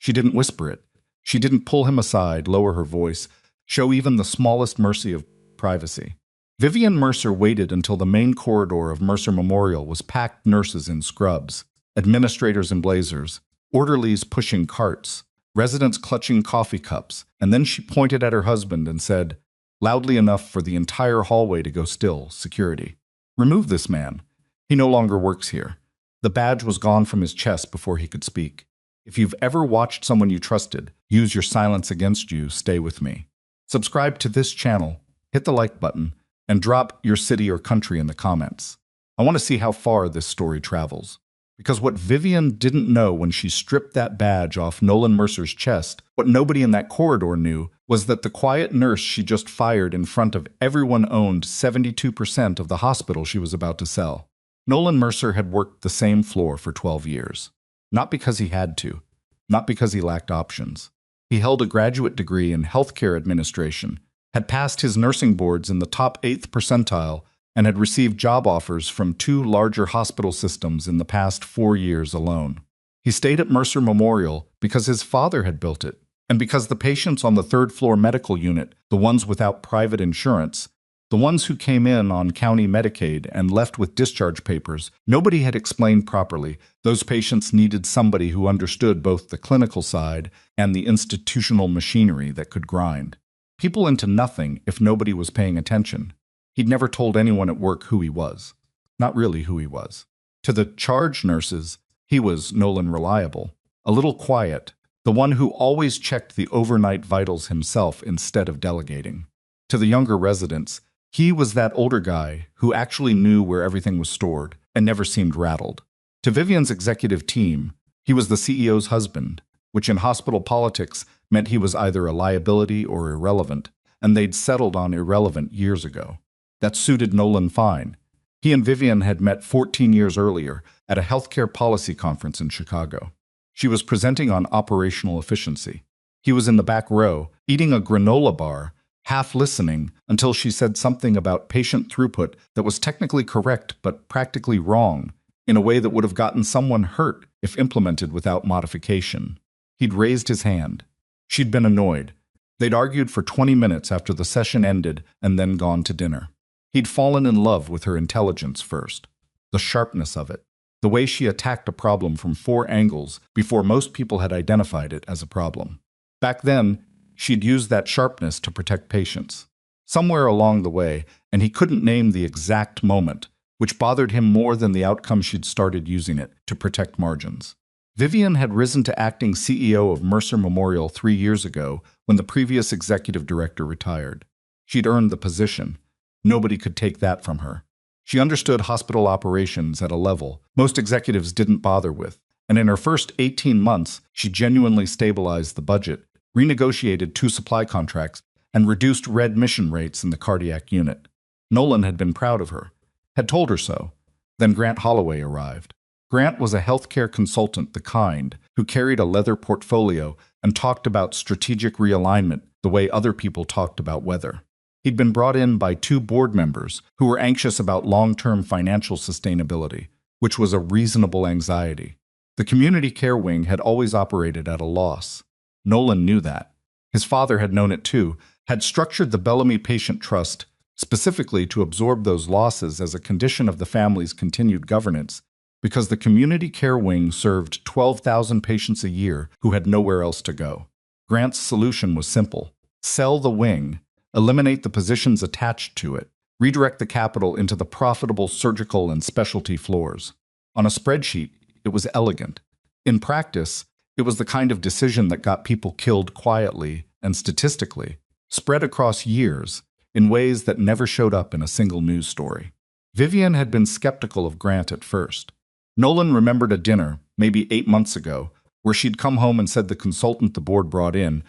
She didn't whisper it. She didn't pull him aside, lower her voice, show even the smallest mercy of privacy. Vivian Mercer waited until the main corridor of Mercer Memorial was packed nurses in scrubs, administrators in blazers, orderlies pushing carts, residents clutching coffee cups, and then she pointed at her husband and said, loudly enough for the entire hallway to go still, security. Remove this man. He no longer works here. The badge was gone from his chest before he could speak. If you've ever watched someone you trusted use your silence against you, stay with me. Subscribe to this channel, hit the like button, and drop your city or country in the comments. I want to see how far this story travels. Because what Vivian didn't know when she stripped that badge off Nolan Mercer's chest, what nobody in that corridor knew, was that the quiet nurse she just fired in front of everyone owned 72% of the hospital she was about to sell. Nolan Mercer had worked the same floor for 12 years. Not because he had to, not because he lacked options. He held a graduate degree in healthcare administration, had passed his nursing boards in the top 8th percentile, and had received job offers from 2 larger hospital systems in the past 4 years alone. He stayed at Mercer Memorial because his father had built it, and because the patients on the 3rd floor medical unit, the ones without private insurance, the ones who came in on county Medicaid and left with discharge papers, nobody had explained properly. Those patients needed somebody who understood both the clinical side and the institutional machinery that could grind people into nothing if nobody was paying attention. He'd never told anyone at work who he was. Not really who he was. To the charge nurses, he was Nolan Reliable, a little quiet, the one who always checked the overnight vitals himself instead of delegating. To the younger residents, he was that older guy who actually knew where everything was stored and never seemed rattled. To Vivian's executive team, he was the CEO's husband, which in hospital politics meant he was either a liability or irrelevant, and they'd settled on irrelevant years ago. That suited Nolan fine. He and Vivian had met 14 years earlier at a healthcare policy conference in Chicago. She was presenting on operational efficiency. He was in the back row, eating a granola bar, half listening until she said something about patient throughput that was technically correct but practically wrong, in a way that would have gotten someone hurt if implemented without modification. He'd raised his hand. She'd been annoyed. They'd argued for 20 minutes after the session ended and then gone to dinner. He'd fallen in love with her intelligence first, the sharpness of it, the way she attacked a problem from 4 angles before most people had identified it as a problem. Back then, she'd used that sharpness to protect patients. Somewhere along the way, and he couldn't name the exact moment, which bothered him more than the outcome she'd started using it to protect margins. Vivian had risen to acting CEO of Mercer Memorial 3 years ago when the previous executive director retired. She'd earned the position. Nobody could take that from her. She understood hospital operations at a level most executives didn't bother with, and in her first 18 months, she genuinely stabilized the budget, renegotiated 2 supply contracts, and reduced readmission rates in the cardiac unit. Nolan had been proud of her, had told her so. Then Grant Holloway arrived. Grant was a healthcare consultant, the kind who carried a leather portfolio and talked about strategic realignment the way other people talked about weather. He'd been brought in by 2 board members who were anxious about long-term financial sustainability, which was a reasonable anxiety. The community care wing had always operated at a loss. Nolan knew that. His father had known it too, had structured the Bellamy Patient Trust specifically to absorb those losses as a condition of the family's continued governance, because the community care wing served 12,000 patients a year who had nowhere else to go. Grant's solution was simple. Sell the wing, eliminate the positions attached to it, redirect the capital into the profitable surgical and specialty floors. On a spreadsheet, it was elegant. In practice, it was the kind of decision that got people killed quietly and statistically, spread across years, in ways that never showed up in a single news story. Vivian had been skeptical of Grant at first. Nolan remembered a dinner, maybe 8 months ago, where she'd come home and said the consultant the board brought in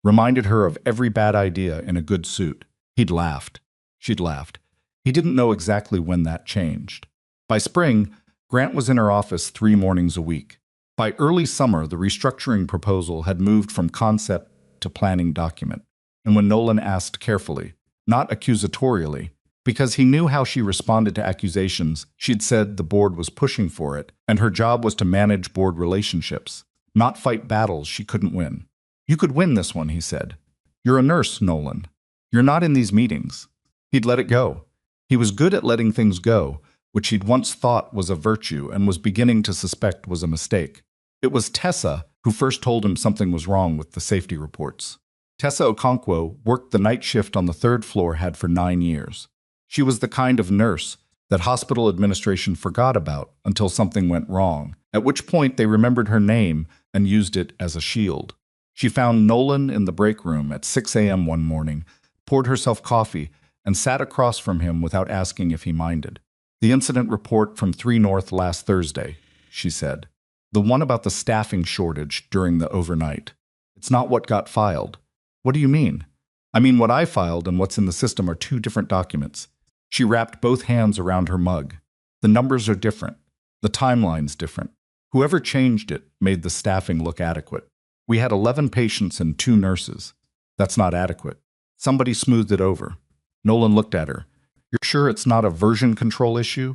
reminded her of every bad idea in a good suit. He'd laughed. She'd laughed. He didn't know exactly when that changed. By spring, Grant was in her office 3 mornings a week. By early summer, the restructuring proposal had moved from concept to planning document. And when Nolan asked carefully, not accusatorially, because he knew how she responded to accusations, she'd said the board was pushing for it, and her job was to manage board relationships, not fight battles she couldn't win. "You could win this one," he said. "You're a nurse, Nolan. You're not in these meetings." He'd let it go. He was good at letting things go, which he'd once thought was a virtue and was beginning to suspect was a mistake. It was Tessa who first told him something was wrong with the safety reports. Tessa Okonkwo worked the night shift on the third floor had for 9 years. She was the kind of nurse that hospital administration forgot about until something went wrong, at which point they remembered her name and used it as a shield. She found Nolan in the break room at 6 a.m. one morning, poured herself coffee, and sat across from him without asking if he minded. "The incident report from 3 North last Thursday," she said. "The one about the staffing shortage during the overnight. It's not what got filed." "What do you mean?" "I mean, what I filed and what's in the system are 2 different documents." She wrapped both hands around her mug. "The numbers are different. The timeline's different. Whoever changed it made the staffing look adequate. We had 11 patients and 2 nurses. That's not adequate. Somebody smoothed it over." Nolan looked at her. "You're sure it's not a version control issue?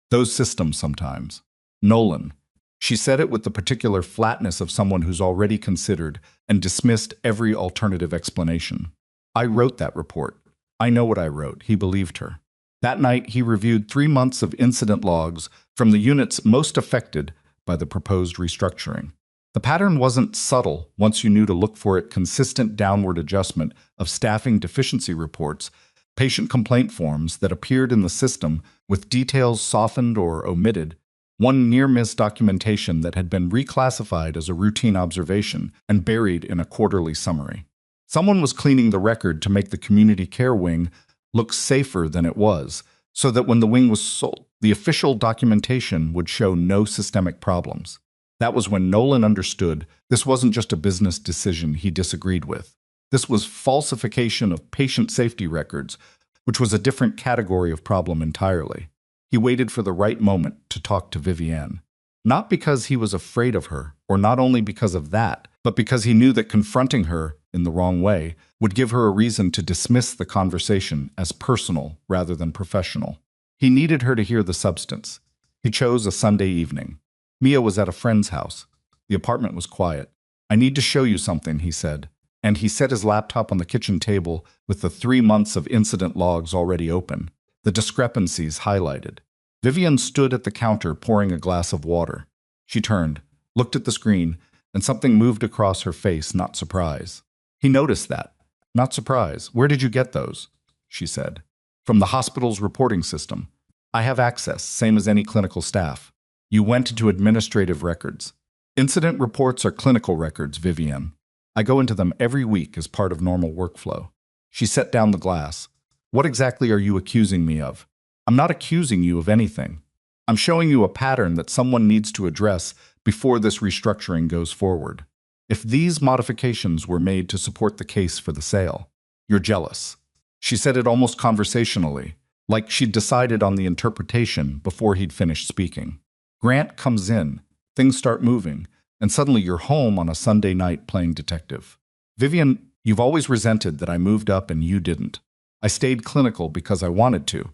Those systems sometimes." "Nolan." She said it with the particular flatness of someone who's already considered and dismissed every alternative explanation. "I wrote that report. I know what I wrote." He believed her. That night, he reviewed 3 months of incident logs from the units most affected by the proposed restructuring. The pattern wasn't subtle once you knew to look for it: consistent downward adjustment of staffing deficiency reports, patient complaint forms that appeared in the system with details softened or omitted, one near-miss documentation that had been reclassified as a routine observation and buried in a quarterly summary. Someone was cleaning the record to make the community care wing look safer than it was, so that when the wing was sold, the official documentation would show no systemic problems. That was when Nolan understood this wasn't just a business decision he disagreed with. This was falsification of patient safety records, which was a different category of problem entirely. He waited for the right moment to talk to Vivienne. Not because he was afraid of her, or not only because of that, but because he knew that confronting her in the wrong way would give her a reason to dismiss the conversation as personal rather than professional. He needed her to hear the substance. He chose a Sunday evening. Mia was at a friend's house. The apartment was quiet. "I need to show you something," he said, and he set his laptop on the kitchen table with the 3 months of incident logs already open, the discrepancies highlighted. Vivienne stood at the counter pouring a glass of water. She turned, looked at the screen, and something moved across her face, not surprise. He noticed that. "Not surprise. Where did you get those?" she said. "From the hospital's reporting system. I have access, same as any clinical staff." "You went into administrative records." "Incident reports are clinical records, Vivienne. I go into them every week as part of normal workflow." She set down the glass. "What exactly are you accusing me of?" "I'm not accusing you of anything. I'm showing you a pattern that someone needs to address before this restructuring goes forward. If these modifications were made to support the case for the sale, you're jealous." She said it almost conversationally, like she'd decided on the interpretation before he'd finished speaking. "Grant comes in, things start moving, and suddenly you're home on a Sunday night playing detective. Vivienne, you've always resented that I moved up and you didn't. I stayed clinical because I wanted to,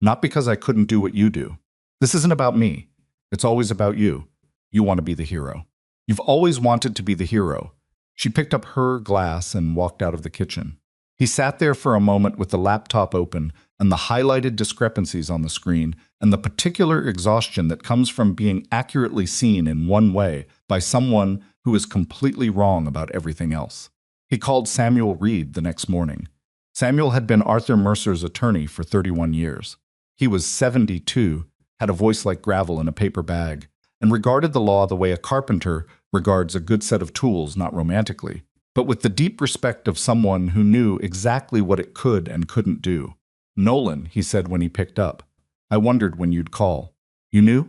not because I couldn't do what you do. This isn't about me. It's always about you. You want to be the hero. You've always wanted to be the hero." She picked up her glass and walked out of the kitchen. He sat there for a moment with the laptop open and the highlighted discrepancies on the screen and the particular exhaustion that comes from being accurately seen in one way by someone who is completely wrong about everything else. He called Samuel Reed the next morning. Samuel had been Arthur Mercer's attorney for 31 years. He was 72, had a voice like gravel in a paper bag, and regarded the law the way a carpenter regards a good set of tools, not romantically, but with the deep respect of someone who knew exactly what it could and couldn't do. "Nolan," he said when he picked up, "I wondered when you'd call. You knew?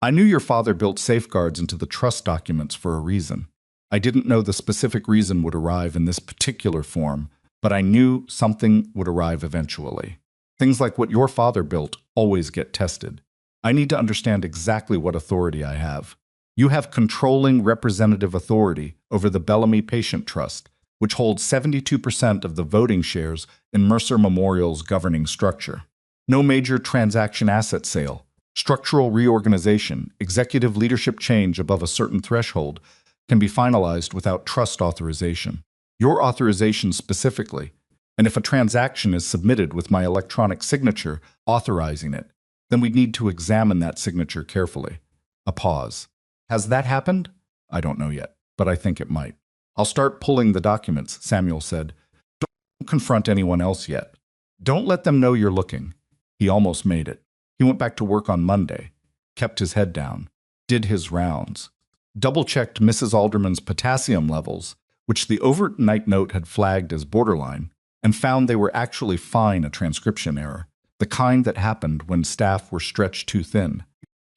I knew your father built safeguards into the trust documents for a reason. I didn't know the specific reason would arrive in this particular form, but I knew something would arrive eventually. Things like what your father built always get tested. I need to understand exactly what authority I have. You have controlling representative authority over the Bellamy Patient Trust, which holds 72% of the voting shares in Mercer Memorial's governing structure. No major transaction asset sale, structural reorganization, executive leadership change above a certain threshold can be finalized without trust authorization. Your authorization specifically, and if a transaction is submitted with my electronic signature authorizing it, then we need to examine that signature carefully. A pause. Has that happened? I don't know yet, but I think it might. I'll start pulling the documents, Samuel said. Don't confront anyone else yet. Don't let them know you're looking. He almost made it. He went back to work on Monday, kept his head down, did his rounds, double-checked Mrs. Alderman's potassium levels, which the overnight note had flagged as borderline, and found they were actually fine, a transcription error, the kind that happened when staff were stretched too thin.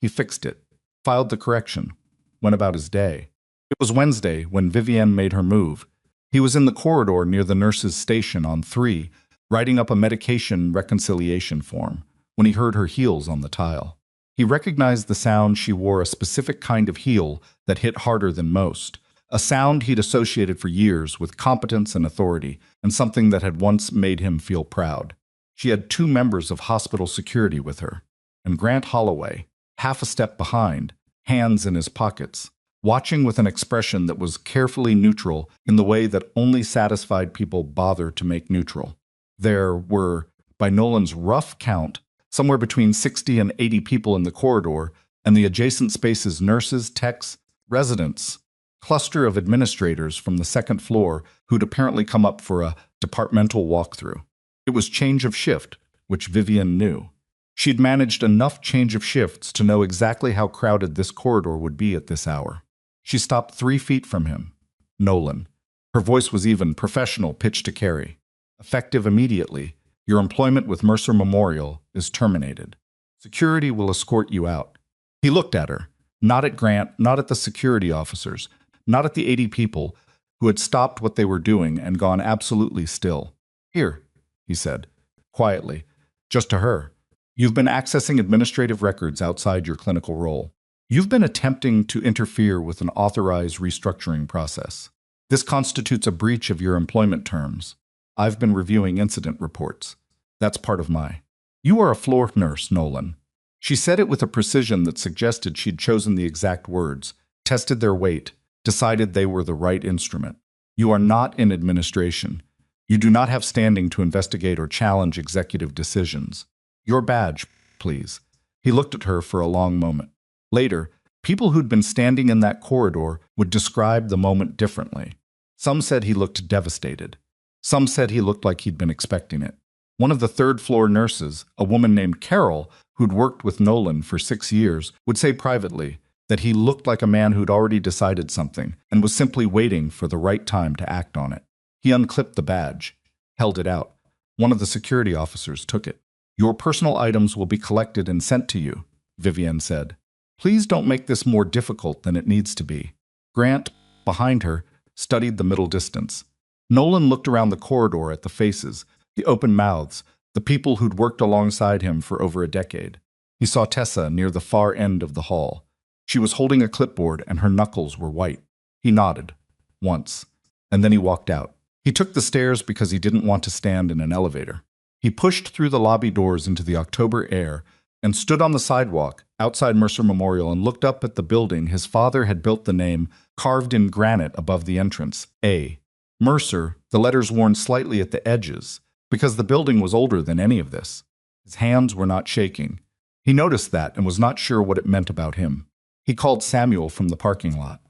He fixed it, filed the correction, went about his day. It was Wednesday when Vivienne made her move. He was in the corridor near the nurse's station on 3, writing up a medication reconciliation form, when he heard her heels on the tile. He recognized the sound. She wore a specific kind of heel that hit harder than most, a sound he'd associated for years with competence and authority, and something that had once made him feel proud. She had 2 members of hospital security with her, and Grant Holloway, half a step behind, hands in his pockets, watching with an expression that was carefully neutral in the way that only satisfied people bother to make neutral. There were, by Nolan's rough count, somewhere between 60 and 80 people in the corridor, and the adjacent spaces nurses, techs, residents, cluster of administrators from the second floor who'd apparently come up for a departmental walkthrough. It was change of shift, which Vivienne knew. She'd managed enough change of shifts to know exactly how crowded this corridor would be at this hour. She stopped 3 feet from him. Nolan. Her voice was even, professional, pitch to carry. Effective immediately, your employment with Mercer Memorial is terminated. Security will escort you out. He looked at her, not at Grant, not at the security officers, not at the 80 people who had stopped what they were doing and gone absolutely still. Here, he said, quietly, just to her. You've been accessing administrative records outside your clinical role. You've been attempting to interfere with an authorized restructuring process. This constitutes a breach of your employment terms. I've been reviewing incident reports. That's part of my... You are a floor nurse, Nolan. She said it with a precision that suggested she'd chosen the exact words, tested their weight, decided they were the right instrument. You are not in administration. You do not have standing to investigate or challenge executive decisions. Your badge, please. He looked at her for a long moment. Later, people who'd been standing in that corridor would describe the moment differently. Some said he looked devastated. Some said he looked like he'd been expecting it. One of the third-floor nurses, a woman named Carol, who'd worked with Nolan for 6 years, would say privately that he looked like a man who'd already decided something and was simply waiting for the right time to act on it. He unclipped the badge, held it out. One of the security officers took it. Your personal items will be collected and sent to you, Vivienne said. Please don't make this more difficult than it needs to be. Grant, behind her, studied the middle distance. Nolan looked around the corridor at the faces, the open mouths, the people who'd worked alongside him for over a decade. He saw Tessa near the far end of the hall. She was holding a clipboard and her knuckles were white. He nodded, once, and then he walked out. He took the stairs because he didn't want to stand in an elevator. He pushed through the lobby doors into the October air and stood on the sidewalk outside Mercer Memorial and looked up at the building his father had built, the name carved in granite above the entrance, A. Mercer, the letters worn slightly at the edges, because the building was older than any of this. His hands were not shaking. He noticed that and was not sure what it meant about him. He called Samuel from the parking lot.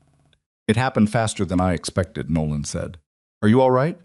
It happened faster than I expected, Nolan said. Are you all right?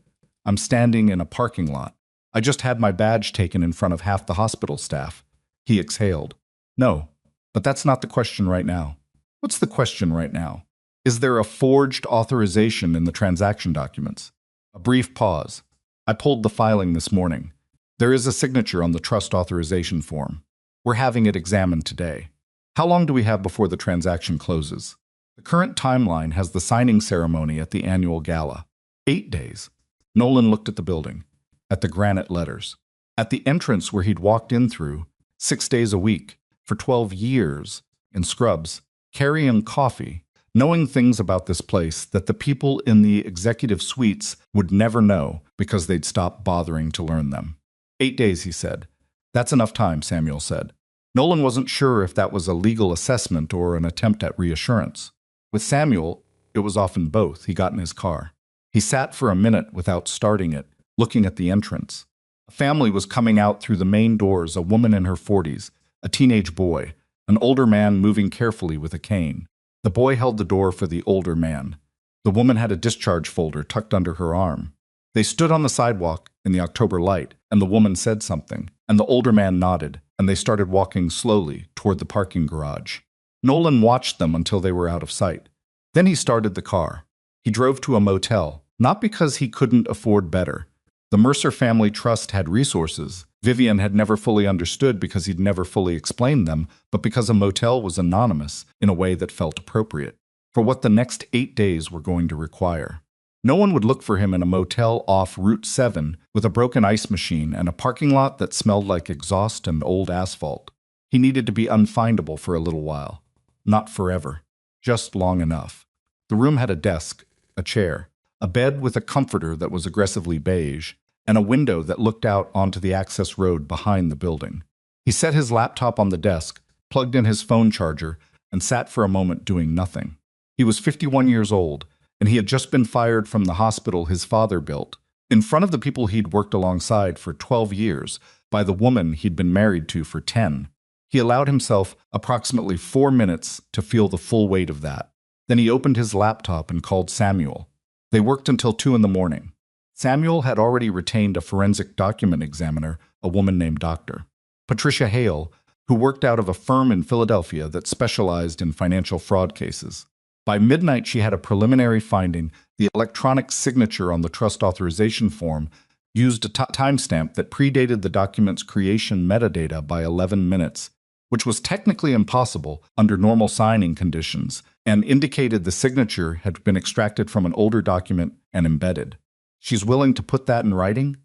I'm standing in a parking lot. I just had my badge taken in front of half the hospital staff. He exhaled. No, but that's not the question right now. What's the question right now? Is there a forged authorization in the transaction documents? A brief pause. I pulled the filing this morning. There is a signature on the trust authorization form. We're having it examined today. How long do we have before the transaction closes? The current timeline has the signing ceremony at the annual gala. 8 days. Nolan looked at the building, at the granite letters, at the entrance where he'd walked in through, 6 days a week, for 12 years, in scrubs, carrying coffee, knowing things about this place that the people in the executive suites would never know because they'd stopped bothering to learn them. 8 days, he said. That's enough time, Samuel said. Nolan wasn't sure if that was a legal assessment or an attempt at reassurance. With Samuel, it was often both. He got in his car. He sat for a minute without starting it, looking at the entrance. A family was coming out through the main doors, a woman in her 40s, a teenage boy, an older man moving carefully with a cane. The boy held the door for the older man. The woman had a discharge folder tucked under her arm. They stood on the sidewalk in the October light, and the woman said something, and the older man nodded, and they started walking slowly toward the parking garage. Nolan watched them until they were out of sight. Then he started the car. He drove to a motel, not because he couldn't afford better. The Mercer Family Trust had resources Vivian had never fully understood because he'd never fully explained them, but because a motel was anonymous in a way that felt appropriate for what the next 8 days were going to require. No one would look for him in a motel off Route 7 with a broken ice machine and a parking lot that smelled like exhaust and old asphalt. He needed to be unfindable for a little while. Not forever. Just long enough. The room had a desk, a chair, a bed with a comforter that was aggressively beige, and a window that looked out onto the access road behind the building. He set his laptop on the desk, plugged in his phone charger, and sat for a moment doing nothing. He was 51 years old, and he had just been fired from the hospital his father built, in front of the people he'd worked alongside for 12 years, by the woman he'd been married to for 10. He allowed himself approximately 4 minutes to feel the full weight of that. Then he opened his laptop and called Samuel. They worked until 2 in the morning. Samuel had already retained a forensic document examiner, a woman named Dr. Patricia Hale, who worked out of a firm in Philadelphia that specialized in financial fraud cases. By midnight, she had a preliminary finding. The electronic signature on the trust authorization form used a timestamp that predated the document's creation metadata by 11 minutes, which was technically impossible under normal signing conditions, and indicated the signature had been extracted from an older document and embedded. "She's willing to put that in writing?"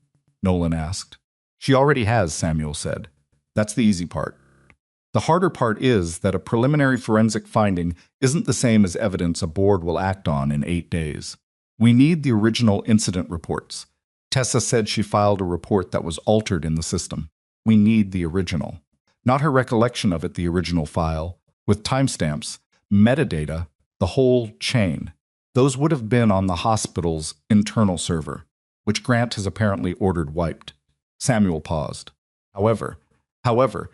Nolan asked. "She already has," Samuel said. "That's the easy part. The harder part is that a preliminary forensic finding isn't the same as evidence a board will act on in 8 days. We need the original incident reports. Tessa said she filed a report that was altered in the system. We need the original. Not her recollection of it, the original file, with timestamps, metadata, the whole chain. Those would have been on the hospital's internal server, which Grant has apparently ordered wiped." Samuel paused. However,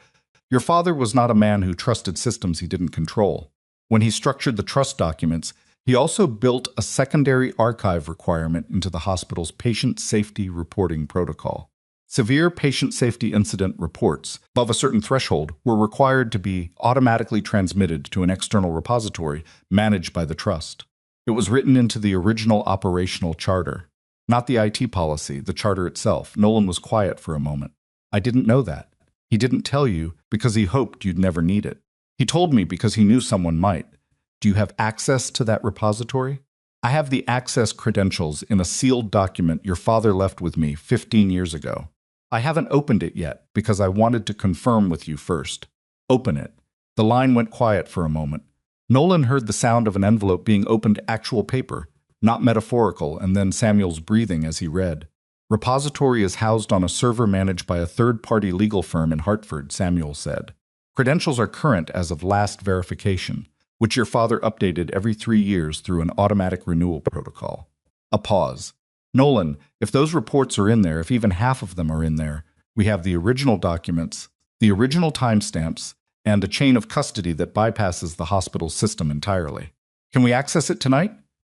your father was not a man who trusted systems he didn't control. When he structured the trust documents, he also built a secondary archive requirement into the hospital's patient safety reporting protocol. Severe patient safety incident reports, above a certain threshold, were required to be automatically transmitted to an external repository managed by the trust. It was written into the original operational charter. Not the IT policy, the charter itself. Nolan was quiet for a moment. "I didn't know that. He didn't tell you because he hoped you'd never need it. He told me because he knew someone might. Do you have access to that repository?" "I have the access credentials in a sealed document your father left with me 15 years ago. I haven't opened it yet because I wanted to confirm with you first." "Open it." The line went quiet for a moment. Nolan heard the sound of an envelope being opened, actual paper, not metaphorical, and then Samuel's breathing as he read. "Repository is housed on a server managed by a third-party legal firm in Hartford," Samuel said. "Credentials are current as of last verification, which your father updated every 3 years through an automatic renewal protocol." A pause. "Nolan, if those reports are in there, if even half of them are in there, we have the original documents, the original timestamps, and a chain of custody that bypasses the hospital's system entirely. Can we access it tonight?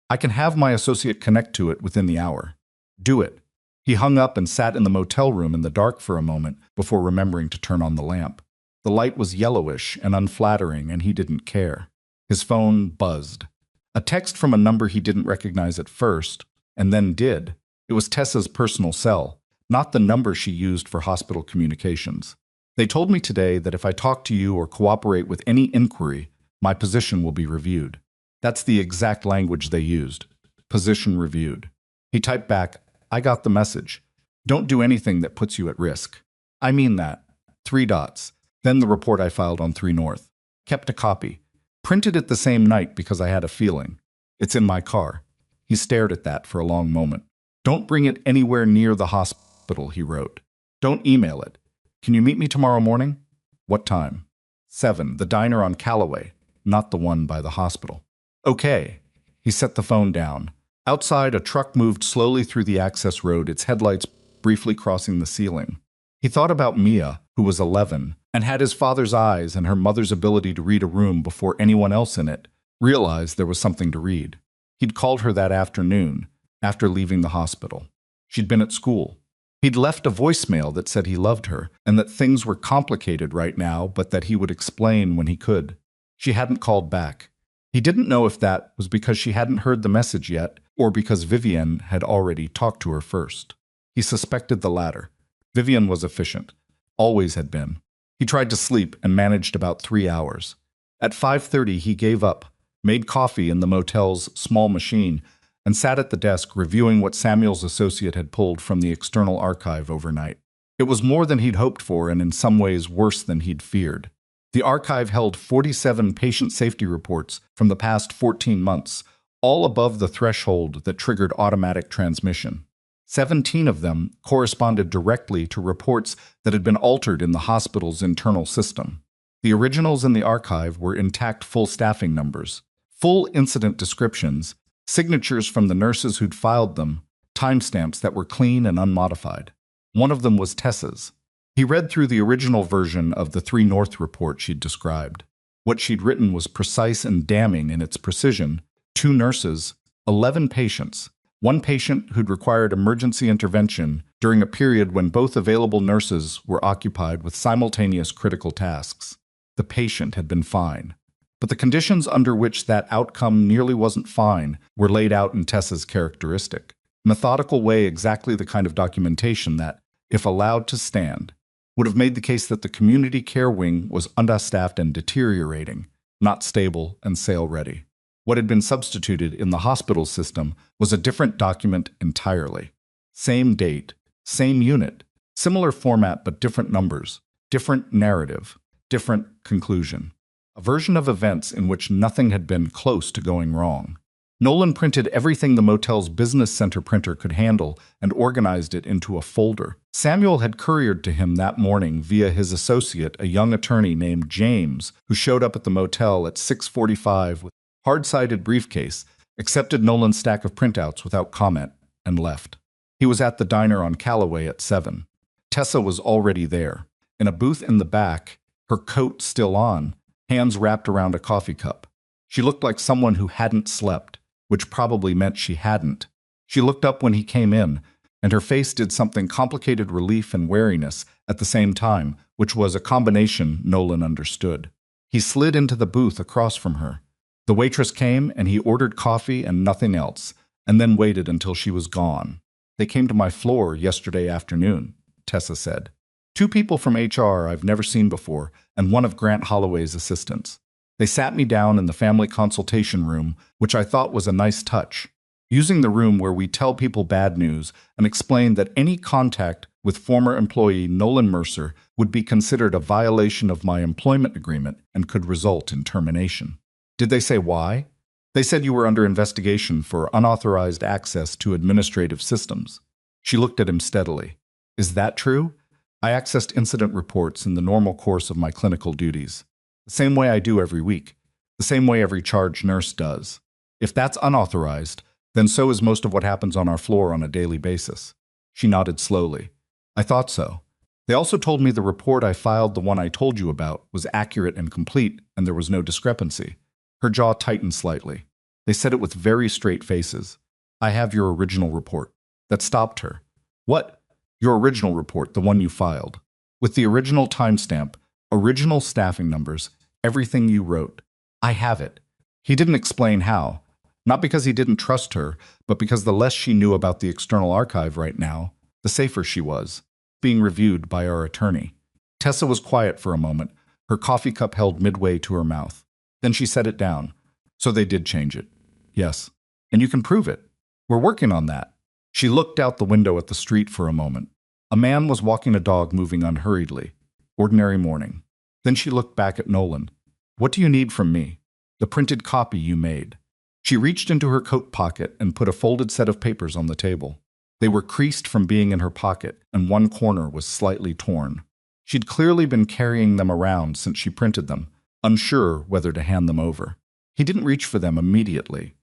I can have my associate connect to it within the hour." "Do it." He hung up and sat in the motel room in the dark for a moment before remembering to turn on the lamp. The light was yellowish and unflattering, and he didn't care. His phone buzzed. A text from a number he didn't recognize at first, and then did. It was Tessa's personal cell, not the number she used for hospital communications. "They told me today that if I talk to you or cooperate with any inquiry, my position will be reviewed." That's the exact language they used. Position reviewed. He typed back, "I got the message. Don't do anything that puts you at risk." "I mean that." 3 dots. Then the report I filed on 3 North. Kept a copy. Printed it the same night because I had a feeling. It's in my car. He stared at that for a long moment. "Don't bring it anywhere near the hospital," he wrote. "Don't email it. Can you meet me tomorrow morning?" "What time?" 7, the diner on Callaway, not the one by the hospital. "Okay." He set the phone down. Outside, a truck moved slowly through the access road, its headlights briefly crossing the ceiling. He thought about Mia, who was 11, and had his father's eyes and her mother's ability to read a room before anyone else in it realized there was something to read. He'd called her that afternoon, after leaving the hospital. She'd been at school. He'd left a voicemail that said he loved her, and that things were complicated right now, but that he would explain when he could. She hadn't called back. He didn't know if that was because she hadn't heard the message yet, or because Vivian had already talked to her first. He suspected the latter. Vivian was efficient. Always had been. He tried to sleep and managed about 3 hours. At 5:30 he gave up, made coffee in the motel's small machine, and sat at the desk reviewing what Samuel's associate had pulled from the external archive overnight. It was more than he'd hoped for and in some ways worse than he'd feared. The archive held 47 patient safety reports from the past 14 months, all above the threshold that triggered automatic transmission. 17 of them corresponded directly to reports that had been altered in the hospital's internal system. The originals in the archive were intact full staffing numbers, full incident descriptions, signatures from the nurses who'd filed them, timestamps that were clean and unmodified. One of them was Tessa's. He read through the original version of the 3 North report she'd described. What she'd written was precise and damning in its precision. 2 nurses, 11 patients, 1 patient who'd required emergency intervention during a period when both available nurses were occupied with simultaneous critical tasks. The patient had been fine. But the conditions under which that outcome nearly wasn't fine were laid out in Tessa's characteristic, methodical way, exactly the kind of documentation that, if allowed to stand, would have made the case that the community care wing was understaffed and deteriorating, not stable and sale-ready. What had been substituted in the hospital system was a different document entirely. Same date, same unit, similar format but different numbers, different narrative, different conclusion. A version of events in which nothing had been close to going wrong. Nolan printed everything the motel's business center printer could handle and organized it into a folder. Samuel had couriered to him that morning via his associate, a young attorney named James, who showed up at the motel at 6:45 with a hard-sided briefcase, accepted Nolan's stack of printouts without comment, and left. He was at the diner on Callaway at 7. Tessa was already there, in a booth in the back, her coat still on, hands wrapped around a coffee cup. She looked like someone who hadn't slept, which probably meant she hadn't. She looked up when he came in, and her face did something complicated relief and wariness at the same time, which was a combination Nolan understood. He slid into the booth across from her. The waitress came, and he ordered coffee and nothing else, and then waited until she was gone. "They came to my floor yesterday afternoon," Tessa said. "2 people from HR I've never seen before, and one of Grant Holloway's assistants. They sat me down in the family consultation room, which I thought was a nice touch, using the room where we tell people bad news, and explained that any contact with former employee Nolan Mercer would be considered a violation of my employment agreement and could result in termination." "Did they say why?" "They said you were under investigation for unauthorized access to administrative systems." She looked at him steadily. "Is that true? I accessed incident reports in the normal course of my clinical duties. The same way I do every week. The same way every charge nurse does. If that's unauthorized, then so is most of what happens on our floor on a daily basis." She nodded slowly. "I thought so. They also told me the report I filed, the one I told you about, was accurate and complete, and there was no discrepancy." Her jaw tightened slightly. They said it with very straight faces. "I have your original report." That stopped her. "What?" "Your original report, the one you filed. With the original timestamp, original staffing numbers, everything you wrote. I have it." He didn't explain how. Not because he didn't trust her, but because the less she knew about the external archive right now, the safer she was, being reviewed by our attorney. Tessa was quiet for a moment, her coffee cup held midway to her mouth. Then she set it down. "So they did change it." "Yes. And you can prove it. We're working on that." She looked out the window at the street for a moment. A man was walking a dog, moving unhurriedly. Ordinary morning. Then she looked back at Nolan. "What do you need from me?" "The printed copy you made." She reached into her coat pocket and put a folded set of papers on the table. They were creased from being in her pocket, and one corner was slightly torn. She'd clearly been carrying them around since she printed them, unsure whether to hand them over. He didn't reach for them immediately.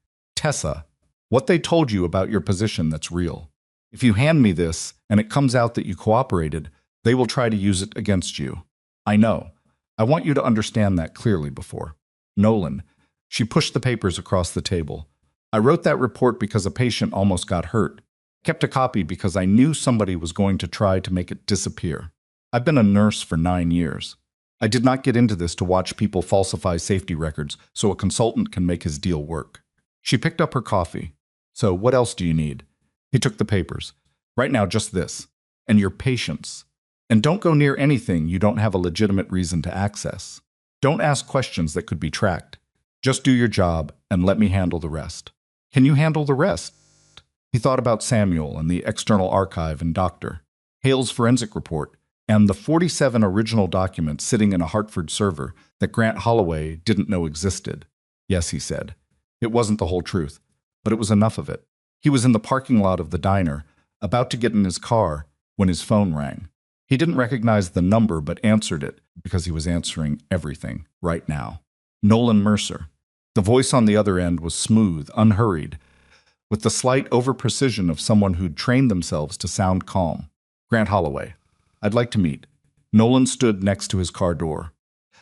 Tessa, what they told you about your position that's real. If you hand me this and it comes out that you cooperated, they will try to use it against you. I know. I want you to understand that clearly before. Nolan, she pushed the papers across the table. I wrote that report because a patient almost got hurt. Kept a copy because I knew somebody was going to try to make it disappear. I've been a nurse for 9 years. I did not get into this to watch people falsify safety records so a consultant can make his deal work. She picked up her coffee. So what else do you need? He took the papers. Right now, just this. And your patience. And don't go near anything you don't have a legitimate reason to access. Don't ask questions that could be tracked. Just do your job and let me handle the rest. Can you handle the rest? He thought about Samuel and the external archive and Dr. Hale's forensic report and the 47 original documents sitting in a Hartford server that Grant Holloway didn't know existed. Yes, he said. It wasn't the whole truth, but it was enough of it. He was in the parking lot of the diner, about to get in his car, when his phone rang. He didn't recognize the number but answered it because he was answering everything right now. Nolan Mercer. The voice on the other end was smooth, unhurried, with the slight over-precision of someone who'd trained themselves to sound calm. Grant Holloway. I'd like to meet. Nolan stood next to his car door.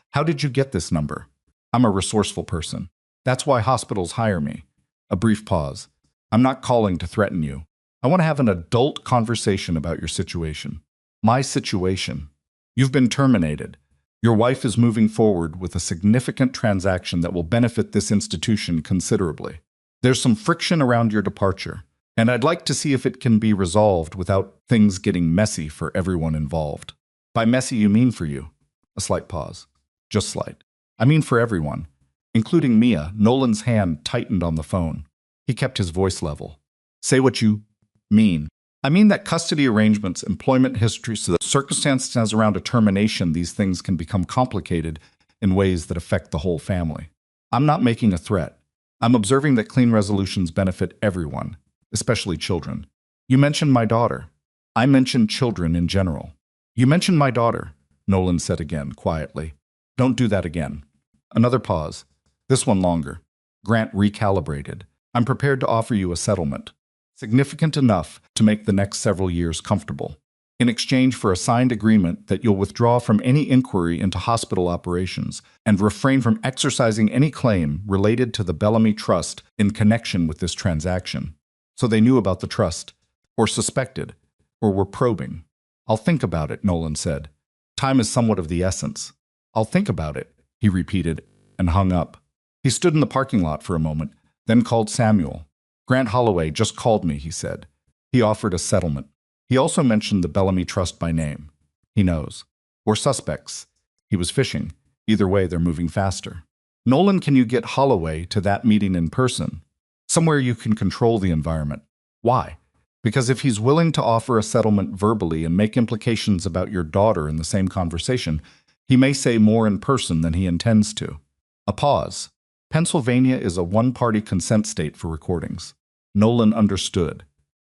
How did you get this number? I'm a resourceful person. That's why hospitals hire me. A brief pause. I'm not calling to threaten you. I want to have an adult conversation about your situation. My situation. You've been terminated. Your wife is moving forward with a significant transaction that will benefit this institution considerably. There's some friction around your departure, and I'd like to see if it can be resolved without things getting messy for everyone involved. By messy, you mean for you? A slight pause. Just slight. I mean for everyone. Including Mia. Nolan's hand tightened on the phone. He kept his voice level. Say what you mean. I mean that custody arrangements, employment history, so the circumstances around a termination, these things can become complicated in ways that affect the whole family. I'm not making a threat. I'm observing that clean resolutions benefit everyone, especially children. You mentioned my daughter. I mentioned children in general. You mentioned my daughter, Nolan said again, quietly. Don't do that again. Another pause. This one longer. Grant recalibrated. I'm prepared to offer you a settlement, significant enough to make the next several years comfortable, in exchange for a signed agreement that you'll withdraw from any inquiry into hospital operations and refrain from exercising any claim related to the Bellamy Trust in connection with this transaction. So they knew about the trust, or suspected, or were probing. I'll think about it, Nolan said. Time is somewhat of the essence. I'll think about it, he repeated, and hung up. He stood in the parking lot for a moment, then called Samuel. Grant Holloway just called me, he said. He offered a settlement. He also mentioned the Bellamy Trust by name. He knows. Or suspects. He was fishing. Either way, they're moving faster. Nolan, can you get Holloway to that meeting in person? Somewhere you can control the environment. Why? Because if he's willing to offer a settlement verbally and make implications about your daughter in the same conversation, he may say more in person than he intends to. A pause. Pennsylvania is a one-party consent state for recordings. Nolan understood.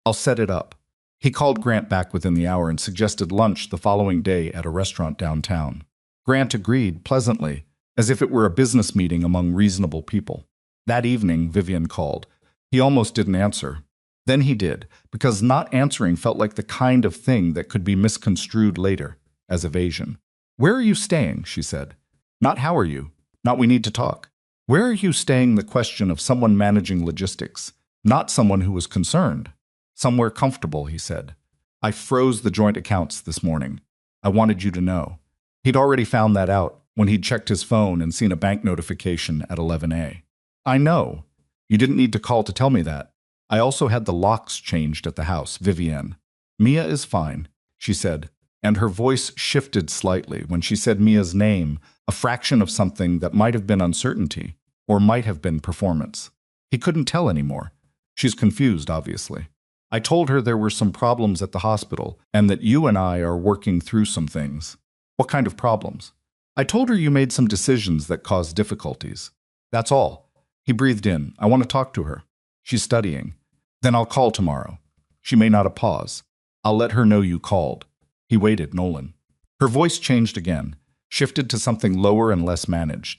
I'll set it up. He called Grant back within the hour and suggested lunch the following day at a restaurant downtown. Grant agreed pleasantly, as if it were a business meeting among reasonable people. That evening, Vivian called. He almost didn't answer. Then he did, because not answering felt like the kind of thing that could be misconstrued later as evasion. Where are you staying? She said. Not how are you? Not we need to talk. Where are you staying? The question of someone managing logistics, not someone who was concerned. Somewhere comfortable, he said. I froze the joint accounts this morning. I wanted you to know. He'd already found that out when he'd checked his phone and seen a bank notification at 11 a. I know. You didn't need to call to tell me that. I also had the locks changed at the house, Vivienne. Mia is fine, she said, and her voice shifted slightly when she said Mia's name, a fraction of something that might have been uncertainty or might have been performance. He couldn't tell anymore. She's confused, obviously. I told her there were some problems at the hospital and that you and I are working through some things. What kind of problems? I told her you made some decisions that caused difficulties. That's all. He breathed in. I want to talk to her. She's studying. Then I'll call tomorrow. She may not have paused. I'll let her know you called. He waited, Nolan. Her voice changed again, shifted to something lower and less managed.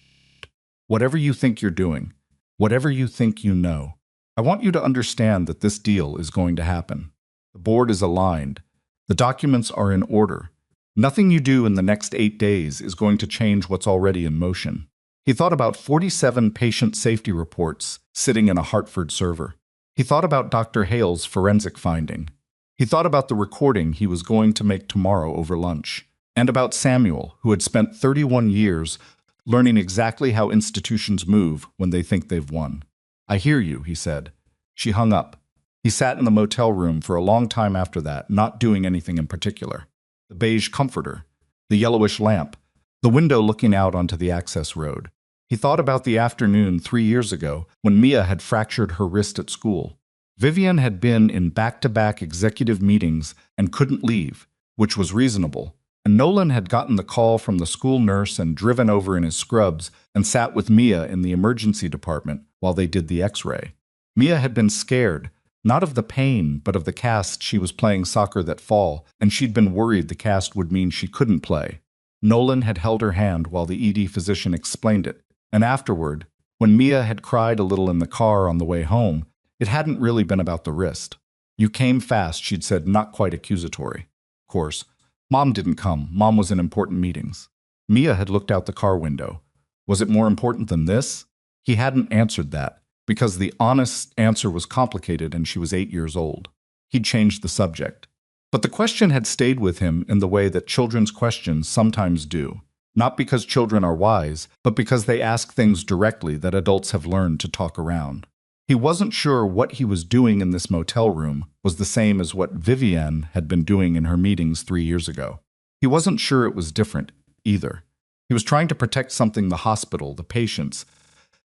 Whatever you think you're doing, whatever you think you know, I want you to understand that this deal is going to happen. The board is aligned. The documents are in order. Nothing you do in the next 8 days is going to change what's already in motion. He thought about 47 patient safety reports sitting in a Hartford server. He thought about Dr. Hale's forensic finding. He thought about the recording he was going to make tomorrow over lunch, and about Samuel, who had spent 31 years learning exactly how institutions move when they think they've won. I hear you, he said. She hung up. He sat in the motel room for a long time after that, not doing anything in particular. The beige comforter, the yellowish lamp, the window looking out onto the access road. He thought about the afternoon 3 years ago when Mia had fractured her wrist at school. Vivian had been in back-to-back executive meetings and couldn't leave, which was reasonable, and Nolan had gotten the call from the school nurse and driven over in his scrubs and sat with Mia in the emergency department while they did the x-ray. Mia had been scared, not of the pain, but of the cast she was playing soccer that fall, and she'd been worried the cast would mean she couldn't play. Nolan had held her hand while the ED physician explained it, and afterward, when Mia had cried a little in the car on the way home, it hadn't really been about the wrist. You came fast, she'd said, not quite accusatory. Of course, Mom didn't come. Mom was in important meetings. Mia had looked out the car window. Was it more important than this? He hadn't answered that, because the honest answer was complicated and she was 8 years old. He'd changed the subject. But the question had stayed with him in the way that children's questions sometimes do. Not because children are wise, but because they ask things directly that adults have learned to talk around. He wasn't sure what he was doing in this motel room was the same as what Vivienne had been doing in her meetings 3 years ago. He wasn't sure it was different, either. He was trying to protect something: the hospital, the patients,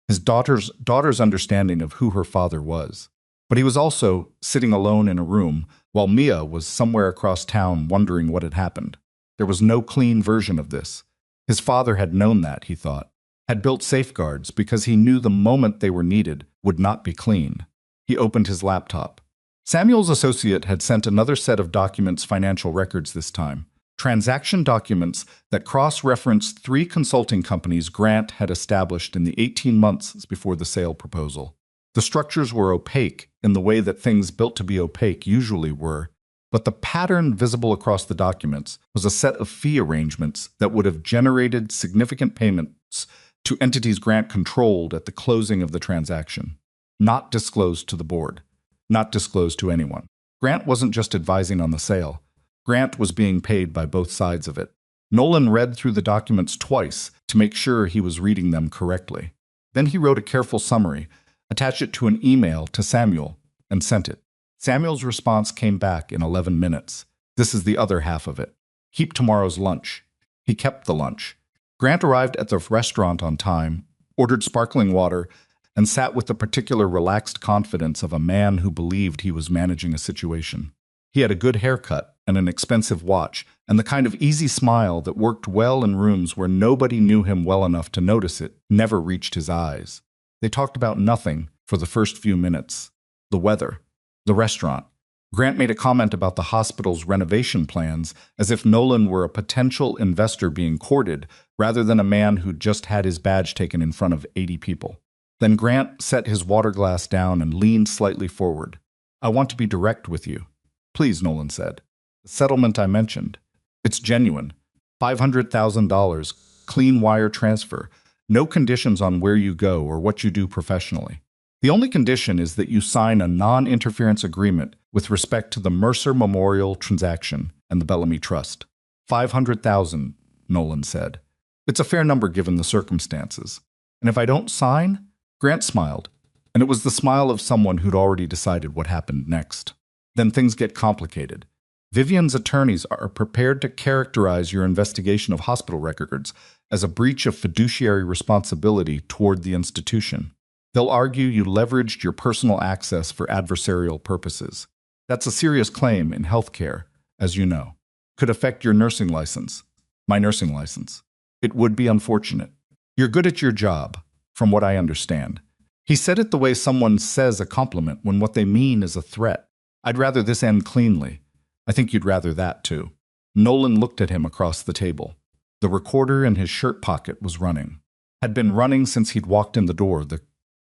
his daughter's understanding of who her father was. But he was also sitting alone in a room while Mia was somewhere across town wondering what had happened. There was no clean version of this. His father had known that, he thought, had built safeguards because he knew the moment they were needed would not be clean. He opened his laptop. Samuel's associate had sent another set of documents, financial records this time. Transaction documents that cross-referenced 3 consulting companies Grant had established in the 18 months before the sale proposal. The structures were opaque in the way that things built to be opaque usually were, but the pattern visible across the documents was a set of fee arrangements that would have generated significant payments to entities Grant controlled at the closing of the transaction. Not disclosed to the board. Not disclosed to anyone. Grant wasn't just advising on the sale. Grant was being paid by both sides of it. Nolan read through the documents twice to make sure he was reading them correctly. Then he wrote a careful summary, attached it to an email to Samuel, and sent it. Samuel's response came back in 11 minutes. This is the other half of it. Keep tomorrow's lunch. He kept the lunch. Grant arrived at the restaurant on time, ordered sparkling water, and sat with the particular relaxed confidence of a man who believed he was managing a situation. He had a good haircut and an expensive watch, and the kind of easy smile that worked well in rooms where nobody knew him well enough to notice it never reached his eyes. They talked about nothing for the first few minutes. The weather. The restaurant. Grant made a comment about the hospital's renovation plans as if Nolan were a potential investor being courted rather than a man who'd just had his badge taken in front of 80 people. Then Grant set his water glass down and leaned slightly forward. I want to be direct with you. Please, Nolan said. The settlement I mentioned. It's genuine. $500,000, clean wire transfer, no conditions on where you go or what you do professionally. The only condition is that you sign a non-interference agreement with respect to the Mercer Memorial transaction and the Bellamy Trust. $500,000, Nolan said. It's a fair number given the circumstances. And if I don't sign? Grant smiled, and it was the smile of someone who'd already decided what happened next. Then things get complicated. Vivian's attorneys are prepared to characterize your investigation of hospital records as a breach of fiduciary responsibility toward the institution. They'll argue you leveraged your personal access for adversarial purposes. That's a serious claim in healthcare, as you know. Could affect your nursing license. My nursing license. It would be unfortunate. You're good at your job, from what I understand. He said it the way someone says a compliment when what they mean is a threat. I'd rather this end cleanly. I think you'd rather that, too. Nolan looked at him across the table. The recorder in his shirt pocket was running. Had been running since he'd walked in the door. The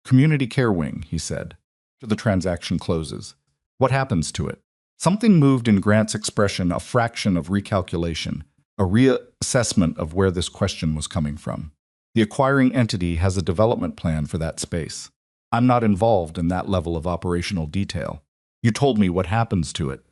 community care wing, he said. The transaction closes. What happens to it? Something moved in Grant's expression, a fraction of recalculation, a reassessment of where this question was coming from. The acquiring entity has a development plan for that space. I'm not involved in that level of operational detail. You told me what happens to it.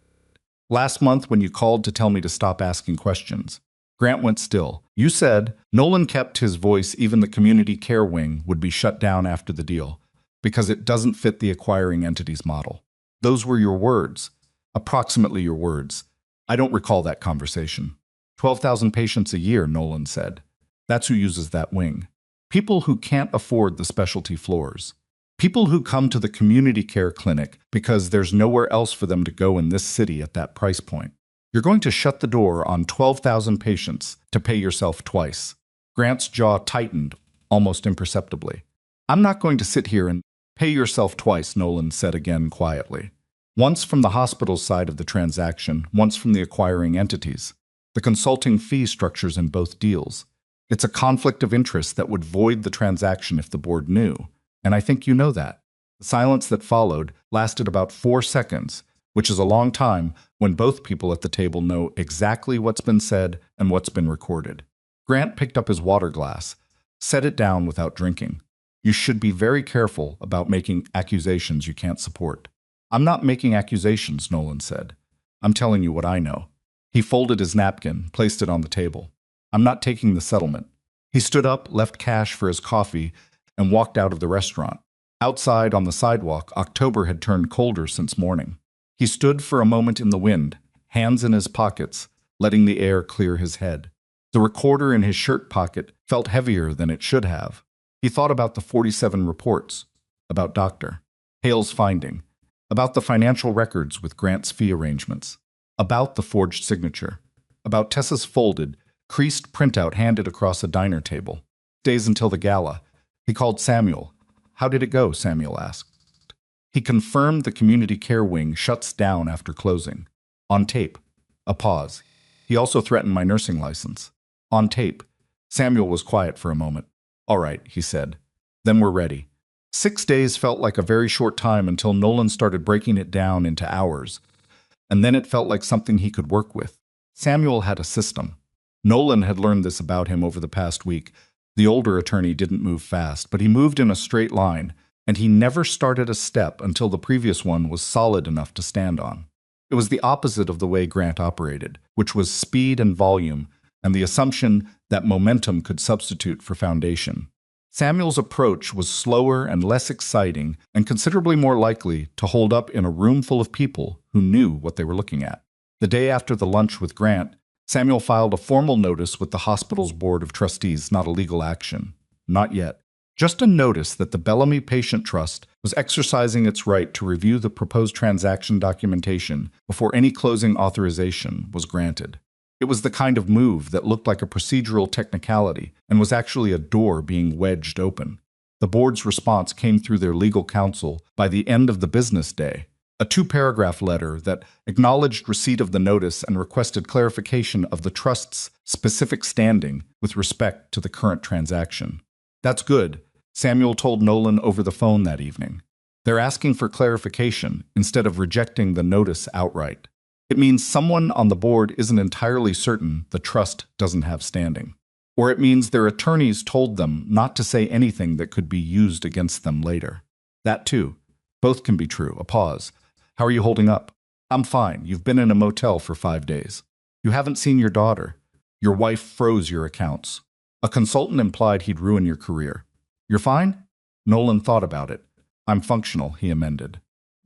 Last month when you called to tell me to stop asking questions. Grant went still. You said Nolan kept his voice, even the community care wing would be shut down after the deal, because it doesn't fit the acquiring entity's model. Those were your words. Approximately your words. I don't recall that conversation. 12,000 patients a year, Nolan said. That's who uses that wing. People who can't afford the specialty floors. People who come to the community care clinic because there's nowhere else for them to go in this city at that price point. You're going to shut the door on 12,000 patients to pay yourself twice. Grant's jaw tightened, almost imperceptibly. I'm not going to sit here and pay yourself twice, Nolan said again quietly. Once from the hospital's side of the transaction, once from the acquiring entities. The consulting fee structures in both deals. It's a conflict of interest that would void the transaction if the board knew, and I think you know that. The silence that followed lasted about 4 seconds, which is a long time when both people at the table know exactly what's been said and what's been recorded. Grant picked up his water glass, set it down without drinking. You should be very careful about making accusations you can't support. I'm not making accusations, Nolan said. I'm telling you what I know. He folded his napkin, placed it on the table. I'm not taking the settlement. He stood up, left cash for his coffee, and walked out of the restaurant. Outside on the sidewalk, October had turned colder since morning. He stood for a moment in the wind, hands in his pockets, letting the air clear his head. The recorder in his shirt pocket felt heavier than it should have. He thought about the 47 reports, about Dr. Hale's finding, about the financial records with Grant's fee arrangements, about the forged signature, about Tessa's folded, creased printout handed across a diner table. Days until the gala. He called Samuel. How did it go? Samuel asked. He confirmed the community care wing shuts down after closing. On tape. A pause. He also threatened my nursing license. On tape. Samuel was quiet for a moment. All right, he said. Then we're ready. 6 days felt like a very short time until Nolan started breaking it down into hours. And then it felt like something he could work with. Samuel had a system. Nolan had learned this about him over the past week. The older attorney didn't move fast, but he moved in a straight line, and he never started a step until the previous one was solid enough to stand on. It was the opposite of the way Grant operated, which was speed and volume, and the assumption that momentum could substitute for foundation. Samuel's approach was slower and less exciting, and considerably more likely to hold up in a room full of people who knew what they were looking at. The day after the lunch with Grant, Samuel filed a formal notice with the hospital's board of trustees, not a legal action. Not yet. Just a notice that the Bellamy Patient Trust was exercising its right to review the proposed transaction documentation before any closing authorization was granted. It was the kind of move that looked like a procedural technicality and was actually a door being wedged open. The board's response came through their legal counsel by the end of the business day. A 2-paragraph letter that acknowledged receipt of the notice and requested clarification of the trust's specific standing with respect to the current transaction. That's good, Samuel told Nolan over the phone that evening. They're asking for clarification instead of rejecting the notice outright. It means someone on the board isn't entirely certain the trust doesn't have standing. Or it means their attorneys told them not to say anything that could be used against them later. That too. Both can be true. A pause. How are you holding up? I'm fine. You've been in a motel for 5 days. You haven't seen your daughter. Your wife froze your accounts. A consultant implied he'd ruin your career. You're fine? Nolan thought about it. I'm functional, he amended.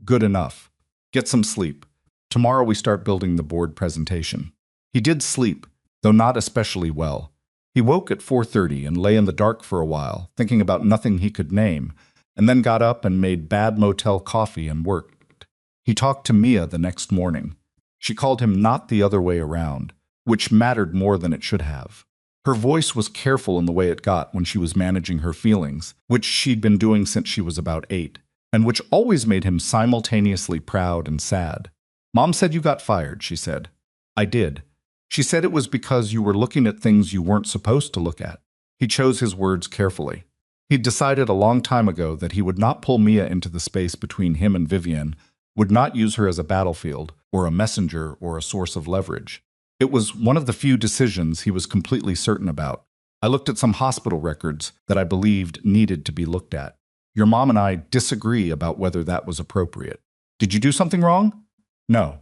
Good enough. Get some sleep. Tomorrow we start building the board presentation. He did sleep, though not especially well. He woke at 4:30 and lay in the dark for a while, thinking about nothing he could name, and then got up and made bad motel coffee and worked. He talked to Mia the next morning. She called him not the other way around, which mattered more than it should have. Her voice was careful in the way it got when she was managing her feelings, which she'd been doing since she was about 8, and which always made him simultaneously proud and sad. Mom said you got fired, she said. I did. She said it was because you were looking at things you weren't supposed to look at. He chose his words carefully. He'd decided a long time ago that he would not pull Mia into the space between him and Vivian, would not use her as a battlefield, or a messenger, or a source of leverage. It was one of the few decisions he was completely certain about. I looked at some hospital records that I believed needed to be looked at. Your mom and I disagree about whether that was appropriate. Did you do something wrong? No.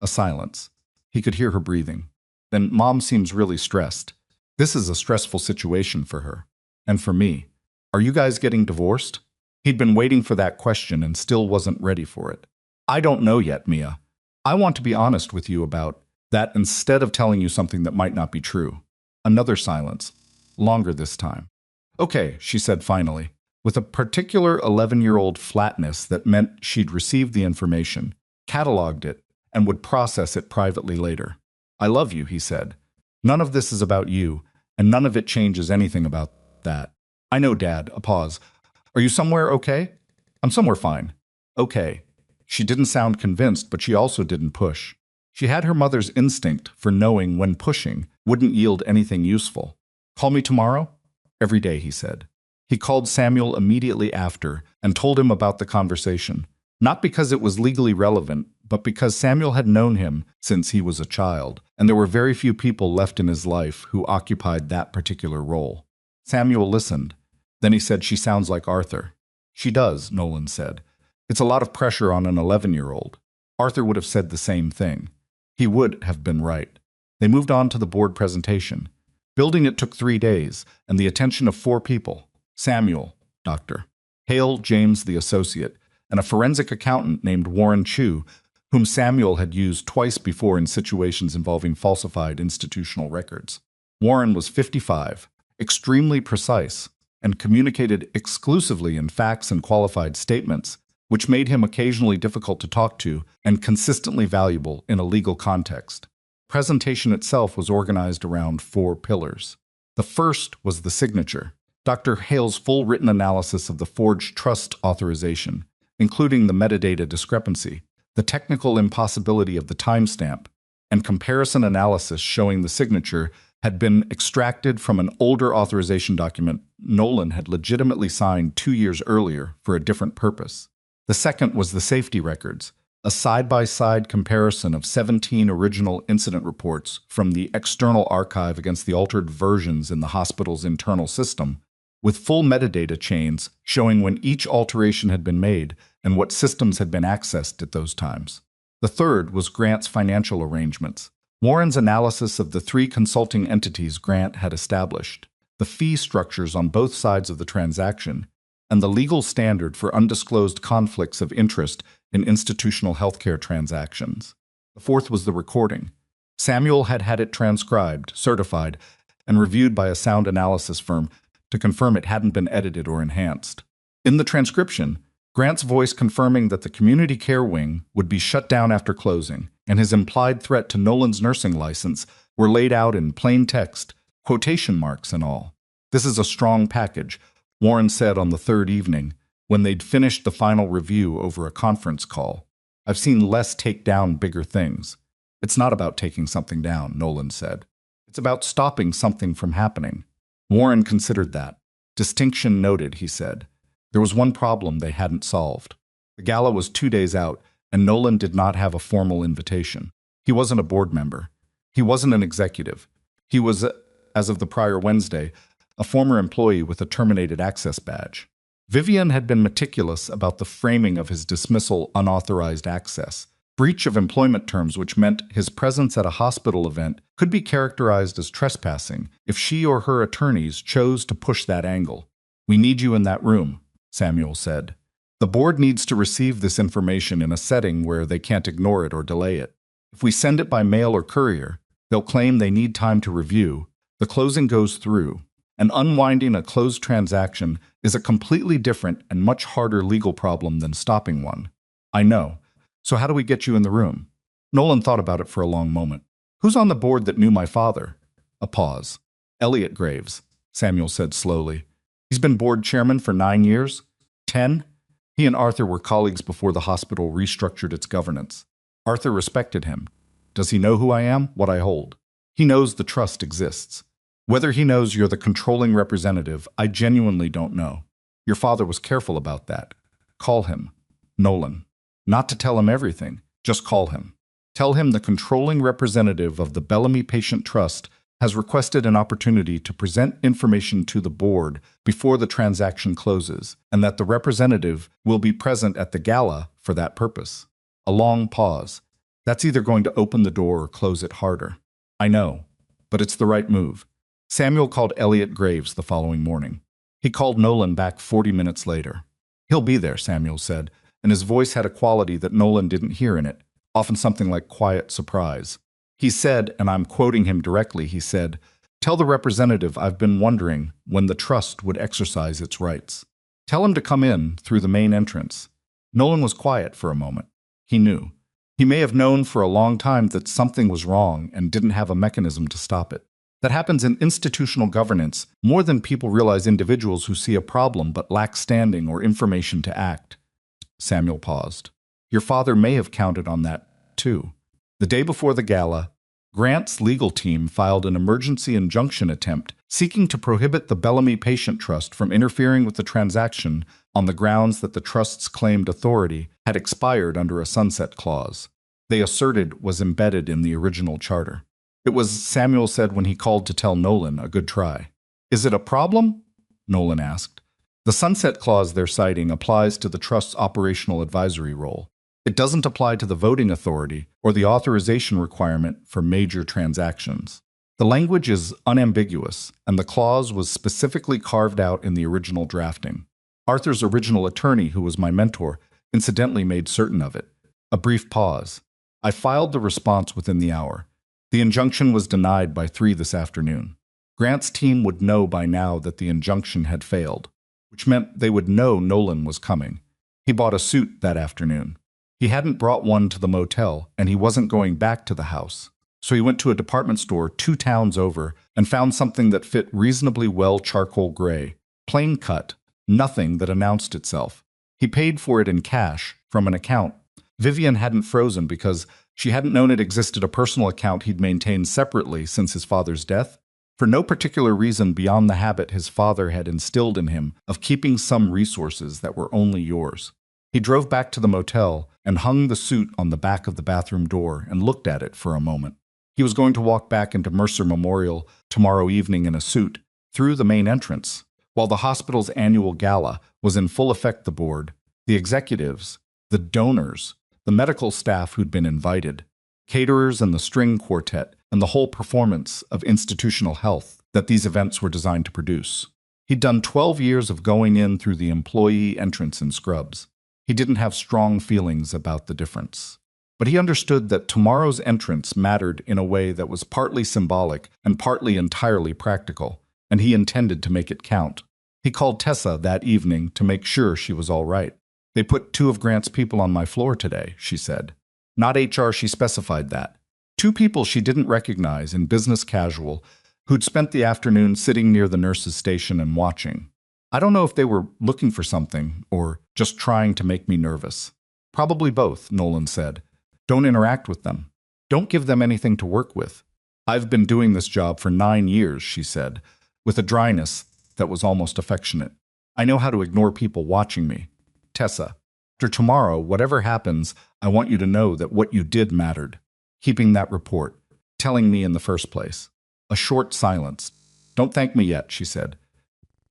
A silence. He could hear her breathing. Then Mom seems really stressed. This is a stressful situation for her. And for me. Are you guys getting divorced? He'd been waiting for that question and still wasn't ready for it. I don't know yet, Mia. I want to be honest with you about that instead of telling you something that might not be true. Another silence. Longer this time. Okay, she said finally, with a particular 11-year-old flatness that meant she'd received the information, cataloged it, and would process it privately later. I love you, he said. None of this is about you, and none of it changes anything about that. I know, Dad. A pause. Are you somewhere okay? I'm somewhere fine. Okay. She didn't sound convinced, but she also didn't push. She had her mother's instinct for knowing when pushing wouldn't yield anything useful. Call me tomorrow? Every day, he said. He called Samuel immediately after and told him about the conversation, not because it was legally relevant, but because Samuel had known him since he was a child, and there were very few people left in his life who occupied that particular role. Samuel listened. Then he said, she sounds like Arthur. She does, Nolan said. It's a lot of pressure on an 11-year-old. Arthur would have said the same thing. He would have been right. They moved on to the board presentation. Building it took 3 days, and the attention of 4 people. Samuel, doctor. Hale James, the associate, and a forensic accountant named Warren Chu, whom Samuel had used twice before in situations involving falsified institutional records. Warren was 55, extremely precise, and communicated exclusively in facts and qualified statements, which made him occasionally difficult to talk to and consistently valuable in a legal context. Presentation itself was organized around 4 pillars. The first was the signature, Dr. Hale's full written analysis of the forged trust authorization, including the metadata discrepancy, the technical impossibility of the timestamp, and comparison analysis showing the signature had been extracted from an older authorization document Nolan had legitimately signed 2 years earlier for a different purpose. The second was the safety records, a side-by-side comparison of 17 original incident reports from the external archive against the altered versions in the hospital's internal system, with full metadata chains showing when each alteration had been made and what systems had been accessed at those times. The third was Grant's financial arrangements. Warren's analysis of the 3 consulting entities Grant had established, the fee structures on both sides of the transaction, and the legal standard for undisclosed conflicts of interest in institutional healthcare transactions. The fourth was the recording. Samuel had had it transcribed, certified, and reviewed by a sound analysis firm to confirm it hadn't been edited or enhanced. In the transcription, Grant's voice confirming that the community care wing would be shut down after closing, and his implied threat to Nolan's nursing license were laid out in plain text, quotation marks and all. This is a strong package, Warren said on the 3rd evening, when they'd finished the final review over a conference call. I've seen Les take down bigger things. It's not about taking something down, Nolan said. It's about stopping something from happening. Warren considered that. Distinction noted, he said. There was one problem they hadn't solved. The gala was 2 days out, and Nolan did not have a formal invitation. He wasn't a board member. He wasn't an executive. He was, as of the prior Wednesday, a former employee with a terminated access badge. Vivian had been meticulous about the framing of his dismissal unauthorized access, breach of employment terms which meant his presence at a hospital event could be characterized as trespassing if she or her attorneys chose to push that angle. We need you in that room, Samuel said. The board needs to receive this information in a setting where they can't ignore it or delay it. If we send it by mail or courier, they'll claim they need time to review. The closing goes through. And unwinding a closed transaction is a completely different and much harder legal problem than stopping one. I know. So how do we get you in the room? Nolan thought about it for a long moment. Who's on the board that knew my father? A pause. Elliot Graves, Samuel said slowly. He's been board chairman for 9 years? 10? He and Arthur were colleagues before the hospital restructured its governance. Arthur respected him. Does he know who I am, what I hold? He knows the trust exists. Whether he knows you're the controlling representative, I genuinely don't know. Your father was careful about that. Call him. Nolan. Not to tell him everything, just call him. Tell him the controlling representative of the Bellamy Patient Trust has requested an opportunity to present information to the board before the transaction closes, and that the representative will be present at the gala for that purpose. A long pause. That's either going to open the door or close it harder. I know, but it's the right move. Samuel called Elliot Graves the following morning. He called Nolan back 40 minutes later. He'll be there, Samuel said, and his voice had a quality that Nolan didn't hear in it, often something like quiet surprise. He said, and I'm quoting him directly, he said, "Tell the representative I've been wondering when the trust would exercise its rights. Tell him to come in through the main entrance." Nolan was quiet for a moment. He knew. He may have known for a long time that something was wrong and didn't have a mechanism to stop it. That happens in institutional governance more than people realize. Individuals who see a problem but lack standing or information to act. Samuel paused. Your father may have counted on that, too. The day before the gala, Grant's legal team filed an emergency injunction attempt seeking to prohibit the Bellamy Patient Trust from interfering with the transaction on the grounds that the trust's claimed authority had expired under a sunset clause they asserted was embedded in the original charter. It was, Samuel said when he called to tell Nolan, a good try. Is it a problem? Nolan asked. The sunset clause they're citing applies to the trust's operational advisory role. It doesn't apply to the voting authority or the authorization requirement for major transactions. The language is unambiguous, and the clause was specifically carved out in the original drafting. Arthur's original attorney, who was my mentor, incidentally made certain of it. A brief pause. I filed the response within the hour. The injunction was denied by 3 this afternoon. Grant's team would know by now that the injunction had failed, which meant they would know Nolan was coming. He bought a suit that afternoon. He hadn't brought one to the motel, and he wasn't going back to the house. So he went to a department store 2 towns over and found something that fit reasonably well charcoal gray, plain cut, nothing that announced itself. He paid for it in cash from an account Vivian hadn't frozen because she hadn't known it existed, a personal account he'd maintained separately since his father's death, for no particular reason beyond the habit his father had instilled in him of keeping some resources that were only yours. He drove back to the motel and hung the suit on the back of the bathroom door and looked at it for a moment. He was going to walk back into Mercer Memorial tomorrow evening in a suit, through the main entrance. While the hospital's annual gala was in full effect, the board, the executives, the donors, the medical staff who'd been invited, caterers and the string quartet, and the whole performance of institutional health that these events were designed to produce. He'd done 12 years of going in through the employee entrance in scrubs. He didn't have strong feelings about the difference. But he understood that tomorrow's entrance mattered in a way that was partly symbolic and partly entirely practical, and he intended to make it count. He called Tessa that evening to make sure she was all right. They put 2 of Grant's people on my floor today, she said. Not HR, she specified that. 2 people she didn't recognize in business casual who'd spent the afternoon sitting near the nurse's station and watching. I don't know if they were looking for something or just trying to make me nervous. Probably both, Nolan said. Don't interact with them. Don't give them anything to work with. I've been doing this job for 9 years, she said, with a dryness that was almost affectionate. I know how to ignore people watching me. Tessa, after tomorrow, whatever happens, I want you to know that what you did mattered. Keeping that report. Telling me in the first place. A short silence. Don't thank me yet, she said.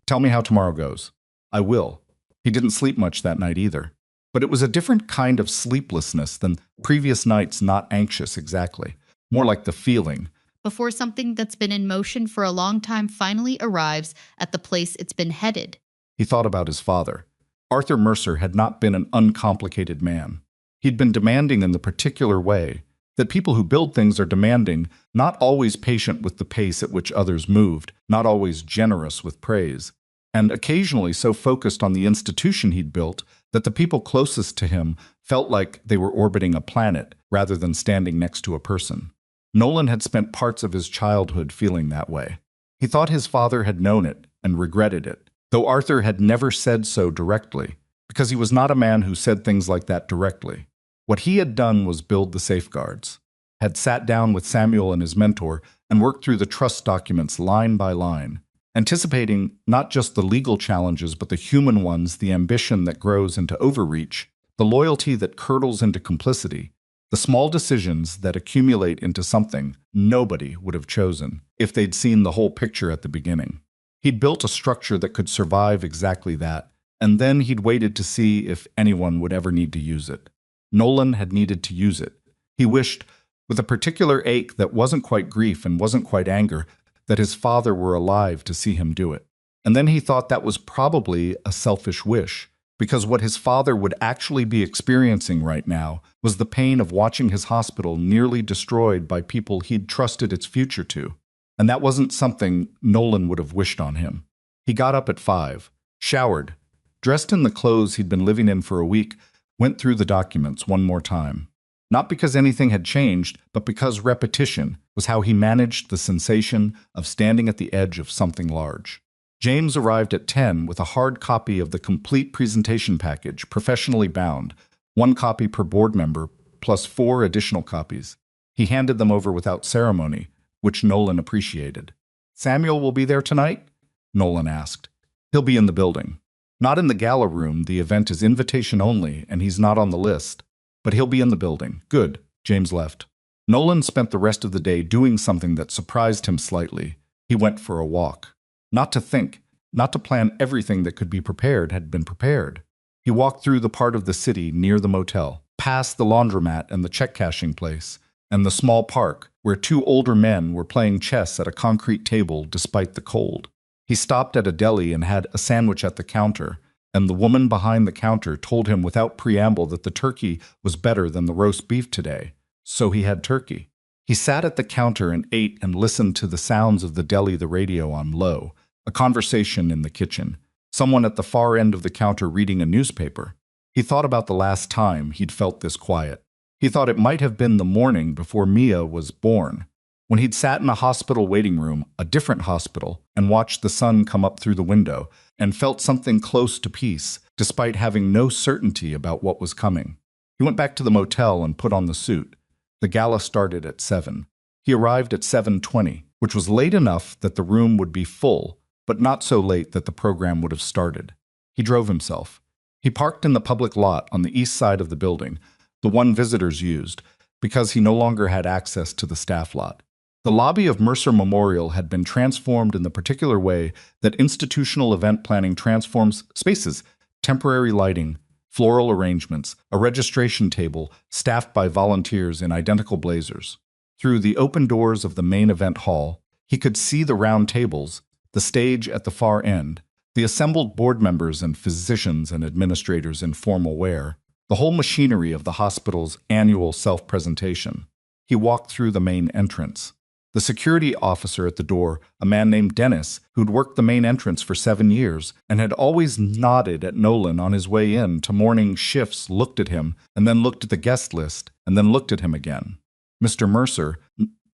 Tell me how tomorrow goes. I will. He didn't sleep much that night either. But it was a different kind of sleeplessness than previous nights, not anxious exactly. More like the feeling. Before something that's been in motion for a long time finally arrives at the place it's been headed. He thought about his father. Arthur Mercer had not been an uncomplicated man. He'd been demanding in the particular way that people who build things are demanding, not always patient with the pace at which others moved, not always generous with praise, and occasionally so focused on the institution he'd built that the people closest to him felt like they were orbiting a planet rather than standing next to a person. Nolan had spent parts of his childhood feeling that way. He thought his father had known it and regretted it, though Arthur had never said so directly, because he was not a man who said things like that directly. What he had done was build the safeguards, had sat down with Samuel and his mentor and worked through the trust documents line by line, anticipating not just the legal challenges but the human ones, the ambition that grows into overreach, the loyalty that curdles into complicity, the small decisions that accumulate into something nobody would have chosen if they'd seen the whole picture at the beginning. He'd built a structure that could survive exactly that, and then he'd waited to see if anyone would ever need to use it. Nolan had needed to use it. He wished, with a particular ache that wasn't quite grief and wasn't quite anger, that his father were alive to see him do it. And then he thought that was probably a selfish wish, because what his father would actually be experiencing right now was the pain of watching his hospital nearly destroyed by people he'd trusted its future to. And that wasn't something Nolan would have wished on him. He got up at 5, showered, dressed in the clothes he'd been living in for a week, went through the documents one more time. Not because anything had changed, but because repetition was how he managed the sensation of standing at the edge of something large. James arrived at 10 with a hard copy of the complete presentation package, professionally bound, 1 copy per board member, plus 4 additional copies. He handed them over without ceremony, which Nolan appreciated. "Samuel will be there tonight?" Nolan asked. "He'll be in the building. Not in the gala room, the event is invitation only, and he's not on the list. But he'll be in the building." "Good." James left. Nolan spent the rest of the day doing something that surprised him slightly. He went for a walk. Not to think, not to plan everything that could be prepared had been prepared. He walked through the part of the city near the motel, past the laundromat and the check-cashing place, and the small park where 2 older men were playing chess at a concrete table despite the cold. He stopped at a deli and had a sandwich at the counter, and the woman behind the counter told him without preamble that the turkey was better than the roast beef today, so he had turkey. He sat at the counter and ate and listened to the sounds of the deli, the radio on low, a conversation in the kitchen, someone at the far end of the counter reading a newspaper. He thought about the last time he'd felt this quiet. He thought it might have been the morning before Mia was born, when he'd sat in a hospital waiting room, a different hospital, and watched the sun come up through the window, and felt something close to peace, despite having no certainty about what was coming. He went back to the motel and put on the suit. The gala started at 7. He arrived at 7:20, which was late enough that the room would be full, but not so late that the program would have started. He drove himself. He parked in the public lot on the east side of the building, the one visitors used, because he no longer had access to the staff lot. The lobby of Mercer Memorial had been transformed in the particular way that institutional event planning transforms spaces: temporary lighting, floral arrangements, a registration table staffed by volunteers in identical blazers. Through the open doors of the main event hall, he could see the round tables, the stage at the far end, the assembled board members and physicians and administrators in formal wear, the whole machinery of the hospital's annual self-presentation. He walked through the main entrance. The security officer at the door, a man named Dennis, who'd worked the main entrance for 7 years and had always nodded at Nolan on his way in to morning shifts, looked at him and then looked at the guest list and then looked at him again. "Mr. Mercer,"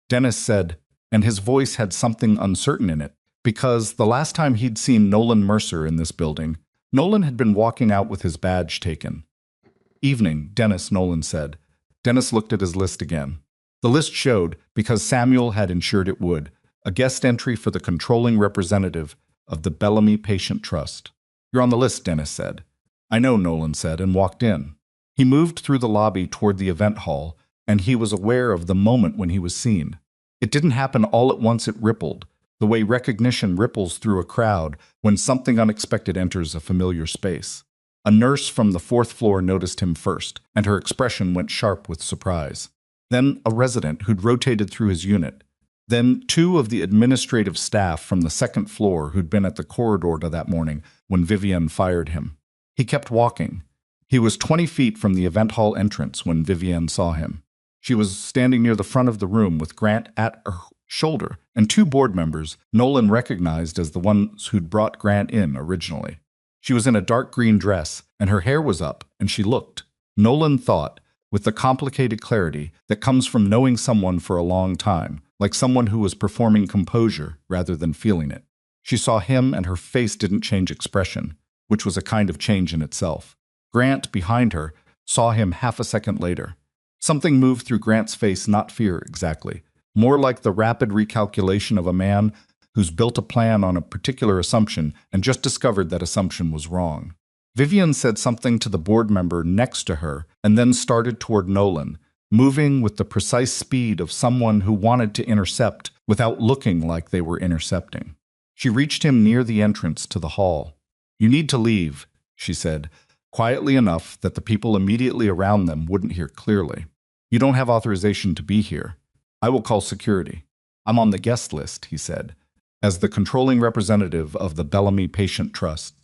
Dennis said, and his voice had something uncertain in it, because the last time he'd seen Nolan Mercer in this building, Nolan had been walking out with his badge taken. "Evening, Dennis," Nolan said. Dennis looked at his list again. The list showed, because Samuel had ensured it would, a guest entry for the controlling representative of the Bellamy Patient Trust. "You're on the list," Dennis said. "I know," Nolan said, and walked in. He moved through the lobby toward the event hall, and he was aware of the moment when he was seen. It didn't happen all at once, it rippled, the way recognition ripples through a crowd when something unexpected enters a familiar space. A nurse from the 4th floor noticed him first, and her expression went sharp with surprise. Then a resident who'd rotated through his unit. Then 2 of the administrative staff from the 2nd floor who'd been at the corridor to that morning when Vivian fired him. He kept walking. He was 20 feet from the event hall entrance when Vivian saw him. She was standing near the front of the room with Grant at her shoulder, and 2 board members Nolan recognized as the ones who'd brought Grant in originally. She was in a dark green dress, and her hair was up, and she looked, Nolan thought, with the complicated clarity that comes from knowing someone for a long time, like someone who was performing composure rather than feeling it. She saw him and her face didn't change expression, which was a kind of change in itself. Grant, behind her, saw him half a second later. Something moved through Grant's face, not fear exactly, more like the rapid recalculation of a man who's built a plan on a particular assumption and just discovered that assumption was wrong. Vivian said something to the board member next to her and then started toward Nolan, moving with the precise speed of someone who wanted to intercept without looking like they were intercepting. She reached him near the entrance to the hall. "You need to leave," she said, quietly enough that the people immediately around them wouldn't hear clearly. "You don't have authorization to be here. I will call security." "I'm on the guest list," he said, as the controlling representative of the Bellamy Patient Trust.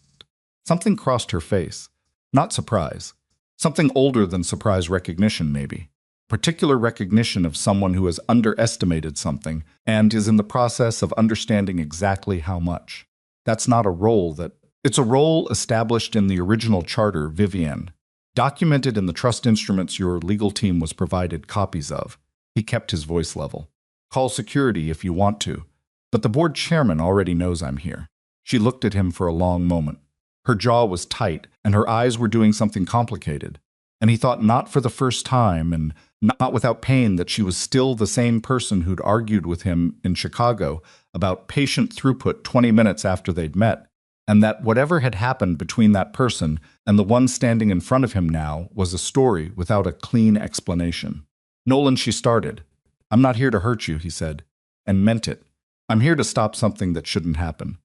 Something crossed her face. Not surprise. Something older than surprise recognition, maybe. Particular recognition of someone who has underestimated something and is in the process of understanding exactly how much. That's not a role that... It's a role established in the original charter, Vivian, documented in the trust instruments your legal team was provided copies of. He kept his voice level. "Call security if you want to, but the board chairman already knows I'm here." She looked at him for a long moment. Her jaw was tight, and her eyes were doing something complicated. And he thought not for the first time, and not without pain, that she was still the same person who'd argued with him in Chicago about patient throughput 20 minutes after they'd met, and that whatever had happened between that person and the one standing in front of him now was a story without a clean explanation. "Nolan," she started. "I'm not here to hurt you," he said, and meant it. "I'm here to stop something that shouldn't happen.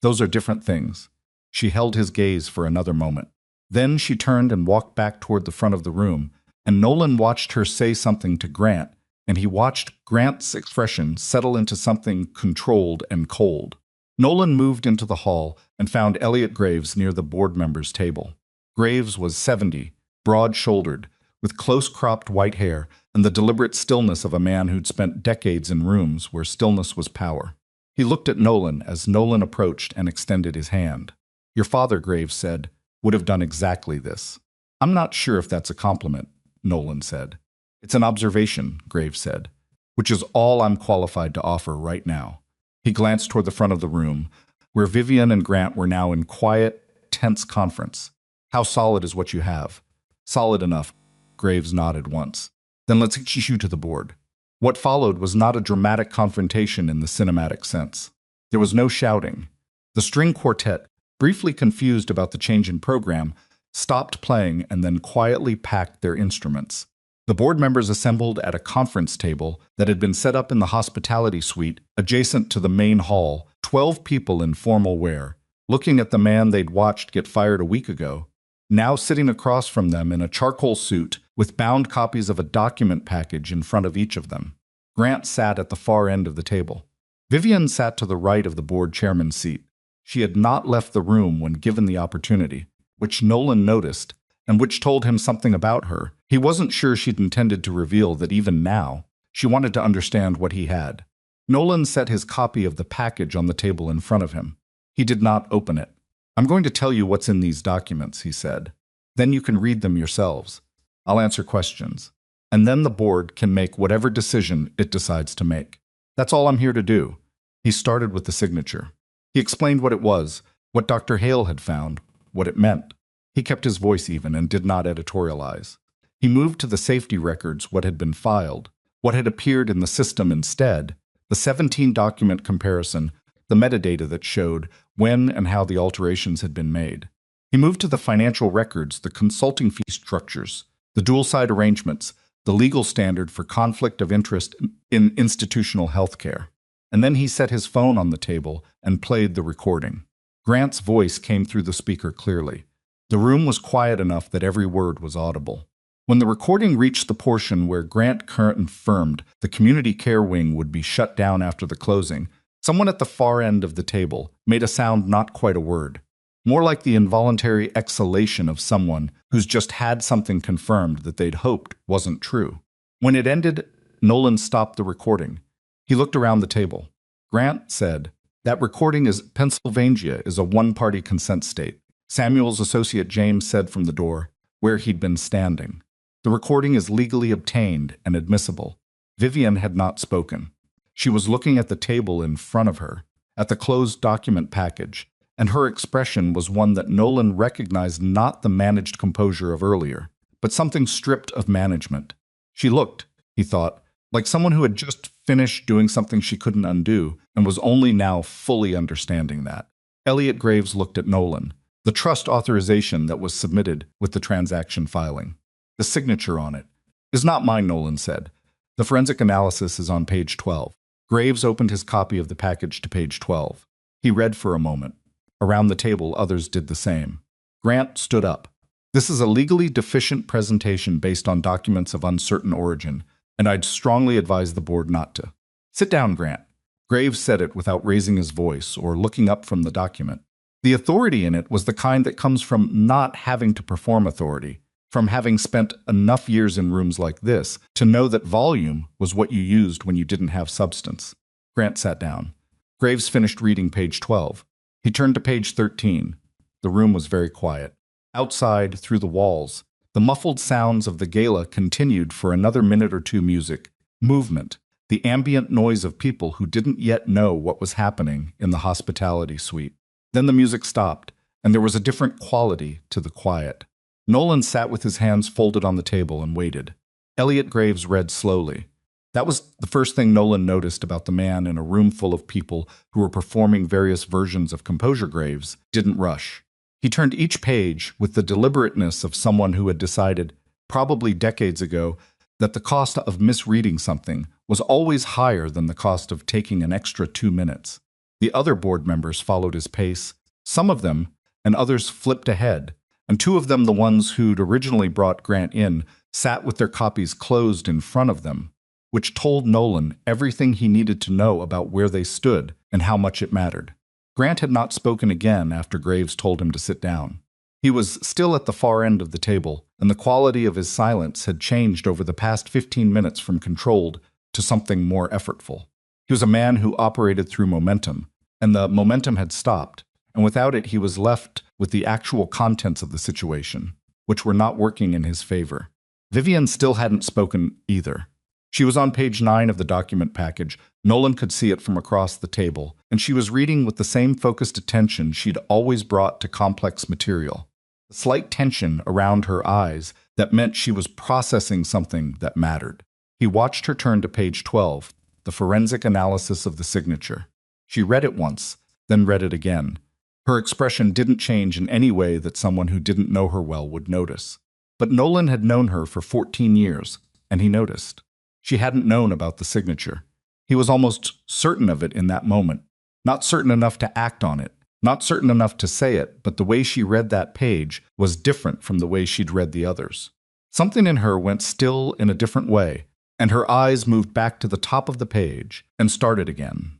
Those are different things." She held his gaze for another moment. Then she turned and walked back toward the front of the room, and Nolan watched her say something to Grant, and he watched Grant's expression settle into something controlled and cold. Nolan moved into the hall and found Elliot Graves near the board members' table. Graves was 70, broad-shouldered, with close-cropped white hair and the deliberate stillness of a man who'd spent decades in rooms where stillness was power. He looked at Nolan as Nolan approached and extended his hand. "Your father," Graves said, "would have done exactly this." "I'm not sure if that's a compliment," Nolan said. "It's an observation," Graves said, "which is all I'm qualified to offer right now." He glanced toward the front of the room, where Vivian and Grant were now in quiet, tense conference. "How solid is what you have?" "Solid enough," Graves nodded once. "Then let's get you to the board." What followed was not a dramatic confrontation in the cinematic sense. There was no shouting. The string quartet, briefly confused about the change in program, stopped playing and then quietly packed their instruments. The board members assembled at a conference table that had been set up in the hospitality suite adjacent to the main hall, 12 people in formal wear, looking at the man they'd watched get fired a week ago, now sitting across from them in a charcoal suit with bound copies of a document package in front of each of them. Grant sat at the far end of the table. Vivian sat to the right of the board chairman's seat. She had not left the room when given the opportunity, which Nolan noticed, and which told him something about her. He wasn't sure she'd intended to reveal that even now, she wanted to understand what he had. Nolan set his copy of the package on the table in front of him. He did not open it. "I'm going to tell you what's in these documents," he said. "Then you can read them yourselves. I'll answer questions. And then the board can make whatever decision it decides to make. That's all I'm here to do." He started with the signature. He explained what it was, what Dr. Hale had found, what it meant. He kept his voice even and did not editorialize. He moved to the safety records, what had been filed, what had appeared in the system instead, the 17-document comparison, the metadata that showed when and how the alterations had been made. He moved to the financial records, the consulting fee structures, the dual-side arrangements, the legal standard for conflict of interest in institutional healthcare. And then he set his phone on the table and played the recording. Grant's voice came through the speaker clearly. The room was quiet enough that every word was audible. When the recording reached the portion where Grant confirmed the community care wing would be shut down after the closing, someone at the far end of the table made a sound not quite a word, more like the involuntary exhalation of someone who's just had something confirmed that they'd hoped wasn't true. When it ended, Nolan stopped the recording. He looked around the table. Grant said, "That recording is Pennsylvania is a one-party consent state." Samuel's associate James said from the door, where he'd been standing. "The recording is legally obtained and admissible." Vivian had not spoken. She was looking at the table in front of her, at the closed document package, and her expression was one that Nolan recognized, not the managed composure of earlier, but something stripped of management. She looked, he thought, like someone who had just finished doing something she couldn't undo and was only now fully understanding that. Elliot Graves looked at Nolan, the trust authorization that was submitted with the transaction filing. The signature on it is not mine, Nolan said. The forensic analysis is on page 12. Graves opened his copy of the package to page 12. He read for a moment. Around the table, others did the same. Grant stood up. This is a legally deficient presentation based on documents of uncertain origin, and I'd strongly advise the board not to. Sit down, Grant. Graves said it without raising his voice or looking up from the document. The authority in it was the kind that comes from not having to perform authority, from having spent enough years in rooms like this to know that volume was what you used when you didn't have substance. Grant sat down. Graves finished reading page 12. He turned to page 13. The room was very quiet. Outside, through the walls, the muffled sounds of the gala continued for another minute or two. Music, movement, the ambient noise of people who didn't yet know what was happening in the hospitality suite. Then the music stopped, and there was a different quality to the quiet. Nolan sat with his hands folded on the table and waited. Elliot Graves read slowly. That was the first thing Nolan noticed about the man in a room full of people who were performing various versions of Composure. Graves didn't rush. He turned each page with the deliberateness of someone who had decided, probably decades ago, that the cost of misreading something was always higher than the cost of taking an extra 2 minutes. The other board members followed his pace. Some of them, and others flipped ahead, and two of them, the ones who'd originally brought Grant in, sat with their copies closed in front of them, which told Nolan everything he needed to know about where they stood and how much it mattered. Grant had not spoken again after Graves told him to sit down. He was still at the far end of the table, and the quality of his silence had changed over the past 15 minutes from controlled to something more effortful. He was a man who operated through momentum, and the momentum had stopped, and without it he was left with the actual contents of the situation, which were not working in his favor. Vivian still hadn't spoken either. She was on page 9 of the document package. Nolan could see it from across the table, and she was reading with the same focused attention she'd always brought to complex material. A slight tension around her eyes that meant she was processing something that mattered. He watched her turn to page 12, the forensic analysis of the signature. She read it once, then read it again. Her expression didn't change in any way that someone who didn't know her well would notice. But Nolan had known her for 14 years, and he noticed. She hadn't known about the signature. He was almost certain of it in that moment. Not certain enough to act on it. Not certain enough to say it, but the way she read that page was different from the way she'd read the others. Something in her went still in a different way, and her eyes moved back to the top of the page and started again.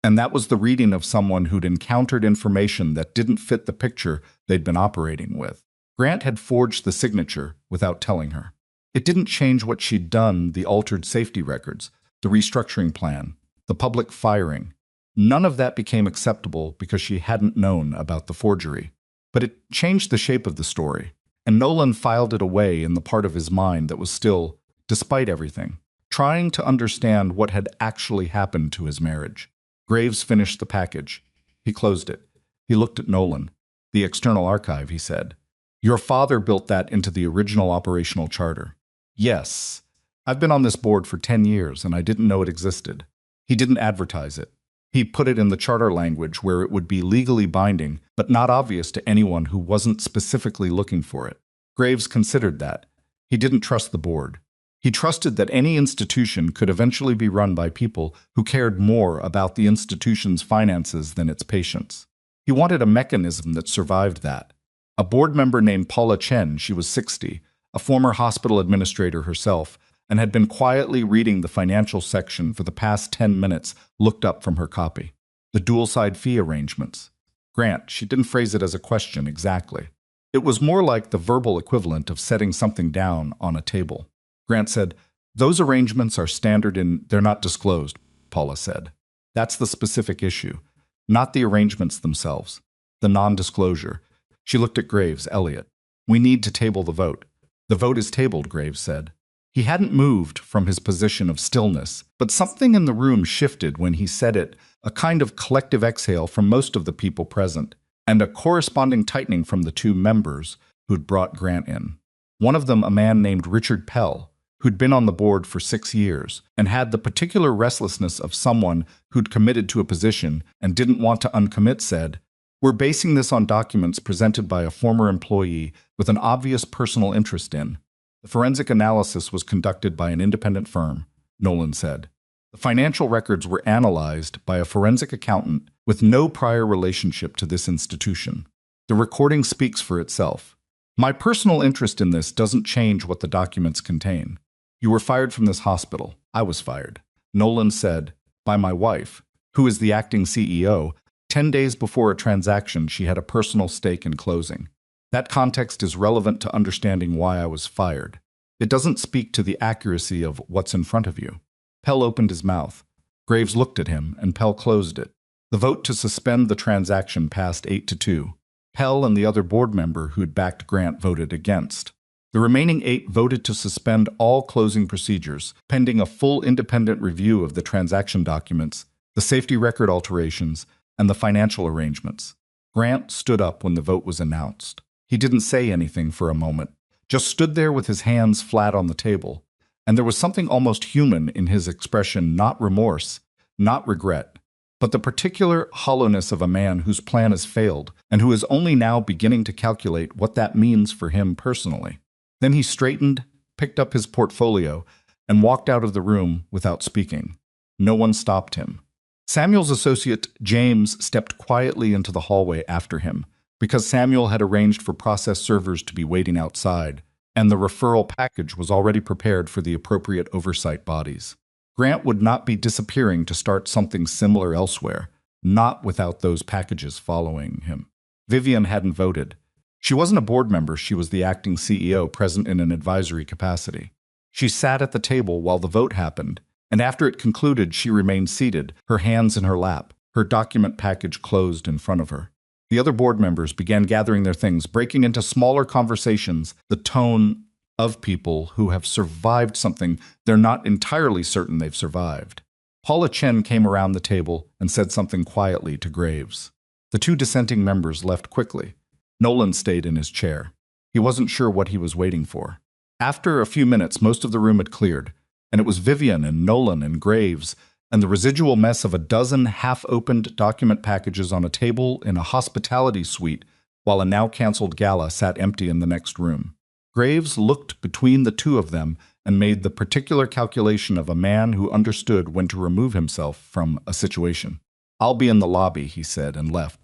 And that was the reading of someone who'd encountered information that didn't fit the picture they'd been operating with. Grant had forged the signature without telling her. It didn't change what she'd done, the altered safety records, the restructuring plan, the public firing. None of that became acceptable because she hadn't known about the forgery. But it changed the shape of the story, and Nolan filed it away in the part of his mind that was still, despite everything, trying to understand what had actually happened to his marriage. Graves finished the package. He closed it. He looked at Nolan. The external archive, he said. Your father built that into the original operational charter. Yes. I've been on this board for 10 years, and I didn't know it existed. He didn't advertise it. He put it in the charter language where it would be legally binding, but not obvious to anyone who wasn't specifically looking for it. Graves considered that. He didn't trust the board. He trusted that any institution could eventually be run by people who cared more about the institution's finances than its patients. He wanted a mechanism that survived that. A board member named Paula Chen, she was 60, a former hospital administrator herself, and had been quietly reading the financial section for the past 10 minutes, looked up from her copy. The dual-side fee arrangements. Grant, she didn't phrase it as a question exactly. It was more like the verbal equivalent of setting something down on a table. Grant said, those arrangements are standard they're not disclosed, Paula said. That's the specific issue, not the arrangements themselves, the non-disclosure. She looked at Graves, Elliot. We need to table the vote. The vote is tabled, Graves said. He hadn't moved from his position of stillness, but something in the room shifted when he said it, a kind of collective exhale from most of the people present, and a corresponding tightening from the two members who'd brought Grant in. One of them, a man named Richard Pell, who'd been on the board for 6 years and had the particular restlessness of someone who'd committed to a position and didn't want to uncommit, said, "We're basing this on documents presented by a former employee with an obvious personal interest in." The forensic analysis was conducted by an independent firm, Nolan said. The financial records were analyzed by a forensic accountant with no prior relationship to this institution. The recording speaks for itself. My personal interest in this doesn't change what the documents contain. You were fired from this hospital. I was fired. Nolan said, by my wife, who is the acting CEO. 10 days before a transaction, she had a personal stake in closing. That context is relevant to understanding why I was fired. It doesn't speak to the accuracy of what's in front of you. Pell opened his mouth. Graves looked at him, and Pell closed it. The vote to suspend the transaction passed 8-2. Pell and the other board member who'd backed Grant voted against. The remaining 8 voted to suspend all closing procedures, pending a full independent review of the transaction documents, the safety record alterations, and the financial arrangements. Grant stood up when the vote was announced. He didn't say anything for a moment, just stood there with his hands flat on the table, and there was something almost human in his expression, not remorse, not regret, but the particular hollowness of a man whose plan has failed and who is only now beginning to calculate what that means for him personally. Then he straightened, picked up his portfolio, and walked out of the room without speaking. No one stopped him. Samuel's associate, James, stepped quietly into the hallway after him, because Samuel had arranged for process servers to be waiting outside, and the referral package was already prepared for the appropriate oversight bodies. Grant would not be disappearing to start something similar elsewhere, not without those packages following him. Vivian hadn't voted. She wasn't a board member, she was the acting CEO present in an advisory capacity. She sat at the table while the vote happened, and after it concluded she remained seated, her hands in her lap, her document package closed in front of her. The other board members began gathering their things, breaking into smaller conversations, the tone of people who have survived something they're not entirely certain they've survived. Paula Chen came around the table and said something quietly to Graves. The 2 dissenting members left quickly. Nolan stayed in his chair. He wasn't sure what he was waiting for. After a few minutes, most of the room had cleared, and it was Vivian and Nolan and Graves and the residual mess of a dozen half-opened document packages on a table in a hospitality suite while a now-canceled gala sat empty in the next room. Graves looked between the 2 of them and made the particular calculation of a man who understood when to remove himself from a situation. "I'll be in the lobby," he said, and left.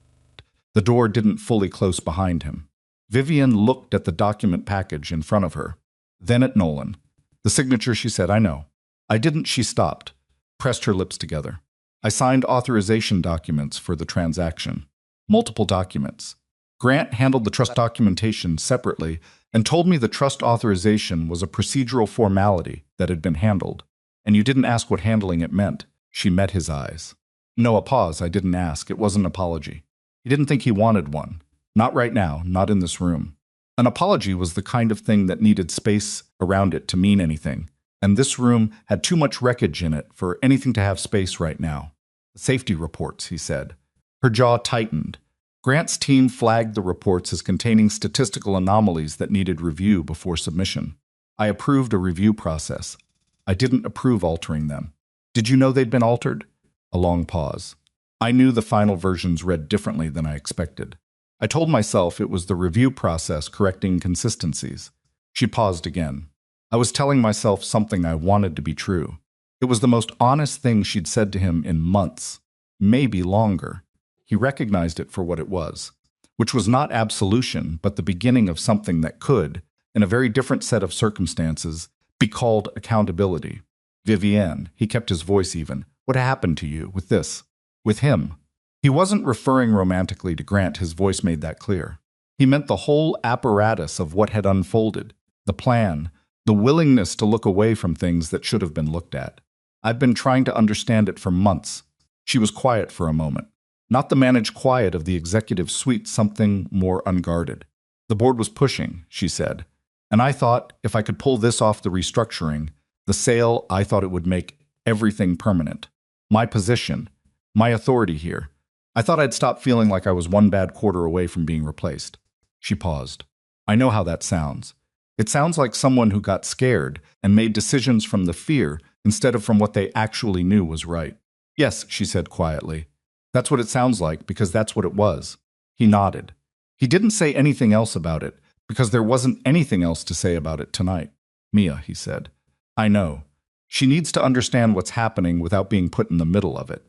The door didn't fully close behind him. Vivian looked at the document package in front of her, then at Nolan. The signature, she said, "I know." "I didn't," she stopped, pressed her lips together. "I signed authorization documents for the transaction. Multiple documents. Grant handled the trust documentation separately and told me the trust authorization was a procedural formality that had been handled. And you didn't ask what handling it meant." She met his eyes. "No, a pause. I didn't ask. It was an apology." He didn't think he wanted one. Not right now, not in this room. An apology was the kind of thing that needed space around it to mean anything, and this room had too much wreckage in it for anything to have space right now. "Safety reports," he said. Her jaw tightened. Grant's team flagged the reports as containing statistical anomalies that needed review before submission. "I approved a review process. I didn't approve altering them." "Did you know they'd been altered?" A long pause. "I knew the final versions read differently than I expected. I told myself it was the review process correcting consistencies." She paused again. "I was telling myself something I wanted to be true." It was the most honest thing she'd said to him in months, maybe longer. He recognized it for what it was, which was not absolution, but the beginning of something that could, in a very different set of circumstances, be called accountability. "Vivienne," he kept his voice even, "what happened to you with this? With him?" He wasn't referring romantically to Grant, his voice made that clear. He meant the whole apparatus of what had unfolded, the plan, the willingness to look away from things that should have been looked at. "I've been trying to understand it for months." She was quiet for a moment. Not the managed quiet of the executive suite, something more unguarded. "The board was pushing," she said, "and I thought if I could pull this off, the restructuring, the sale, I thought it would make everything permanent. My position, my authority here. I thought I'd stop feeling like I was one bad quarter away from being replaced." She paused. "I know how that sounds. It sounds like someone who got scared and made decisions from the fear instead of from what they actually knew was right. Yes, she said quietly. That's what it sounds like because that's what it was. He nodded. He didn't say anything else about it because there wasn't anything else to say about it tonight. Mia, he said. I know. She needs to understand what's happening without being put in the middle of it.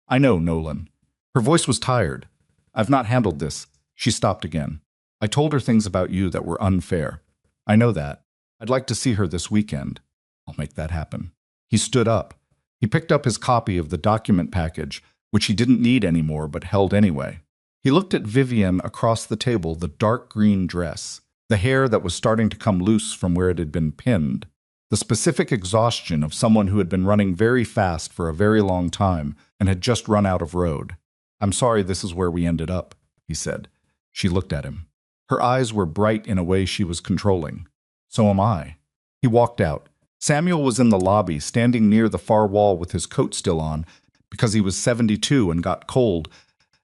I know, Nolan. Her voice was tired. I've not handled this. She stopped again. I told her things about you that were unfair. I know that. I'd like to see her this weekend. I'll make that happen. He stood up. He picked up his copy of the document package, which he didn't need anymore but held anyway. He looked at Vivian across the table, the dark green dress, the hair that was starting to come loose from where it had been pinned, the specific exhaustion of someone who had been running very fast for a very long time and had just run out of road. I'm sorry this is where we ended up, he said. She looked at him. Her eyes were bright in a way she was controlling. So am I. He walked out. Samuel was in the lobby, standing near the far wall with his coat still on, because he was 72 and got cold,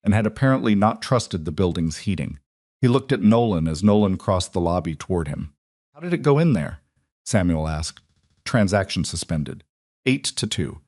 and had apparently not trusted the building's heating. He looked at Nolan as Nolan crossed the lobby toward him. How did it go in there? Samuel asked. Transaction suspended. 8-2.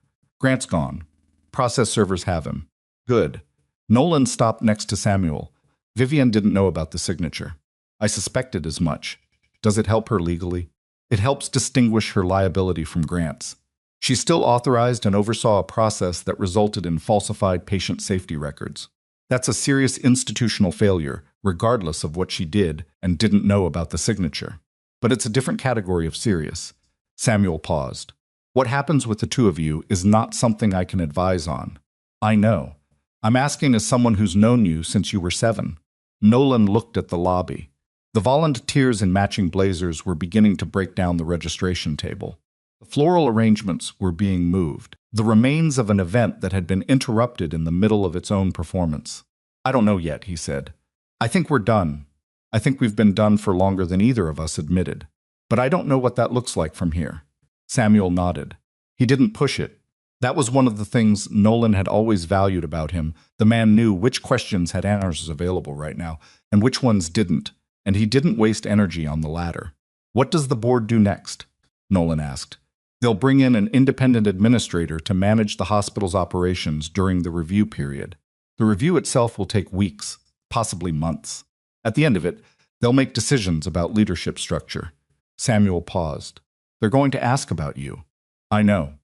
Grant's gone. Process servers have him. Good. Nolan stopped next to Samuel. Vivian didn't know about the signature. I suspected as much. Does it help her legally? It helps distinguish her liability from Grant's. She still authorized and oversaw a process that resulted in falsified patient safety records. That's a serious institutional failure, regardless of what she did and didn't know about the signature. But it's a different category of serious. Samuel paused. What happens with the two of you is not something I can advise on. I know. I'm asking as someone who's known you since you were 7. Nolan looked at the lobby. The volunteers in matching blazers were beginning to break down the registration table. The floral arrangements were being moved, the remains of an event that had been interrupted in the middle of its own performance. I don't know yet, he said. I think we're done. I think we've been done for longer than either of us admitted. But I don't know what that looks like from here. Samuel nodded. He didn't push it. That was one of the things Nolan had always valued about him. The man knew which questions had answers available right now, and which ones didn't, and he didn't waste energy on the latter. What does the board do next? Nolan asked. They'll bring in an independent administrator to manage the hospital's operations during the review period. The review itself will take weeks, possibly months. At the end of it, they'll make decisions about leadership structure. Samuel paused. They're going to ask about you. I know.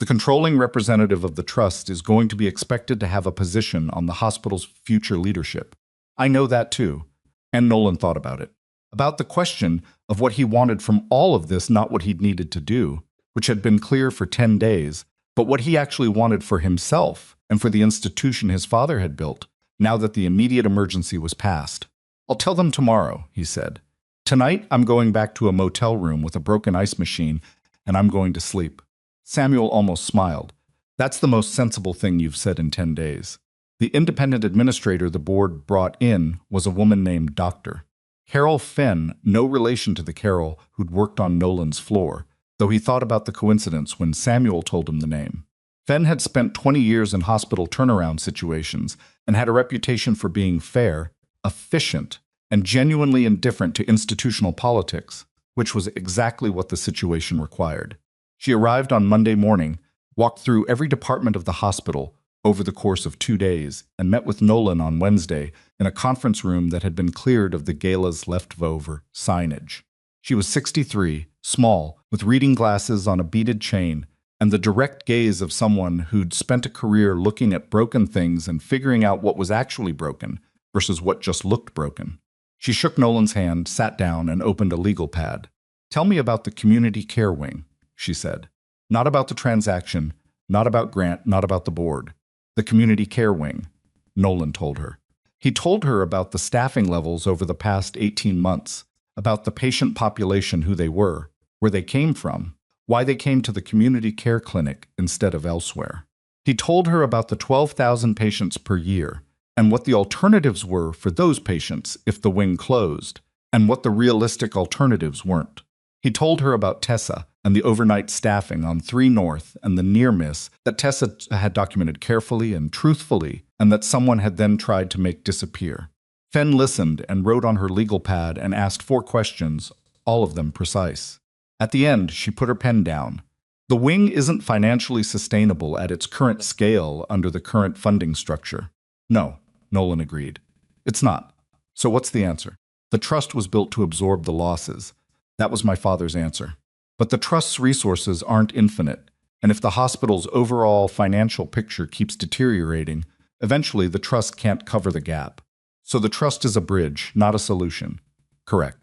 The controlling representative of the trust is going to be expected to have a position on the hospital's future leadership. I know that too. And Nolan thought about it. About the question of what he wanted from all of this, not what he'd needed to do, which had been clear for 10 days, but what he actually wanted for himself and for the institution his father had built, now that the immediate emergency was past. I'll tell them tomorrow, he said. Tonight, I'm going back to a motel room with a broken ice machine, and I'm going to sleep. Samuel almost smiled. That's the most sensible thing you've said in 10 days. The independent administrator the board brought in was a woman named Dr. Carol Fenn, no relation to the Carol who'd worked on Nolan's floor, though he thought about the coincidence when Samuel told him the name. Fenn had spent 20 years in hospital turnaround situations and had a reputation for being fair, efficient, and genuinely indifferent to institutional politics, which was exactly what the situation required. She arrived on Monday morning, walked through every department of the hospital over the course of 2 days, and met with Nolan on Wednesday in a conference room that had been cleared of the gala's leftover signage. She was 63, small, with reading glasses on a beaded chain, and the direct gaze of someone who'd spent a career looking at broken things and figuring out what was actually broken versus what just looked broken. She shook Nolan's hand, sat down, and opened a legal pad. Tell me about the community care wing, she said. Not about the transaction, not about Grant, not about the board. The community care wing, Nolan told her. He told her about the staffing levels over the past 18 months, about the patient population, who they were, where they came from, why they came to the community care clinic instead of elsewhere. He told her about the 12,000 patients per year, and what the alternatives were for those patients if the wing closed, and what the realistic alternatives weren't. He told her about Tessa and the overnight staffing on 3 North and the near miss that Tessa had documented carefully and truthfully, and that someone had then tried to make disappear. Fenn listened and wrote on her legal pad and asked 4 questions, all of them precise. At the end, she put her pen down. The wing isn't financially sustainable at its current scale under the current funding structure. No, Nolan agreed. It's not. So what's the answer? The trust was built to absorb the losses. That was my father's answer. But the trust's resources aren't infinite, and if the hospital's overall financial picture keeps deteriorating, eventually the trust can't cover the gap. So the trust is a bridge, not a solution. Correct.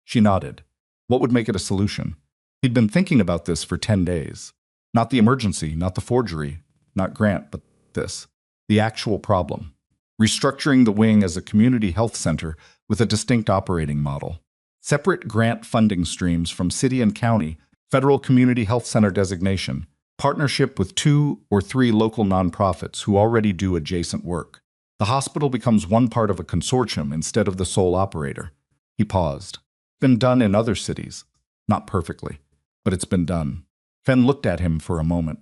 She nodded. What would make it a solution? He'd been thinking about this for 10 days. Not the emergency, not the forgery, not Grant, but this. The actual problem. Restructuring the wing as a community health center with a distinct operating model. Separate grant funding streams from city and county, federal community health center designation, partnership with 2 or 3 local nonprofits who already do adjacent work. The hospital becomes one part of a consortium instead of the sole operator. He paused. Been done in other cities. Not perfectly, but it's been done. Fenn looked at him for a moment.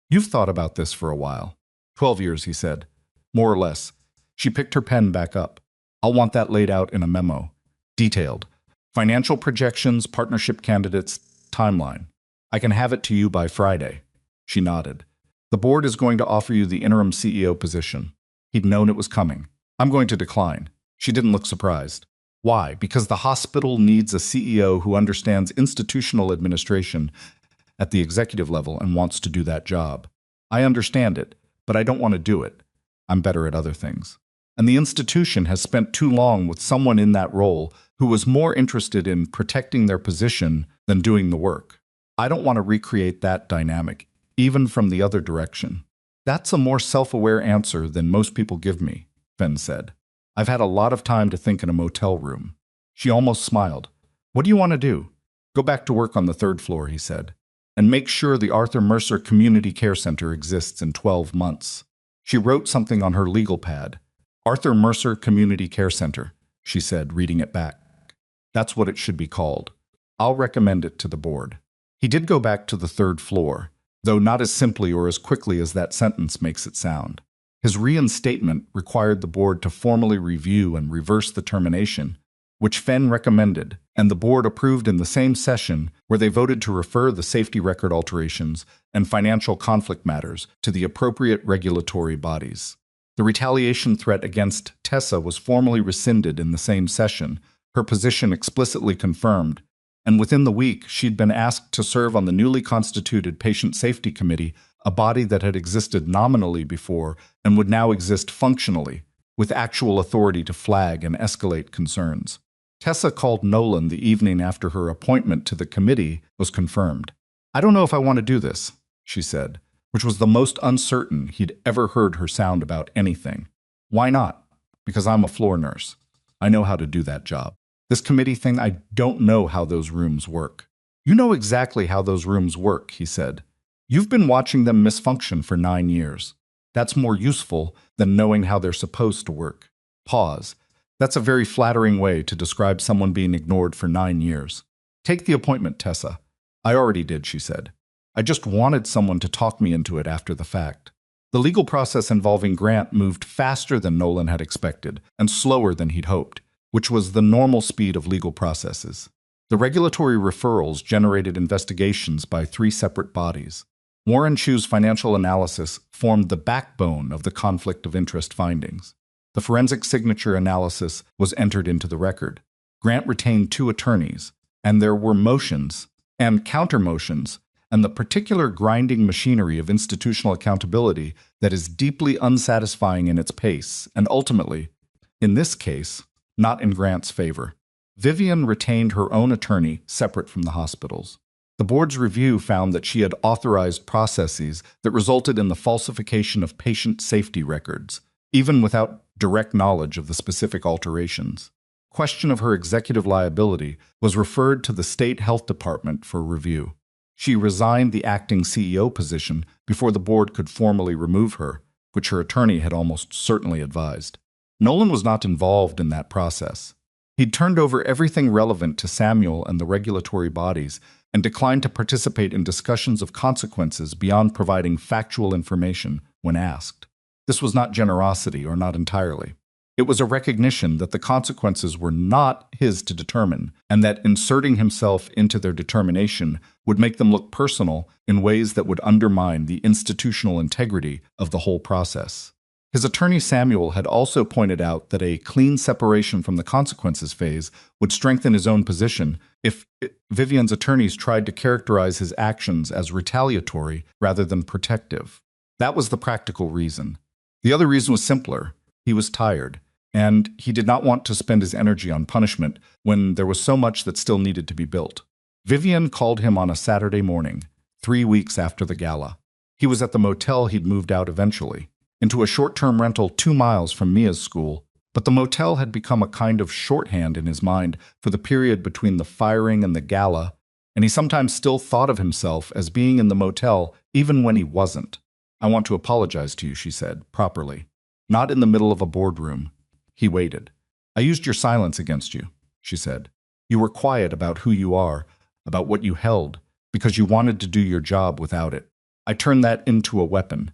You've thought about this for a while. 12 years, he said. More or less. She picked her pen back up. I'll want that laid out in a memo. Detailed. Financial projections, partnership candidates, timeline. I can have it to you by Friday. She nodded. The board is going to offer you the interim CEO position. He'd known it was coming. I'm going to decline. She didn't look surprised. Why? Because the hospital needs a CEO who understands institutional administration at the executive level and wants to do that job. I understand it, but I don't want to do it. I'm better at other things. And the institution has spent too long with someone in that role who was more interested in protecting their position than doing the work. I don't want to recreate that dynamic, even from the other direction. That's a more self-aware answer than most people give me, Fenn said. I've had a lot of time to think in a motel room. She almost smiled. What do you want to do? Go back to work on the 3rd floor, he said, and make sure the Arthur Mercer Community Care Center exists in 12 months. She wrote something on her legal pad. Arthur Mercer Community Care Center, she said, reading it back. That's what it should be called. I'll recommend it to the board. He did go back to the 3rd floor, though not as simply or as quickly as that sentence makes it sound. His reinstatement required the board to formally review and reverse the termination, which Fenn recommended, and the board approved in the same session where they voted to refer the safety record alterations and financial conflict matters to the appropriate regulatory bodies. The retaliation threat against Tessa was formally rescinded in the same session, her position explicitly confirmed, and within the week she'd been asked to serve on the newly constituted Patient Safety Committee, a body that had existed nominally before and would now exist functionally, with actual authority to flag and escalate concerns. Tessa called Nolan the evening after her appointment to the committee was confirmed. I don't know if I want to do this, she said, which was the most uncertain he'd ever heard her sound about anything. Why not? Because I'm a floor nurse. I know how to do that job. This committee thing, I don't know how those rooms work. You know exactly how those rooms work, he said. You've been watching them misfunction for 9 years. That's more useful than knowing how they're supposed to work. Pause. That's a very flattering way to describe someone being ignored for 9 years. Take the appointment, Tessa. I already did, she said. I just wanted someone to talk me into it after the fact. The legal process involving Grant moved faster than Nolan had expected and slower than he'd hoped, which was the normal speed of legal processes. The regulatory referrals generated investigations by 3 separate bodies. Warren Chu's financial analysis formed the backbone of the conflict of interest findings. The forensic signature analysis was entered into the record. Grant retained 2 attorneys, and there were motions and counter-motions and the particular grinding machinery of institutional accountability that is deeply unsatisfying in its pace and ultimately, in this case, not in Grant's favor. Vivian retained her own attorney separate from the hospital's. The board's review found that she had authorized processes that resulted in the falsification of patient safety records, even without direct knowledge of the specific alterations. Question of her executive liability was referred to the state health department for review. She resigned the acting CEO position before the board could formally remove her, which her attorney had almost certainly advised. Nolan was not involved in that process. He'd turned over everything relevant to Samuel and the regulatory bodies and declined to participate in discussions of consequences beyond providing factual information when asked. This was not generosity, or not entirely. It was a recognition that the consequences were not his to determine, and that inserting himself into their determination would make them look personal in ways that would undermine the institutional integrity of the whole process. His attorney Samuel had also pointed out that a clean separation from the consequences phase would strengthen his own position if Vivian's attorneys tried to characterize his actions as retaliatory rather than protective. That was the practical reason. The other reason was simpler. He was tired, and he did not want to spend his energy on punishment when there was so much that still needed to be built. Vivian called him on a Saturday morning, 3 weeks after the gala. He was at the motel he'd moved out eventually, into a short-term rental 2 miles from Mia's school, but the motel had become a kind of shorthand in his mind for the period between the firing and the gala, and he sometimes still thought of himself as being in the motel even when he wasn't. "I want to apologize to you," she said, properly. "Not in the middle of a boardroom." He waited. "I used your silence against you," she said. "You were quiet about who you are, about what you held, because you wanted to do your job without it. I turned that into a weapon.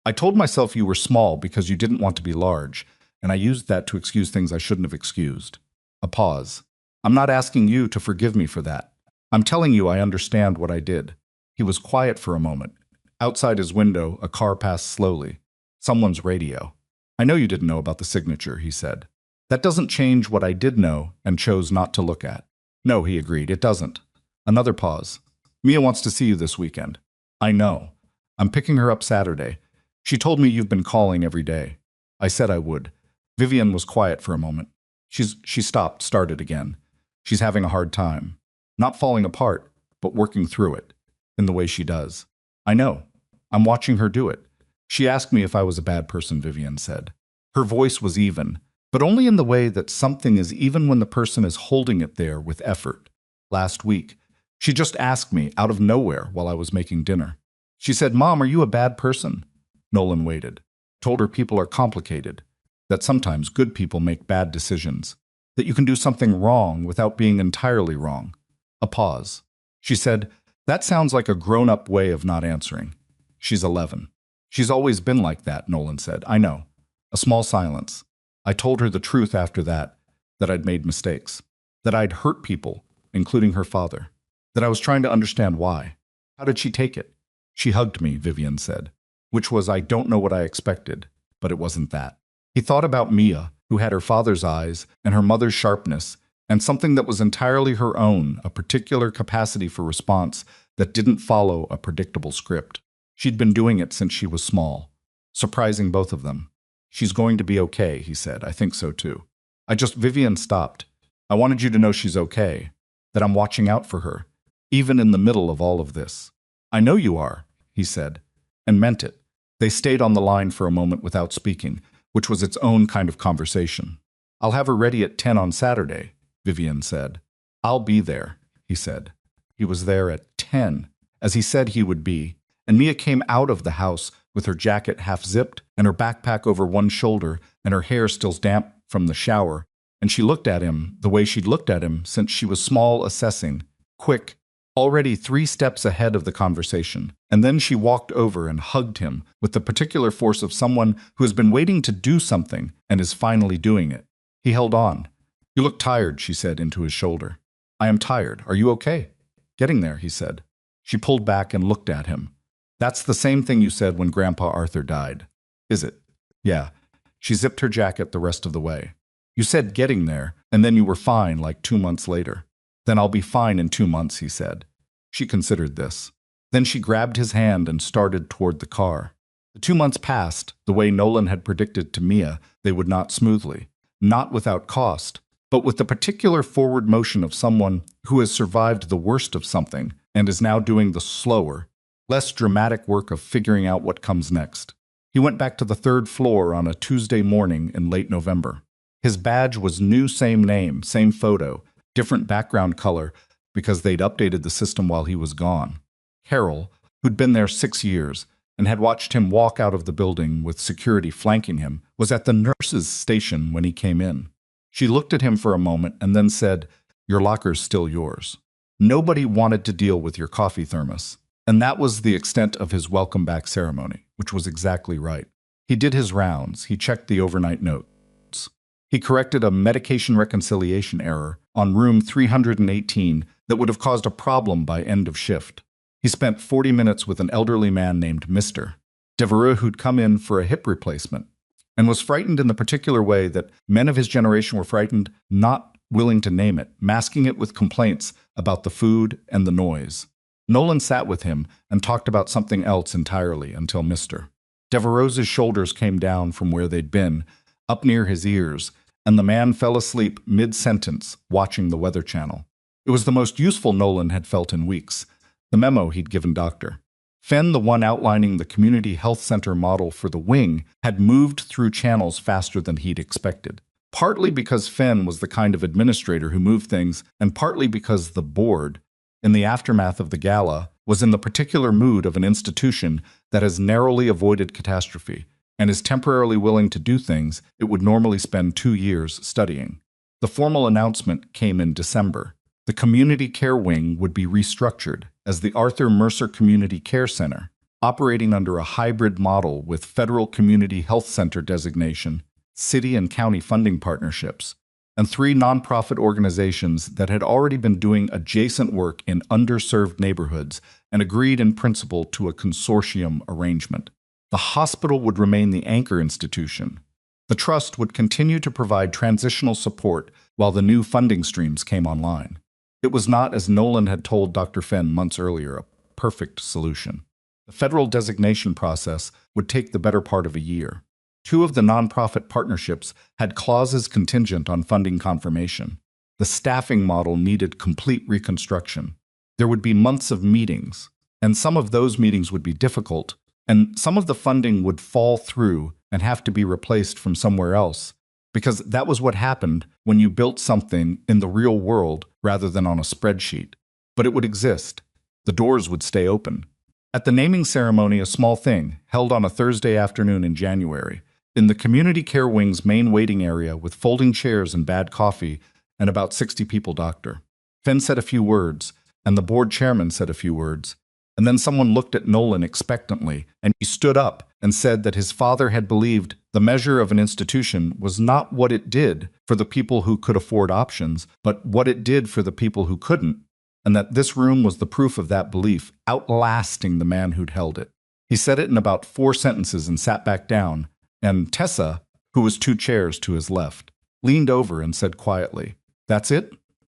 I told myself you were small because you didn't want to be large, and I used that to excuse things I shouldn't have excused." A pause. "I'm not asking you to forgive me for that. I'm telling you I understand what I did." He was quiet for a moment. Outside his window, a car passed slowly. Someone's radio. "I know you didn't know about the signature," he said. "That doesn't change what I did know and chose not to look at." "No," he agreed, "it doesn't." Another pause. "Mia wants to see you this weekend." "I know. I'm picking her up Saturday. She told me you've been calling every day." I said I would. Vivian was quiet for a moment. She stopped, started again. "She's having a hard time. Not falling apart, but working through it, in the way she does." "I know. I'm watching her do it." "She asked me if I was a bad person," Vivian said. Her voice was even, but only in the way that something is even when the person is holding it there with effort. "Last week, she just asked me out of nowhere while I was making dinner. She said, 'Mom, are you a bad person?'" Nolan waited. "Told her people are complicated, that sometimes good people make bad decisions, that you can do something wrong without being entirely wrong." A pause. She said, "That sounds like a grown-up way of not answering." "She's 11. "She's always been like that," Nolan said. "I know." A small silence. "I told her the truth after that I'd made mistakes, that I'd hurt people, including her father, that I was trying to understand why." "How did she take it?" "She hugged me," Vivian said, which was, I don't know what I expected, but it wasn't that. He thought about Mia, who had her father's eyes and her mother's sharpness, and something that was entirely her own, a particular capacity for response that didn't follow a predictable script. She'd been doing it since she was small, surprising both of them. "She's going to be okay," he said. "I think so too." Vivian stopped. "I wanted you to know she's okay, that I'm watching out for her, even in the middle of all of this." "I know you are," he said, and meant it. They stayed on the line for a moment without speaking, which was its own kind of conversation. "I'll have her ready at 10 on Saturday," Vivian said. "I'll be there," he said. He was there at 10, as he said he would be, and Mia came out of the house with her jacket half-zipped and her backpack over one shoulder and her hair still damp from the shower, and she looked at him the way she'd looked at him since she was small, assessing, quick, already 3 steps ahead of the conversation, and then she walked over and hugged him with the particular force of someone who has been waiting to do something and is finally doing it. He held on. "You look tired," she said into his shoulder. "I am tired. Are you okay?" "Getting there," he said. She pulled back and looked at him. "That's the same thing you said when Grandpa Arthur died." "Is it?" "Yeah." She zipped her jacket the rest of the way. "You said getting there, and then you were fine like 2 months later." "Then I'll be fine in 2 months," he said. She considered this. Then she grabbed his hand and started toward the car. The 2 months passed, the way Nolan had predicted to Mia they would not smoothly, not without cost, but with the particular forward motion of someone who has survived the worst of something and is now doing the slower, less dramatic work of figuring out what comes next. He went back to the 3rd floor on a Tuesday morning in late November. His badge was new, same name, same photo, different background color because they'd updated the system while he was gone. Carol, who'd been there 6 years and had watched him walk out of the building with security flanking him, was at the nurse's station when he came in. She looked at him for a moment and then said, "Your locker's still yours." Nobody wanted to deal with your coffee thermos. And that was the extent of his welcome back ceremony, which was exactly right. He did his rounds. He checked the overnight notes. He corrected a medication reconciliation error on room 318 that would have caused a problem by end of shift. He spent 40 minutes with an elderly man named Mr. Devereux, who'd come in for a hip replacement and was frightened in the particular way that men of his generation were frightened, not willing to name it, masking it with complaints about the food and the noise. Nolan sat with him and talked about something else entirely until Mr. Devereux's shoulders came down from where they'd been, up near his ears, and the man fell asleep mid-sentence, watching the Weather Channel. It was the most useful Nolan had felt in weeks, the memo he'd given Dr. Fenn, the one outlining the community health center model for the wing, had moved through channels faster than he'd expected. Partly because Fenn was the kind of administrator who moved things, and partly because the board, in the aftermath of the gala, was in the particular mood of an institution that has narrowly avoided catastrophe and is temporarily willing to do things it would normally spend 2 years studying. The formal announcement came in December. The community care wing would be restructured as the Arthur Mercer Community Care Center, operating under a hybrid model with federal community health center designation, city and county funding partnerships, and 3 nonprofit organizations that had already been doing adjacent work in underserved neighborhoods and agreed in principle to a consortium arrangement. The hospital would remain the anchor institution. The trust would continue to provide transitional support while the new funding streams came online. It was not, as Nolan had told Dr. Fenn months earlier, a perfect solution. The federal designation process would take the better part of a year. 2 of the nonprofit partnerships had clauses contingent on funding confirmation. The staffing model needed complete reconstruction. There would be months of meetings, and some of those meetings would be difficult, and some of the funding would fall through and have to be replaced from somewhere else, because that was what happened when you built something in the real world rather than on a spreadsheet. But it would exist. The doors would stay open. At the naming ceremony, a small thing, held on a Thursday afternoon in January, in the community care wing's main waiting area with folding chairs and bad coffee and about 60 people, Dr. Fenn said a few words, and the board chairman said a few words, and then someone looked at Nolan expectantly, and he stood up and said that his father had believed the measure of an institution was not what it did for the people who could afford options, but what it did for the people who couldn't, and that this room was the proof of that belief, outlasting the man who'd held it. He said it in about 4 sentences and sat back down, and Tessa, who was 2 chairs to his left, leaned over and said quietly, "That's it?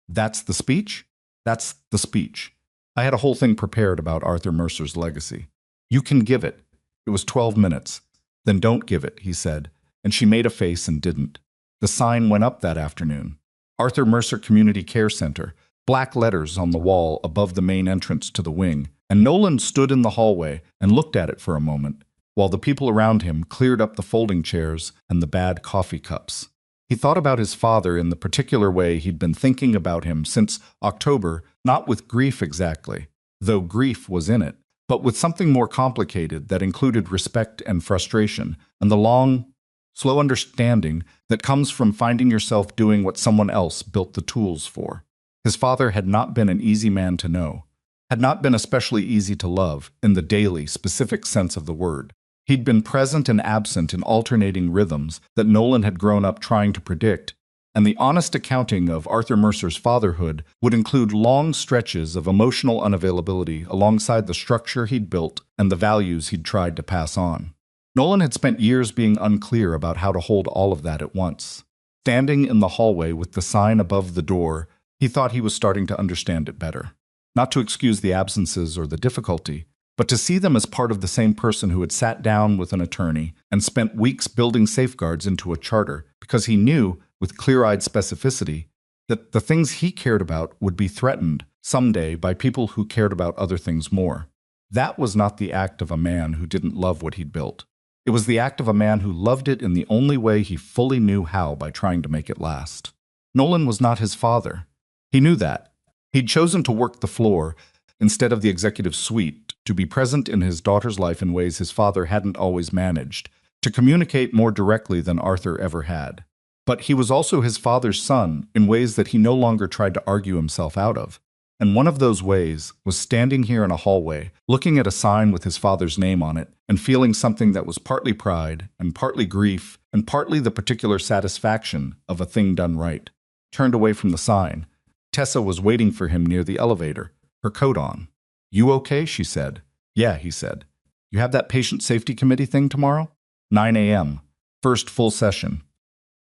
That's the speech? That's the speech. I had a whole thing prepared about Arthur Mercer's legacy. You can give it." It was 12 minutes. "Then don't give it," he said, and she made a face and didn't. The sign went up that afternoon. Arthur Mercer Community Care Center, black letters on the wall above the main entrance to the wing, and Nolan stood in the hallway and looked at it for a moment, while the people around him cleared up the folding chairs and the bad coffee cups. He thought about his father in the particular way he'd been thinking about him since October, not with grief exactly, though grief was in it, but with something more complicated that included respect and frustration, and the long, slow understanding that comes from finding yourself doing what someone else built the tools for. His father had not been an easy man to know, had not been especially easy to love in the daily, specific sense of the word. He'd been present and absent in alternating rhythms that Nolan had grown up trying to predict, and the honest accounting of Arthur Mercer's fatherhood would include long stretches of emotional unavailability alongside the structure he'd built and the values he'd tried to pass on. Nolan had spent years being unclear about how to hold all of that at once. Standing in the hallway with the sign above the door, he thought he was starting to understand it better. Not to excuse the absences or the difficulty, but to see them as part of the same person who had sat down with an attorney and spent weeks building safeguards into a charter, because he knew, with clear-eyed specificity, that the things he cared about would be threatened someday by people who cared about other things more. That was not the act of a man who didn't love what he'd built. It was the act of a man who loved it in the only way he fully knew how, by trying to make it last. Nolan was not his father. He knew that. He'd chosen to work the floor instead of the executive suite, to be present in his daughter's life in ways his father hadn't always managed, to communicate more directly than Arthur ever had. But he was also his father's son in ways that he no longer tried to argue himself out of. And one of those ways was standing here in a hallway, looking at a sign with his father's name on it, and feeling something that was partly pride, and partly grief, and partly the particular satisfaction of a thing done right. Turned away from the sign. Tessa was waiting for him near the elevator, her coat on. "You okay?" she said. "Yeah," he said. "You have that patient safety committee thing tomorrow?" 9 a.m. First full session.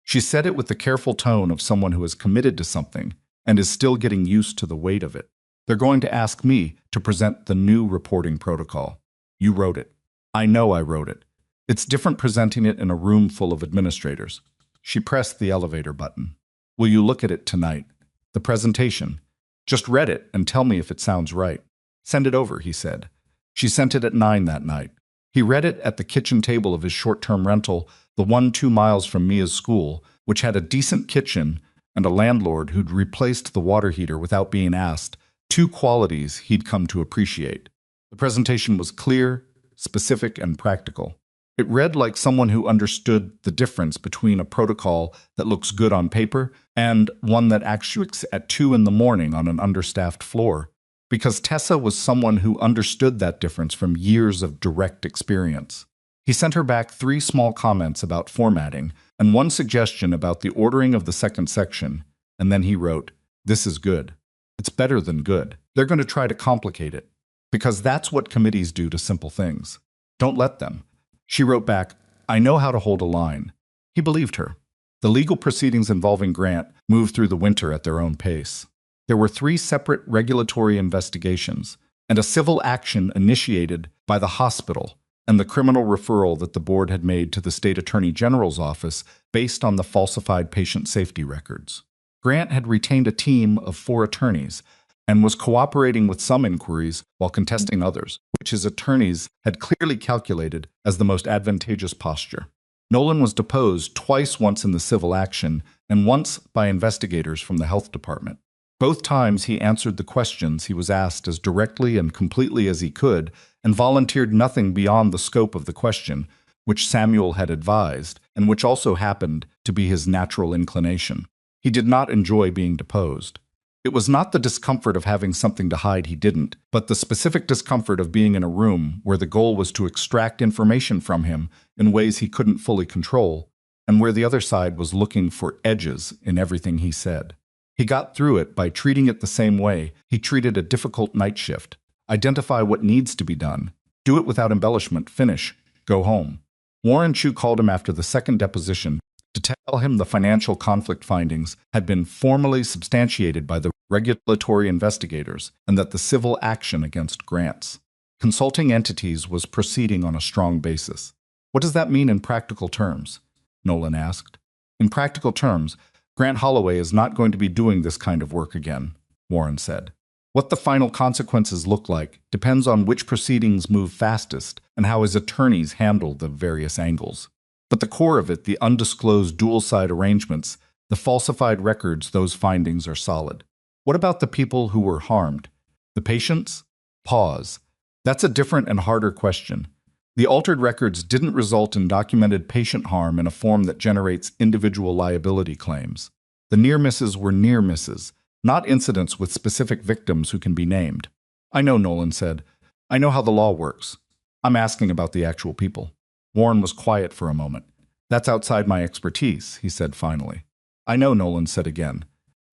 She said it with the careful tone of someone who is committed to something and is still getting used to the weight of it. "They're going to ask me to present the new reporting protocol. You wrote it." "I know I wrote it. It's different presenting it in a room full of administrators." She pressed the elevator button. "Will you look at it tonight? The presentation. Just read it and tell me if it sounds right." "Send it over," he said. She sent it at 9 that night. He read it at the kitchen table of his short-term rental, the one 2 miles from Mia's school, which had a decent kitchen and a landlord who'd replaced the water heater without being asked, 2 qualities he'd come to appreciate. The presentation was clear, specific, and practical. It read like someone who understood the difference between a protocol that looks good on paper and one that actuates at 2 in the morning on an understaffed floor. Because Tessa was someone who understood that difference from years of direct experience. He sent her back 3 small comments about formatting and 1 suggestion about the ordering of the second section, and then he wrote, "This is good. It's better than good. They're going to try to complicate it, because that's what committees do to simple things. Don't let them." She wrote back, "I know how to hold a line." He believed her. The legal proceedings involving Grant moved through the winter at their own pace. There were 3 separate regulatory investigations and a civil action initiated by the hospital and the criminal referral that the board had made to the state attorney general's office based on the falsified patient safety records. Grant had retained a team of 4 attorneys and was cooperating with some inquiries while contesting others, which his attorneys had clearly calculated as the most advantageous posture. Nolan was deposed twice, once in the civil action and once by investigators from the health department. Both times he answered the questions he was asked as directly and completely as he could and volunteered nothing beyond the scope of the question, which Samuel had advised, and which also happened to be his natural inclination. He did not enjoy being deposed. It was not the discomfort of having something to hide he didn't, but the specific discomfort of being in a room where the goal was to extract information from him in ways he couldn't fully control, and where the other side was looking for edges in everything he said. He got through it by treating it the same way he treated a difficult night shift. Identify what needs to be done. Do it without embellishment. Finish. Go home. Warren Chu called him after the second deposition to tell him the financial conflict findings had been formally substantiated by the regulatory investigators and that the civil action against Grant's consulting entities was proceeding on a strong basis. "What does that mean in practical terms?" Nolan asked. "In practical terms, Grant Holloway is not going to be doing this kind of work again," Warren said. "What the final consequences look like depends on which proceedings move fastest and how his attorneys handle the various angles. But the core of it, the undisclosed dual-side arrangements, the falsified records, those findings are solid. What about the people who were harmed? The patients?" Pause. "That's a different and harder question. The altered records didn't result in documented patient harm in a form that generates individual liability claims. The near misses were near misses, not incidents with specific victims who can be named." "I know," Nolan said. "I know how the law works. I'm asking about the actual people." Warren was quiet for a moment. "That's outside my expertise," he said finally. "I know," Nolan said again.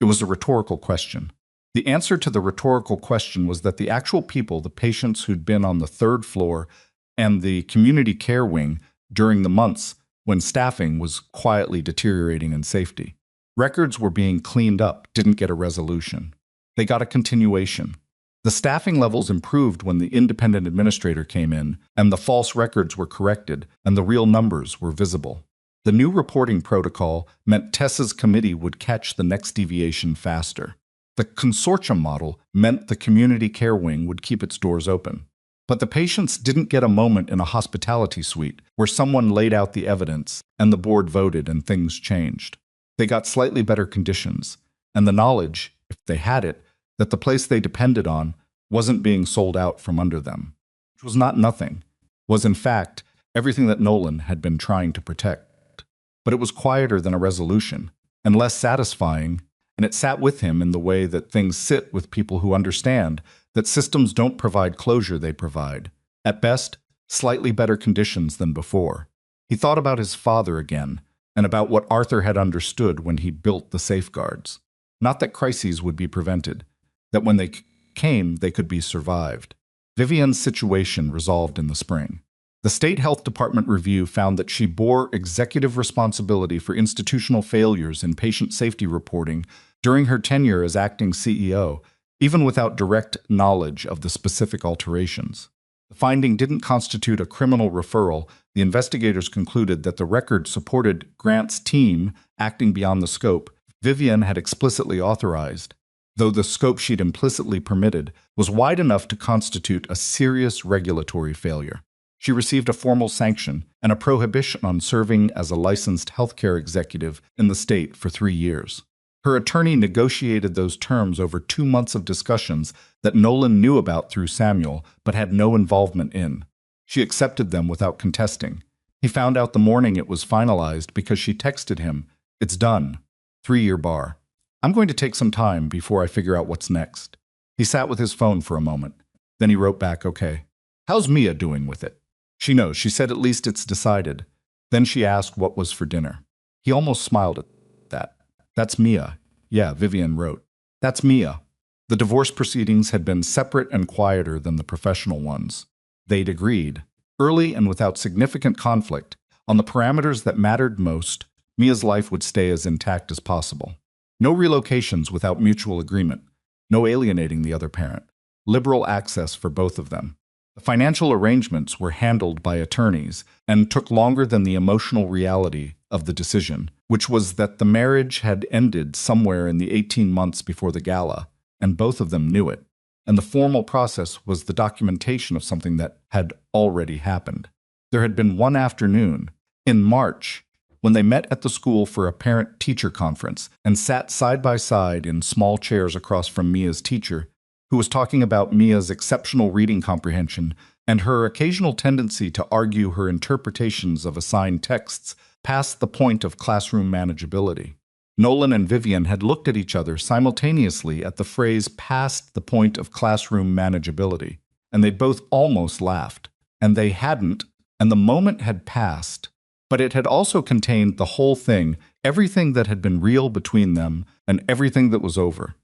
It was a rhetorical question. The answer to the rhetorical question was that the actual people, the patients who'd been on the 3rd floor and the community care wing during the months when staffing was quietly deteriorating in safety. Records were being cleaned up, didn't get a resolution. They got a continuation. The staffing levels improved when the independent administrator came in, and the false records were corrected, and the real numbers were visible. The new reporting protocol meant Tessa's committee would catch the next deviation faster. The consortium model meant the community care wing would keep its doors open. But the patients didn't get a moment in a hospitality suite where someone laid out the evidence and the board voted and things changed. They got slightly better conditions, and the knowledge, if they had it, that the place they depended on wasn't being sold out from under them. Which was not nothing, was in fact everything that Nolan had been trying to protect. But it was quieter than a resolution, and less satisfying, and it sat with him in the way that things sit with people who understand that systems don't provide closure, they provide, at best, slightly better conditions than before. He thought about his father again, and about what Arthur had understood when he built the safeguards. Not that crises would be prevented, that when they came, they could be survived. Vivian's situation resolved in the spring. The State Health Department review found that she bore executive responsibility for institutional failures in patient safety reporting during her tenure as acting CEO, even without direct knowledge of the specific alterations. The finding didn't constitute a criminal referral. The investigators concluded that the record supported Grant's team acting beyond the scope Vivian had explicitly authorized, though the scope she'd implicitly permitted was wide enough to constitute a serious regulatory failure. She received a formal sanction and a prohibition on serving as a licensed healthcare executive in the state for 3 years. Her attorney negotiated those terms over 2 months of discussions that Nolan knew about through Samuel but had no involvement in. She accepted them without contesting. He found out the morning it was finalized because she texted him, "It's done. 3-year bar. I'm going to take some time before I figure out what's next." He sat with his phone for a moment. Then he wrote back, "Okay. How's Mia doing with it?" "She knows. She said at least it's decided." Then she asked what was for dinner. He almost smiled at that. "That's Mia." "Yeah," Vivian wrote. "That's Mia." The divorce proceedings had been separate and quieter than the professional ones. They'd agreed, early and without significant conflict, on the parameters that mattered most. Mia's life would stay as intact as possible. No relocations without mutual agreement. No alienating the other parent. Liberal access for both of them. The financial arrangements were handled by attorneys and took longer than the emotional reality of the decision, which was that the marriage had ended somewhere in the 18 months before the gala, and both of them knew it. And the formal process was the documentation of something that had already happened. There had been one afternoon, in March, when they met at the school for a parent-teacher conference and sat side by side in small chairs across from Mia's teacher, who was talking about Mia's exceptional reading comprehension and her occasional tendency to argue her interpretations of assigned texts past the point of classroom manageability. Nolan and Vivian had looked at each other simultaneously at the phrase "past the point of classroom manageability," and they both almost laughed. And they hadn't, and the moment had passed. But it had also contained the whole thing, everything that had been real between them, and everything that was over,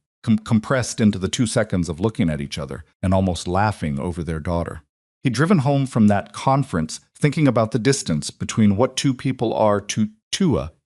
compressed into the 2 seconds of looking at each other and almost laughing over their daughter. He'd driven home from that conference thinking about the distance between what two people are to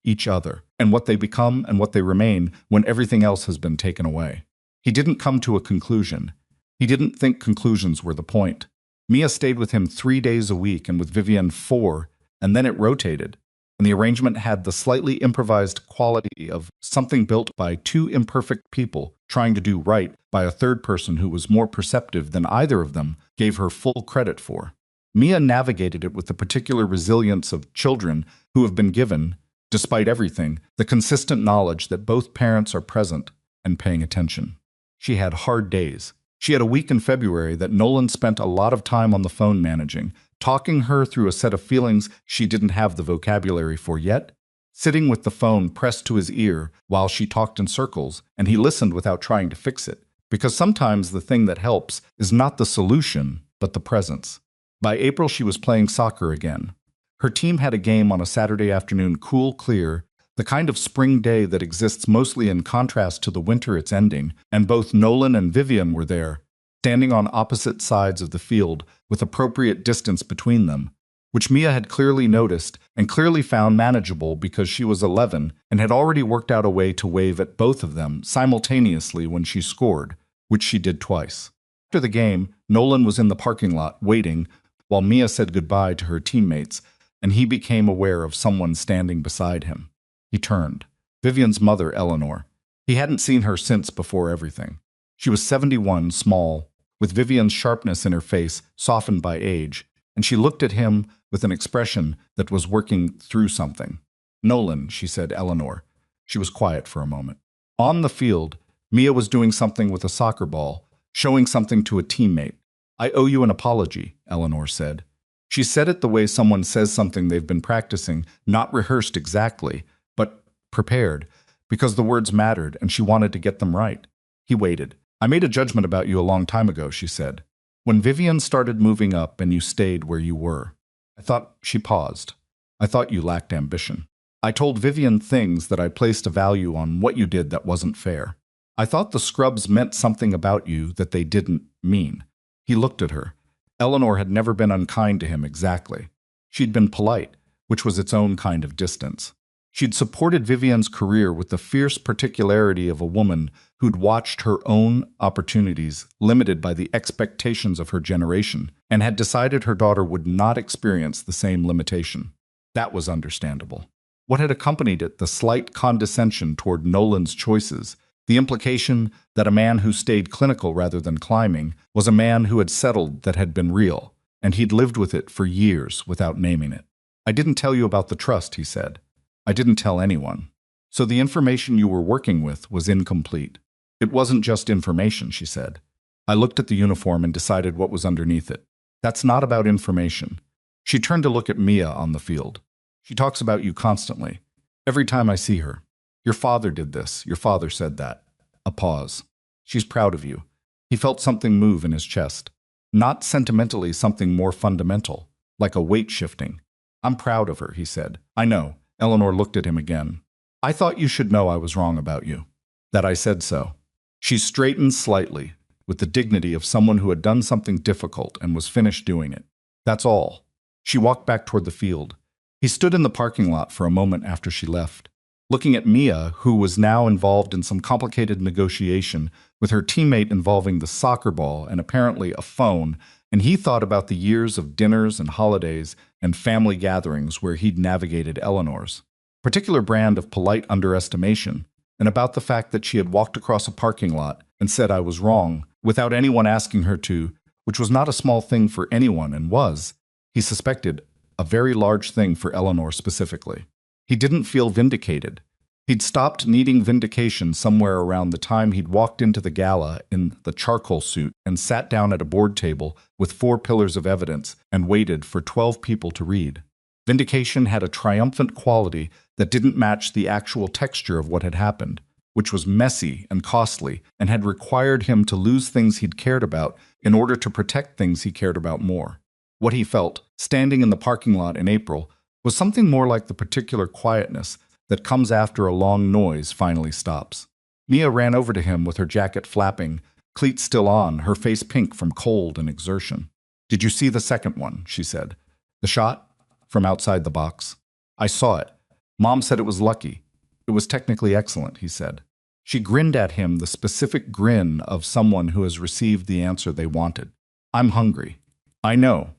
each other, and what they become and what they remain when everything else has been taken away. He didn't come to a conclusion. He didn't think conclusions were the point. Mia stayed with him 3 days a week and with Vivian 4, and then it rotated, and the arrangement had the slightly improvised quality of something built by 2 imperfect people trying to do right by a third person who was more perceptive than either of them gave her full credit for. Mia navigated it with the particular resilience of children who have been given, despite everything, the consistent knowledge that both parents are present and paying attention. She had hard days. She had a week in February that Nolan spent a lot of time on the phone managing, talking her through a set of feelings she didn't have the vocabulary for yet, sitting with the phone pressed to his ear while she talked in circles, and he listened without trying to fix it, because sometimes the thing that helps is not the solution, but the presence. By April, she was playing soccer again. Her team had a game on a Saturday afternoon, cool, clear, the kind of spring day that exists mostly in contrast to the winter it's ending, and both Nolan and Vivian were there, standing on opposite sides of the field with appropriate distance between them, which Mia had clearly noticed and clearly found manageable because she was 11 and had already worked out a way to wave at both of them simultaneously when she scored, which she did twice. After the game, Nolan was in the parking lot waiting while Mia said goodbye to her teammates, and he became aware of someone standing beside him. He turned. Vivian's mother, Eleanor. He hadn't seen her since before everything. She was 71, small, with Vivian's sharpness in her face, softened by age, and she looked at him with an expression that was working through something. "Nolan," she said, "Eleanor." She was quiet for a moment. On the field, Mia was doing something with a soccer ball, showing something to a teammate. "I owe you an apology," Eleanor said. She said it the way someone says something they've been practicing, not rehearsed exactly, but prepared, because the words mattered and she wanted to get them right. He waited. I made a judgment about you a long time ago, she said. When Vivian started moving up and you stayed where you were. I thought she paused. I thought you lacked ambition. I told Vivian things that I placed a value on what you did that wasn't fair. I thought the scrubs meant something about you that they didn't mean. He looked at her. Eleanor had never been unkind to him exactly. She'd been polite, which was its own kind of distance. She'd supported Vivian's career with the fierce particularity of a woman who'd watched her own opportunities limited by the expectations of her generation and had decided her daughter would not experience the same limitation. That was understandable. What had accompanied it, the slight condescension toward Nolan's choices, the implication that a man who stayed clinical rather than climbing was a man who had settled that had been real, and he'd lived with it for years without naming it. I didn't tell you about the trust, he said. I didn't tell anyone. So the information you were working with was incomplete. It wasn't just information, she said. I looked at the uniform and decided what was underneath it. That's not about information. She turned to look at Mia on the field. She talks about you constantly. Every time I see her. Your father did this. Your father said that. A pause. She's proud of you. He felt something move in his chest. Not sentimentally, something more fundamental, like a weight shifting. I'm proud of her, he said. I know. Eleanor looked at him again. I thought you should know I was wrong about you. That I said so. She straightened slightly, with the dignity of someone who had done something difficult and was finished doing it. That's all. She walked back toward the field. He stood in the parking lot for a moment after she left, looking at Mia, who was now involved in some complicated negotiation with her teammate involving the soccer ball and apparently a phone, and he thought about the years of dinners and holidays and family gatherings where he'd navigated Eleanor's particular brand of polite underestimation, and about the fact that she had walked across a parking lot and said I was wrong without anyone asking her to, which was not a small thing for anyone and was, he suspected, a very large thing for Eleanor specifically. He didn't feel vindicated. He'd stopped needing vindication somewhere around the time he'd walked into the gala in the charcoal suit and sat down at a board table with 4 pillars of evidence and waited for 12 people to read. Vindication had a triumphant quality that didn't match the actual texture of what had happened, which was messy and costly and had required him to lose things he'd cared about in order to protect things he cared about more. What he felt, standing in the parking lot in April, was something more like the particular quietness that comes after a long noise finally stops. Mia ran over to him with her jacket flapping, cleats still on, her face pink from cold and exertion. Did you see the second one? She said. The shot? From outside the box. I saw it. Mom said it was lucky. It was technically excellent, he said. She grinned at him, the specific grin of someone who has received the answer they wanted. I'm hungry. I know.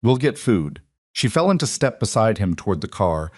We'll get food. She fell into step beside him toward the car,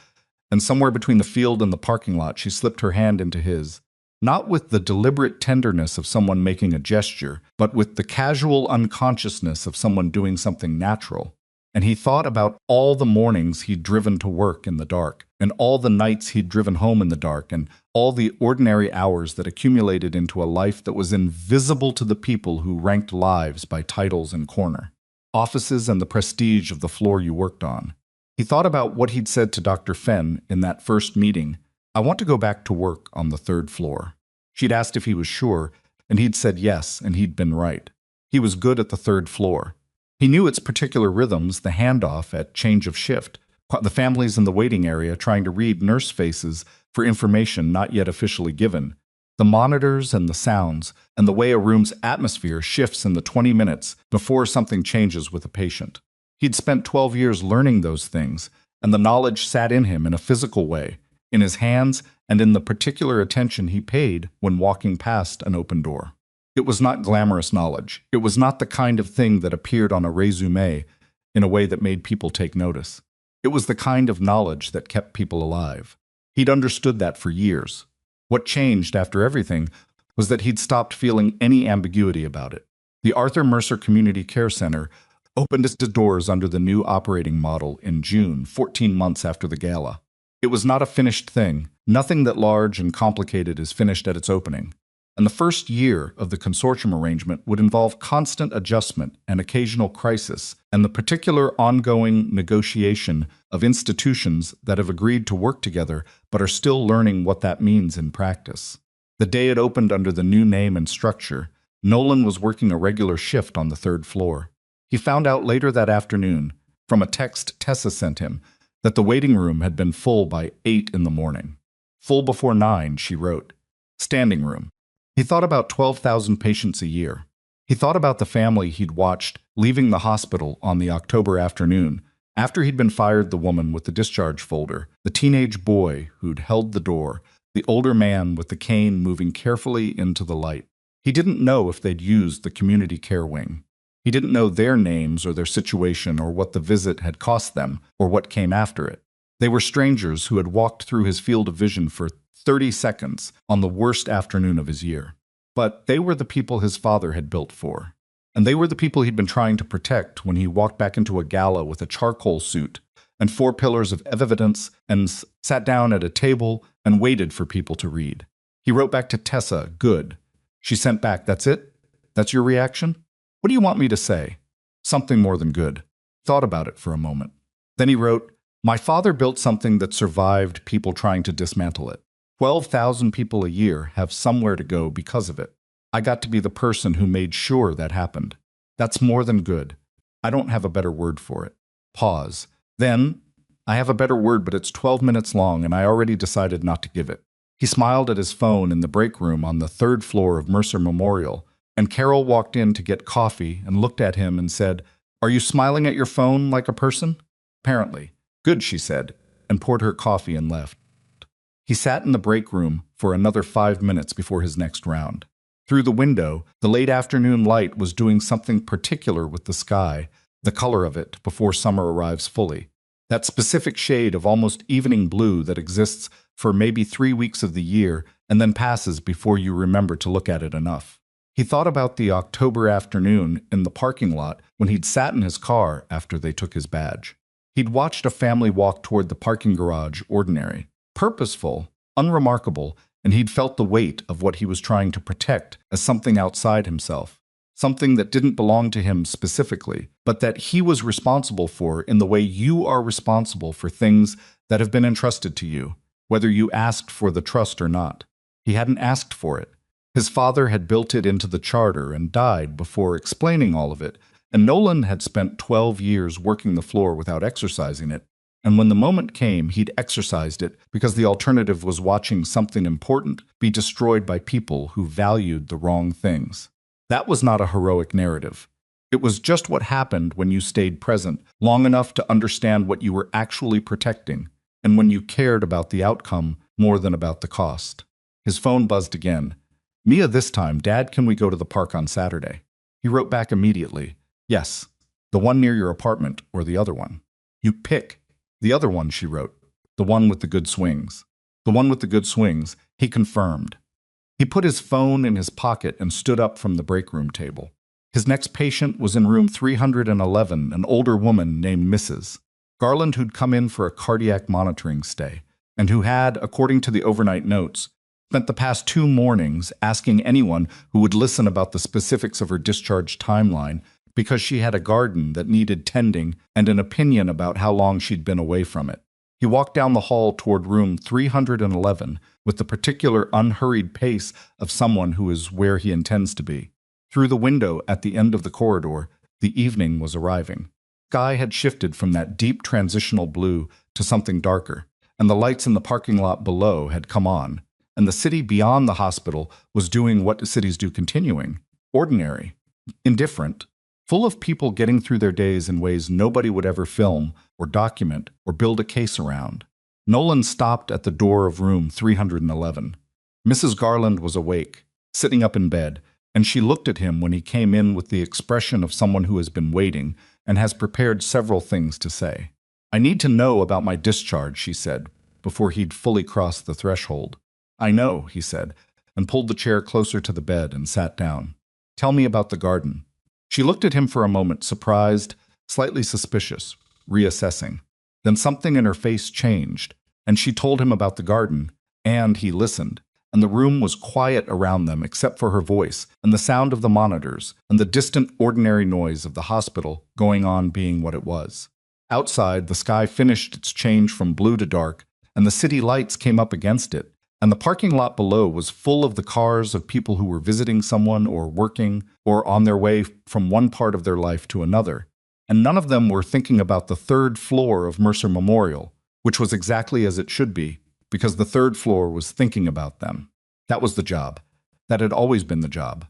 and somewhere between the field and the parking lot she slipped her hand into his, not with the deliberate tenderness of someone making a gesture, but with the casual unconsciousness of someone doing something natural. And he thought about all the mornings he'd driven to work in the dark, and all the nights he'd driven home in the dark, and all the ordinary hours that accumulated into a life that was invisible to the people who ranked lives by titles and corner, offices and the prestige of the floor you worked on. He thought about what he'd said to Dr. Fenn in that first meeting. I want to go back to work on the 3rd floor. She'd asked if he was sure, and he'd said yes, and he'd been right. He was good at the 3rd floor. He knew its particular rhythms, the handoff at change of shift, the families in the waiting area trying to read nurse faces for information not yet officially given, the monitors and the sounds, and the way a room's atmosphere shifts in the 20 minutes before something changes with a patient. He'd spent 12 years learning those things, and the knowledge sat in him in a physical way, in his hands and in the particular attention he paid when walking past an open door. It was not glamorous knowledge. It was not the kind of thing that appeared on a resume in a way that made people take notice. It was the kind of knowledge that kept people alive. He'd understood that for years. What changed after everything was that he'd stopped feeling any ambiguity about it. The Arthur Mercer Community Care Center opened its doors under the new operating model in June, 14 months after the gala. It was not a finished thing. Nothing that large and complicated is finished at its opening. and the first year of the consortium arrangement would involve constant adjustment and occasional crisis, and the particular ongoing negotiation of institutions that have agreed to work together but are still learning what that means in practice. The day it opened under the new name and structure, Nolan was working a regular shift on the third floor. He found out later that afternoon, from a text Tessa sent him, that the waiting room had been full by 8 in the morning. Full before 9, she wrote. Standing room. He thought about 12,000 patients a year. He thought about the family he'd watched leaving the hospital on the October afternoon, after he'd been fired, the woman with the discharge folder, the teenage boy who'd held the door, the older man with the cane moving carefully into the light. He didn't know if they'd used the community care wing. He didn't know their names or their situation or what the visit had cost them or what came after it. They were strangers who had walked through his field of vision for 30 seconds on the worst afternoon of his year. But they were the people his father had built for. And they were the people he'd been trying to protect when he walked back into a gala with a charcoal suit and 4 pillars of evidence and sat down at a table and waited for people to read. He wrote back to Tessa, good. She sent back, that's it? That's your reaction? What do you want me to say? Something more than good. Thought about it for a moment. Then he wrote, my father built something that survived people trying to dismantle it. 12,000 people a year have somewhere to go because of it. I got to be the person who made sure that happened. That's more than good. I don't have a better word for it. Pause. Then, I have a better word, but it's 12 minutes long and I already decided not to give it. He smiled at his phone in the break room on the 3rd floor of Mercer Memorial, and Carol walked in to get coffee and looked at him and said, are you smiling at your phone like a person? Apparently. Good, she said, and poured her coffee and left. He sat in the break room for another 5 minutes before his next round. Through the window, the late afternoon light was doing something particular with the sky, the color of it before summer arrives fully. That specific shade of almost evening blue that exists for maybe 3 weeks of the year and then passes before you remember to look at it enough. He thought about the October afternoon in the parking lot when he'd sat in his car after they took his badge. He'd watched a family walk toward the parking garage, ordinary, purposeful, unremarkable, and he'd felt the weight of what he was trying to protect as something outside himself, something that didn't belong to him specifically, but that he was responsible for in the way you are responsible for things that have been entrusted to you, whether you asked for the trust or not. He hadn't asked for it. His father had built it into the charter and died before explaining all of it, and Nolan had spent 12 years working the floor without exercising it. And when the moment came, he'd exercised it because the alternative was watching something important be destroyed by people who valued the wrong things. That was not a heroic narrative. It was just what happened when you stayed present long enough to understand what you were actually protecting, and when you cared about the outcome more than about the cost. His phone buzzed again. Mia, this time, Dad, can we go to the park on Saturday? He wrote back immediately. Yes. The one near your apartment or the other one? You pick. The other one, she wrote. The one with the good swings. The one with the good swings, he confirmed. He put his phone in his pocket and stood up from the break room table. His next patient was in room 311, an older woman named Mrs. Garland, who'd come in for a cardiac monitoring stay, and who had, according to the overnight notes, spent the past 2 mornings asking anyone who would listen about the specifics of her discharge timeline because she had a garden that needed tending and an opinion about how long she'd been away from it. He walked down the hall toward room 311 with the particular unhurried pace of someone who is where he intends to be. Through the window at the end of the corridor, the evening was arriving. Sky had shifted from that deep transitional blue to something darker, and the lights in the parking lot below had come on, and the city beyond the hospital was doing what cities do, continuing, ordinary, indifferent, full of people getting through their days in ways nobody would ever film or document or build a case around. Nolan stopped at the door of room 311. Mrs. Garland was awake, sitting up in bed, and she looked at him when he came in with the expression of someone who has been waiting and has prepared several things to say. I need to know about my discharge, she said, before he'd fully crossed the threshold. I know, he said, and pulled the chair closer to the bed and sat down. Tell me about the garden. She looked at him for a moment, surprised, slightly suspicious, reassessing. Then something in her face changed, and she told him about the garden, and he listened, and the room was quiet around them except for her voice and the sound of the monitors and the distant ordinary noise of the hospital going on being what it was. Outside, the sky finished its change from blue to dark, and the city lights came up against it, and the parking lot below was full of the cars of people who were visiting someone or working or on their way from one part of their life to another. And none of them were thinking about the third floor of Mercer Memorial, which was exactly as it should be, because the third floor was thinking about them. That was the job. That had always been the job.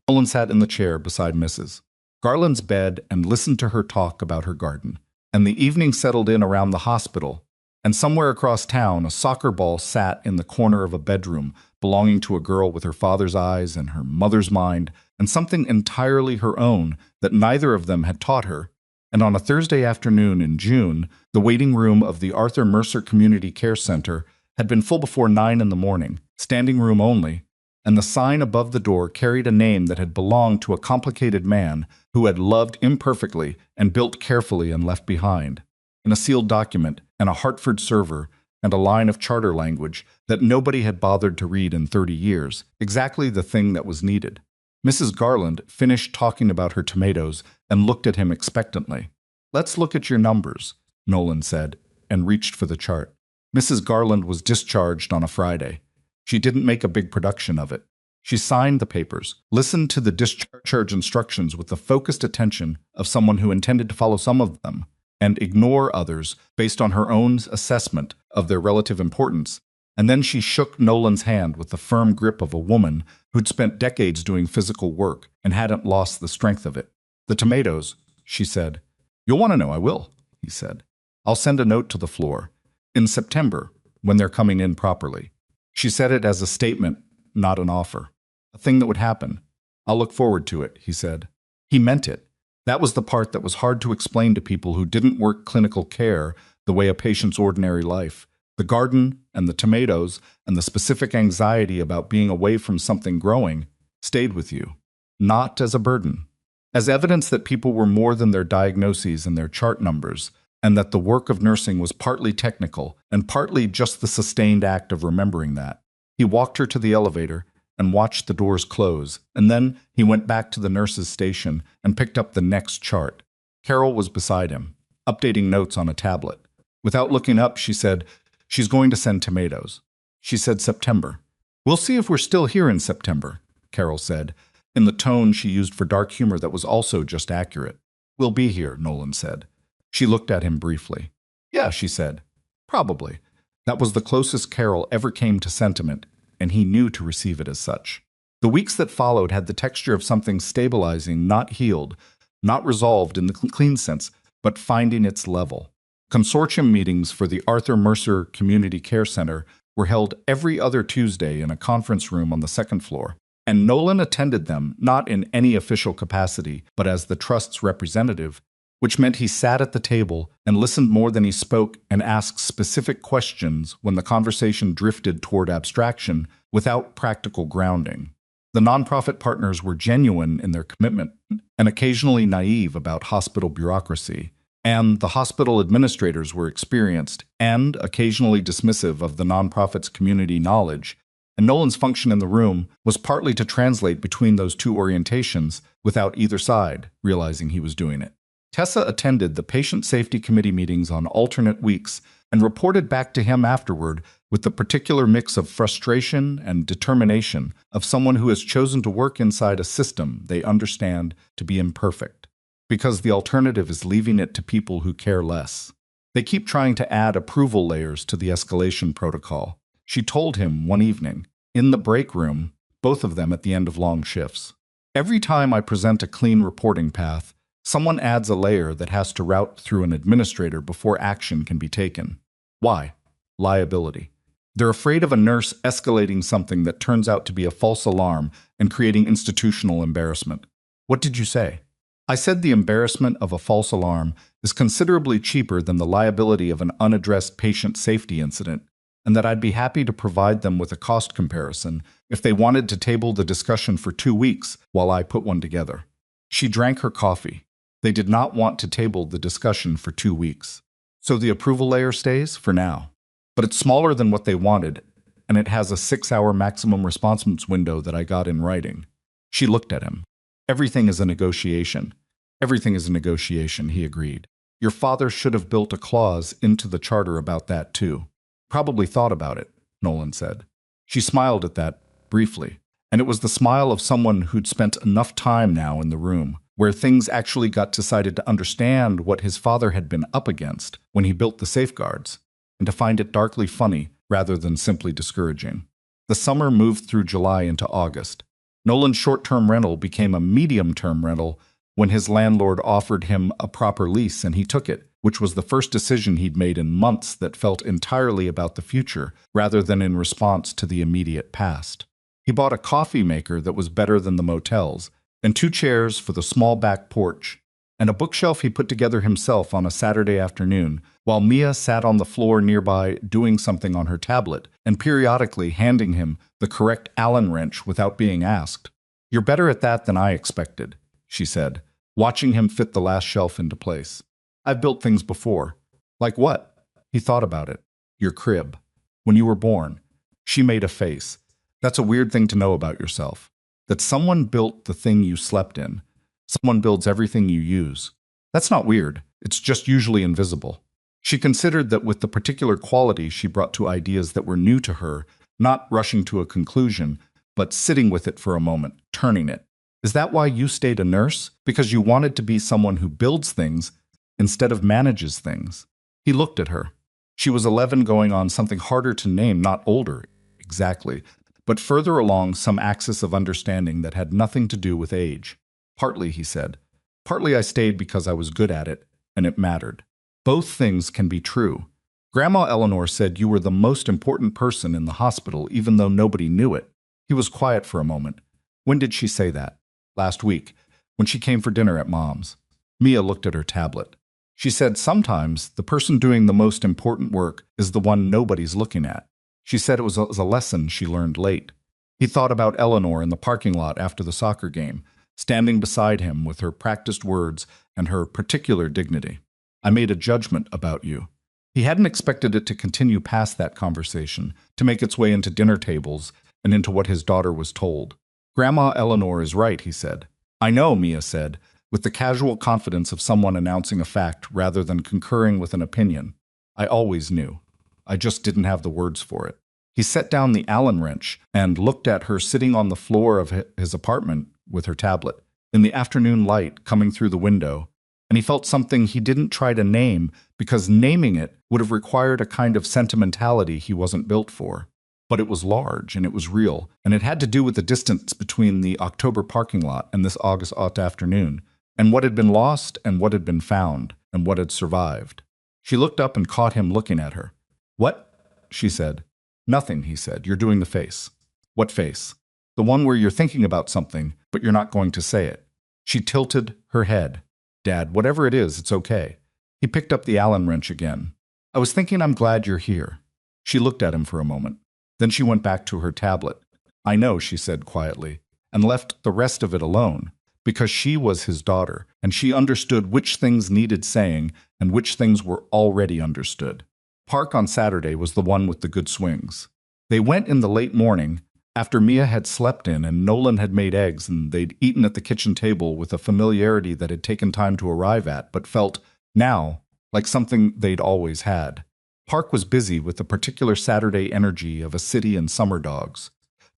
Nolan sat in the chair beside Mrs. Garland's bed and listened to her talk about her garden. And the evening settled in around the hospital, and somewhere across town, a soccer ball sat in the corner of a bedroom belonging to a girl with her father's eyes and her mother's mind, and something entirely her own that neither of them had taught her. And on a Thursday afternoon in June, the waiting room of the Arthur Mercer Community Care Center had been full before 9 in the morning, standing room only, and the sign above the door carried a name that had belonged to a complicated man who had loved imperfectly and built carefully and left behind, in a sealed document and a Hartford server and a line of charter language that nobody had bothered to read in 30 years, exactly the thing that was needed. Mrs. Garland finished talking about her tomatoes and looked at him expectantly. "Let's look at your numbers," Nolan said, and reached for the chart. Mrs. Garland was discharged on a Friday. She didn't make a big production of it. She signed the papers, listened to the discharge instructions with the focused attention of someone who intended to follow some of them and ignore others based on her own assessment of their relative importance. And then she shook Nolan's hand with the firm grip of a woman who'd spent decades doing physical work and hadn't lost the strength of it. "The tomatoes," she said. "You'll want to know, I will," he said. "I'll send a note to the floor. In September, when they're coming in properly." She said it as a statement, not an offer. A thing that would happen. "I'll look forward to it," he said. He meant it. That was the part that was hard to explain to people who didn't work clinical care the way a patient's ordinary life. The garden and the tomatoes and the specific anxiety about being away from something growing stayed with you, not as a burden, as evidence that people were more than their diagnoses and their chart numbers, and that the work of nursing was partly technical and partly just the sustained act of remembering that. He walked her to the elevator and watched the doors close, and then he went back to the nurse's station and picked up the next chart. Carol was beside him, updating notes on a tablet. Without looking up, she said, "She's going to send tomatoes." She said September. "We'll see if we're still here in September," Carol said, in the tone she used for dark humor that was also just accurate. "We'll be here," Nolan said. She looked at him briefly. "Yeah," she said. "Probably." That was the closest Carol ever came to sentiment, and he knew to receive it as such. The weeks that followed had the texture of something stabilizing, not healed, not resolved in the clean sense, but finding its level. Consortium meetings for the Arthur Mercer Community Care Center were held every other Tuesday in a conference room on the second floor, and Nolan attended them not in any official capacity, but as the trust's representative, which meant he sat at the table and listened more than he spoke and asked specific questions when the conversation drifted toward abstraction without practical grounding. The nonprofit partners were genuine in their commitment and occasionally naive about hospital bureaucracy, and the hospital administrators were experienced and occasionally dismissive of the nonprofit's community knowledge, and Nolan's function in the room was partly to translate between those two orientations without either side realizing he was doing it. Tessa attended the Patient Safety Committee meetings on alternate weeks and reported back to him afterward with the particular mix of frustration and determination of someone who has chosen to work inside a system they understand to be imperfect, because the alternative is leaving it to people who care less. They keep trying to add approval layers to the escalation protocol, she told him one evening, in the break room, both of them at the end of long shifts. "Every time I present a clean reporting path, someone adds a layer that has to route through an administrator before action can be taken. Why? Liability. They're afraid of a nurse escalating something that turns out to be a false alarm and creating institutional embarrassment." "What did you say?" "I said the embarrassment of a false alarm is considerably cheaper than the liability of an unaddressed patient safety incident, and that I'd be happy to provide them with a cost comparison if they wanted to table the discussion for 2 weeks while I put one together." She drank her coffee. They did not want to table the discussion for 2 weeks. "So the approval layer stays for now. But it's smaller than what they wanted, and it has a 6-hour maximum response window that I got in writing. She looked at him. Everything is a negotiation. Everything is a negotiation, he agreed. Your father should have built a clause into the charter about that too. Probably thought about it, Nolan said. She smiled at that, briefly, and it was the smile of someone who'd spent enough time now in the room, where things actually got decided to understand what his father had been up against when he built the safeguards, and to find it darkly funny rather than simply discouraging. The summer moved through July into August. Nolan's short-term rental became a medium-term rental when his landlord offered him a proper lease and he took it, which was the first decision he'd made in months that felt entirely about the future rather than in response to the immediate past. He bought a coffee maker that was better than the motels, and 2 chairs for the small back porch, and a bookshelf he put together himself on a Saturday afternoon, while Mia sat on the floor nearby doing something on her tablet and periodically handing him the correct Allen wrench without being asked. "You're better at that than I expected," she said, watching him fit the last shelf into place. "I've built things before." "Like what?" He thought about it. "Your crib. When you were born." She made a face. "That's a weird thing to know about yourself. That someone built the thing you slept in. Someone builds everything you use. That's not weird. It's just usually invisible." She considered that with the particular quality she brought to ideas that were new to her, not rushing to a conclusion, but sitting with it for a moment, turning it. "Is that why you stayed a nurse? Because you wanted to be someone who builds things instead of manages things?" He looked at her. She was 11 going on something harder to name, not older, exactly, but further along some axis of understanding that had nothing to do with age. "Partly," he said. "Partly I stayed because I was good at it, and it mattered." Both things can be true. Grandma Eleanor said you were the most important person in the hospital, even though nobody knew it. He was quiet for a moment. "When did she say that?" "Last week, when she came for dinner at Mom's." Mia looked at her tablet. "She said sometimes the person doing the most important work is the one nobody's looking at. She said it was a lesson she learned late." He thought about Eleanor in the parking lot after the soccer game, standing beside him with her practiced words and her particular dignity. "I made a judgment about you." He hadn't expected it to continue past that conversation, to make its way into dinner tables and into what his daughter was told. "Grandma Eleanor is right," he said. "I know," Mia said, with the casual confidence of someone announcing a fact rather than concurring with an opinion. "I always knew. I just didn't have the words for it." He set down the Allen wrench and looked at her sitting on the floor of his apartment with her tablet, in the afternoon light coming through the window, and he felt something he didn't try to name because naming it would have required a kind of sentimentality he wasn't built for. But it was large, and it was real, and it had to do with the distance between the October parking lot and this August afternoon, and what had been lost and what had been found, and what had survived. She looked up and caught him looking at her. "What?" she said. "Nothing," he said. "You're doing the face." "What face?" "The one where you're thinking about something, but you're not going to say it." She tilted her head. "Dad, whatever it is, it's okay." He picked up the Allen wrench again. "I was thinking I'm glad you're here." She looked at him for a moment. Then she went back to her tablet. "I know," she said quietly, and left the rest of it alone, because she was his daughter, and she understood which things needed saying and which things were already understood. Park on Saturday was the one with the good swings. They went in the late morning, after Mia had slept in and Nolan had made eggs and they'd eaten at the kitchen table with a familiarity that had taken time to arrive at, but felt, now, like something they'd always had. Park was busy with the particular Saturday energy of a city and summer dogs.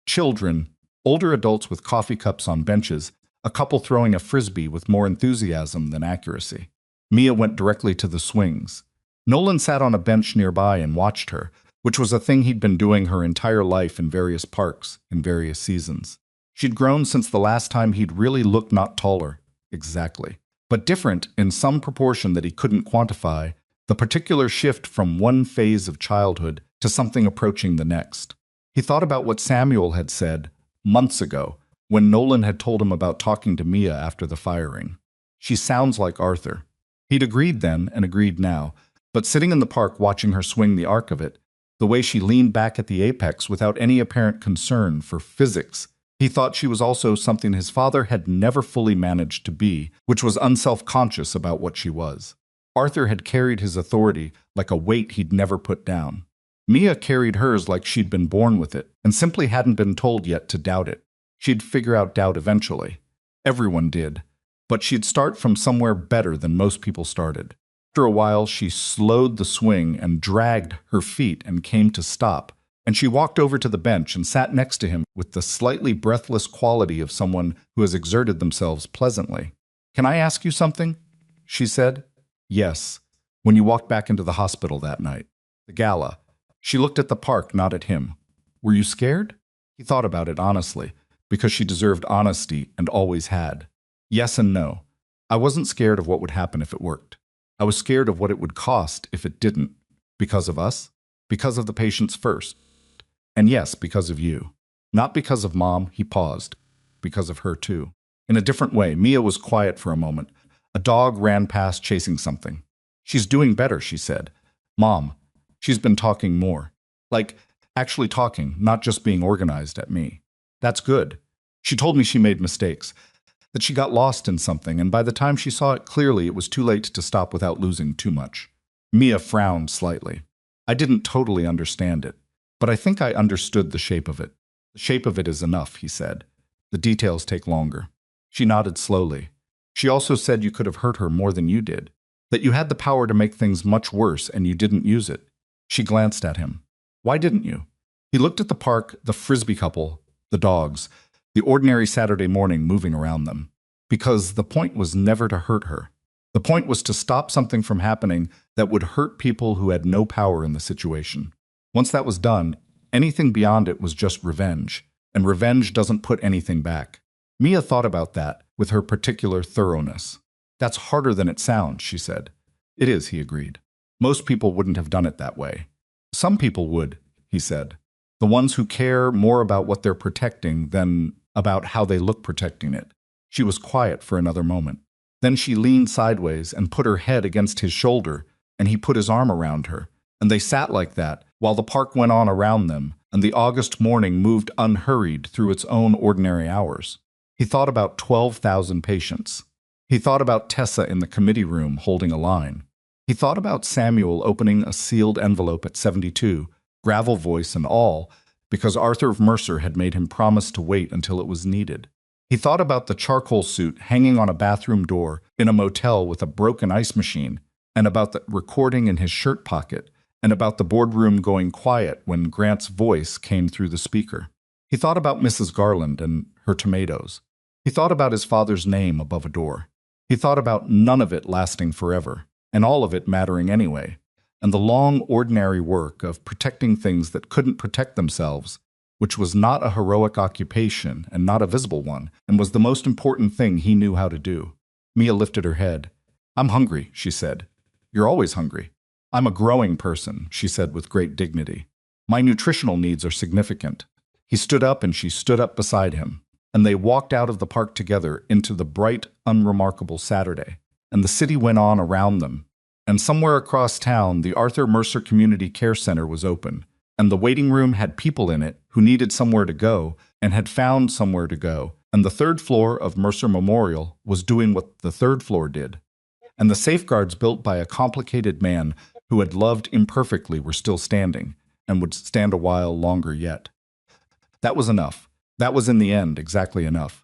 Children, older adults with coffee cups on benches, a couple throwing a frisbee with more enthusiasm than accuracy. Mia went directly to the swings. Nolan sat on a bench nearby and watched her, which was a thing he'd been doing her entire life in various parks, in various seasons. She'd grown since the last time he'd really looked not taller, exactly, but different in some proportion that he couldn't quantify, the particular shift from one phase of childhood to something approaching the next. He thought about what Samuel had said months ago, when Nolan had told him about talking to Mia after the firing. "She sounds like Arthur." He'd agreed then and agreed now, but sitting in the park watching her swing the arc of it, the way she leaned back at the apex without any apparent concern for physics, he thought she was also something his father had never fully managed to be, which was unself-conscious about what she was. Arthur had carried his authority like a weight he'd never put down. Mia carried hers like she'd been born with it and simply hadn't been told yet to doubt it. She'd figure out doubt eventually. Everyone did. But she'd start from somewhere better than most people started. After a while, she slowed the swing and dragged her feet and came to stop. And she walked over to the bench and sat next to him with the slightly breathless quality of someone who has exerted themselves pleasantly. "Can I ask you something?" she said. "Yes." "When you walked back into the hospital that night." "The gala." She looked at the park, not at him. "Were you scared?" He thought about it honestly, because she deserved honesty and always had. Yes and no. I wasn't scared of what would happen if it worked. I was scared of what it would cost if it didn't. Because of us? Because of the patients first. And yes, because of you. Not because of Mom, he paused. Because of her too. In a different way, Mia was quiet for a moment. A dog ran past chasing something. "She's doing better," she said. "Mom, she's been talking more. Like, actually talking, not just being organized at me. That's good. She told me she made mistakes, that she got lost in something, and by the time she saw it clearly, it was too late to stop without losing too much." Mia frowned slightly. "I didn't totally understand it, but I think I understood the shape of it." "The shape of it is enough," he said. "The details take longer." She nodded slowly. "She also said you could have hurt her more than you did, that you had the power to make things much worse and you didn't use it." She glanced at him. "Why didn't you?" He looked at the park, the frisbee couple, the dogs, the ordinary Saturday morning moving around them. Because the point was never to hurt her. The point was to stop something from happening that would hurt people who had no power in the situation. Once that was done, anything beyond it was just revenge, and revenge doesn't put anything back. Mia thought about that with her particular thoroughness. "That's harder than it sounds," she said. "It is," he agreed. "Most people wouldn't have done it that way." "Some people would," he said. "The ones who care more about what they're protecting than about how they look protecting it." She was quiet for another moment. Then she leaned sideways and put her head against his shoulder, and he put his arm around her. And they sat like that while the park went on around them, and the August morning moved unhurried through its own ordinary hours. He thought about 12,000 patients. He thought about Tessa in the committee room holding a line. He thought about Samuel opening a sealed envelope at 72, gravel voice and all, because Arthur Mercer had made him promise to wait until it was needed. He thought about the charcoal suit hanging on a bathroom door in a motel with a broken ice machine, and about the recording in his shirt pocket, and about the boardroom going quiet when Grant's voice came through the speaker. He thought about Mrs. Garland and her tomatoes. He thought about his father's name above a door. He thought about none of it lasting forever, and all of it mattering anyway, and the long, ordinary work of protecting things that couldn't protect themselves, which was not a heroic occupation and not a visible one, and was the most important thing he knew how to do. Mia lifted her head. "I'm hungry," she said. "You're always hungry." "I'm a growing person," she said with great dignity. "My nutritional needs are significant." He stood up and she stood up beside him, and they walked out of the park together into the bright, unremarkable Saturday, and the city went on around them. And somewhere across town, the Arthur Mercer Community Care Center was open, and the waiting room had people in it who needed somewhere to go and had found somewhere to go, and the third floor of Mercer Memorial was doing what the third floor did. And the safeguards built by a complicated man who had loved imperfectly were still standing, and would stand a while longer yet. That was enough. That was in the end exactly enough.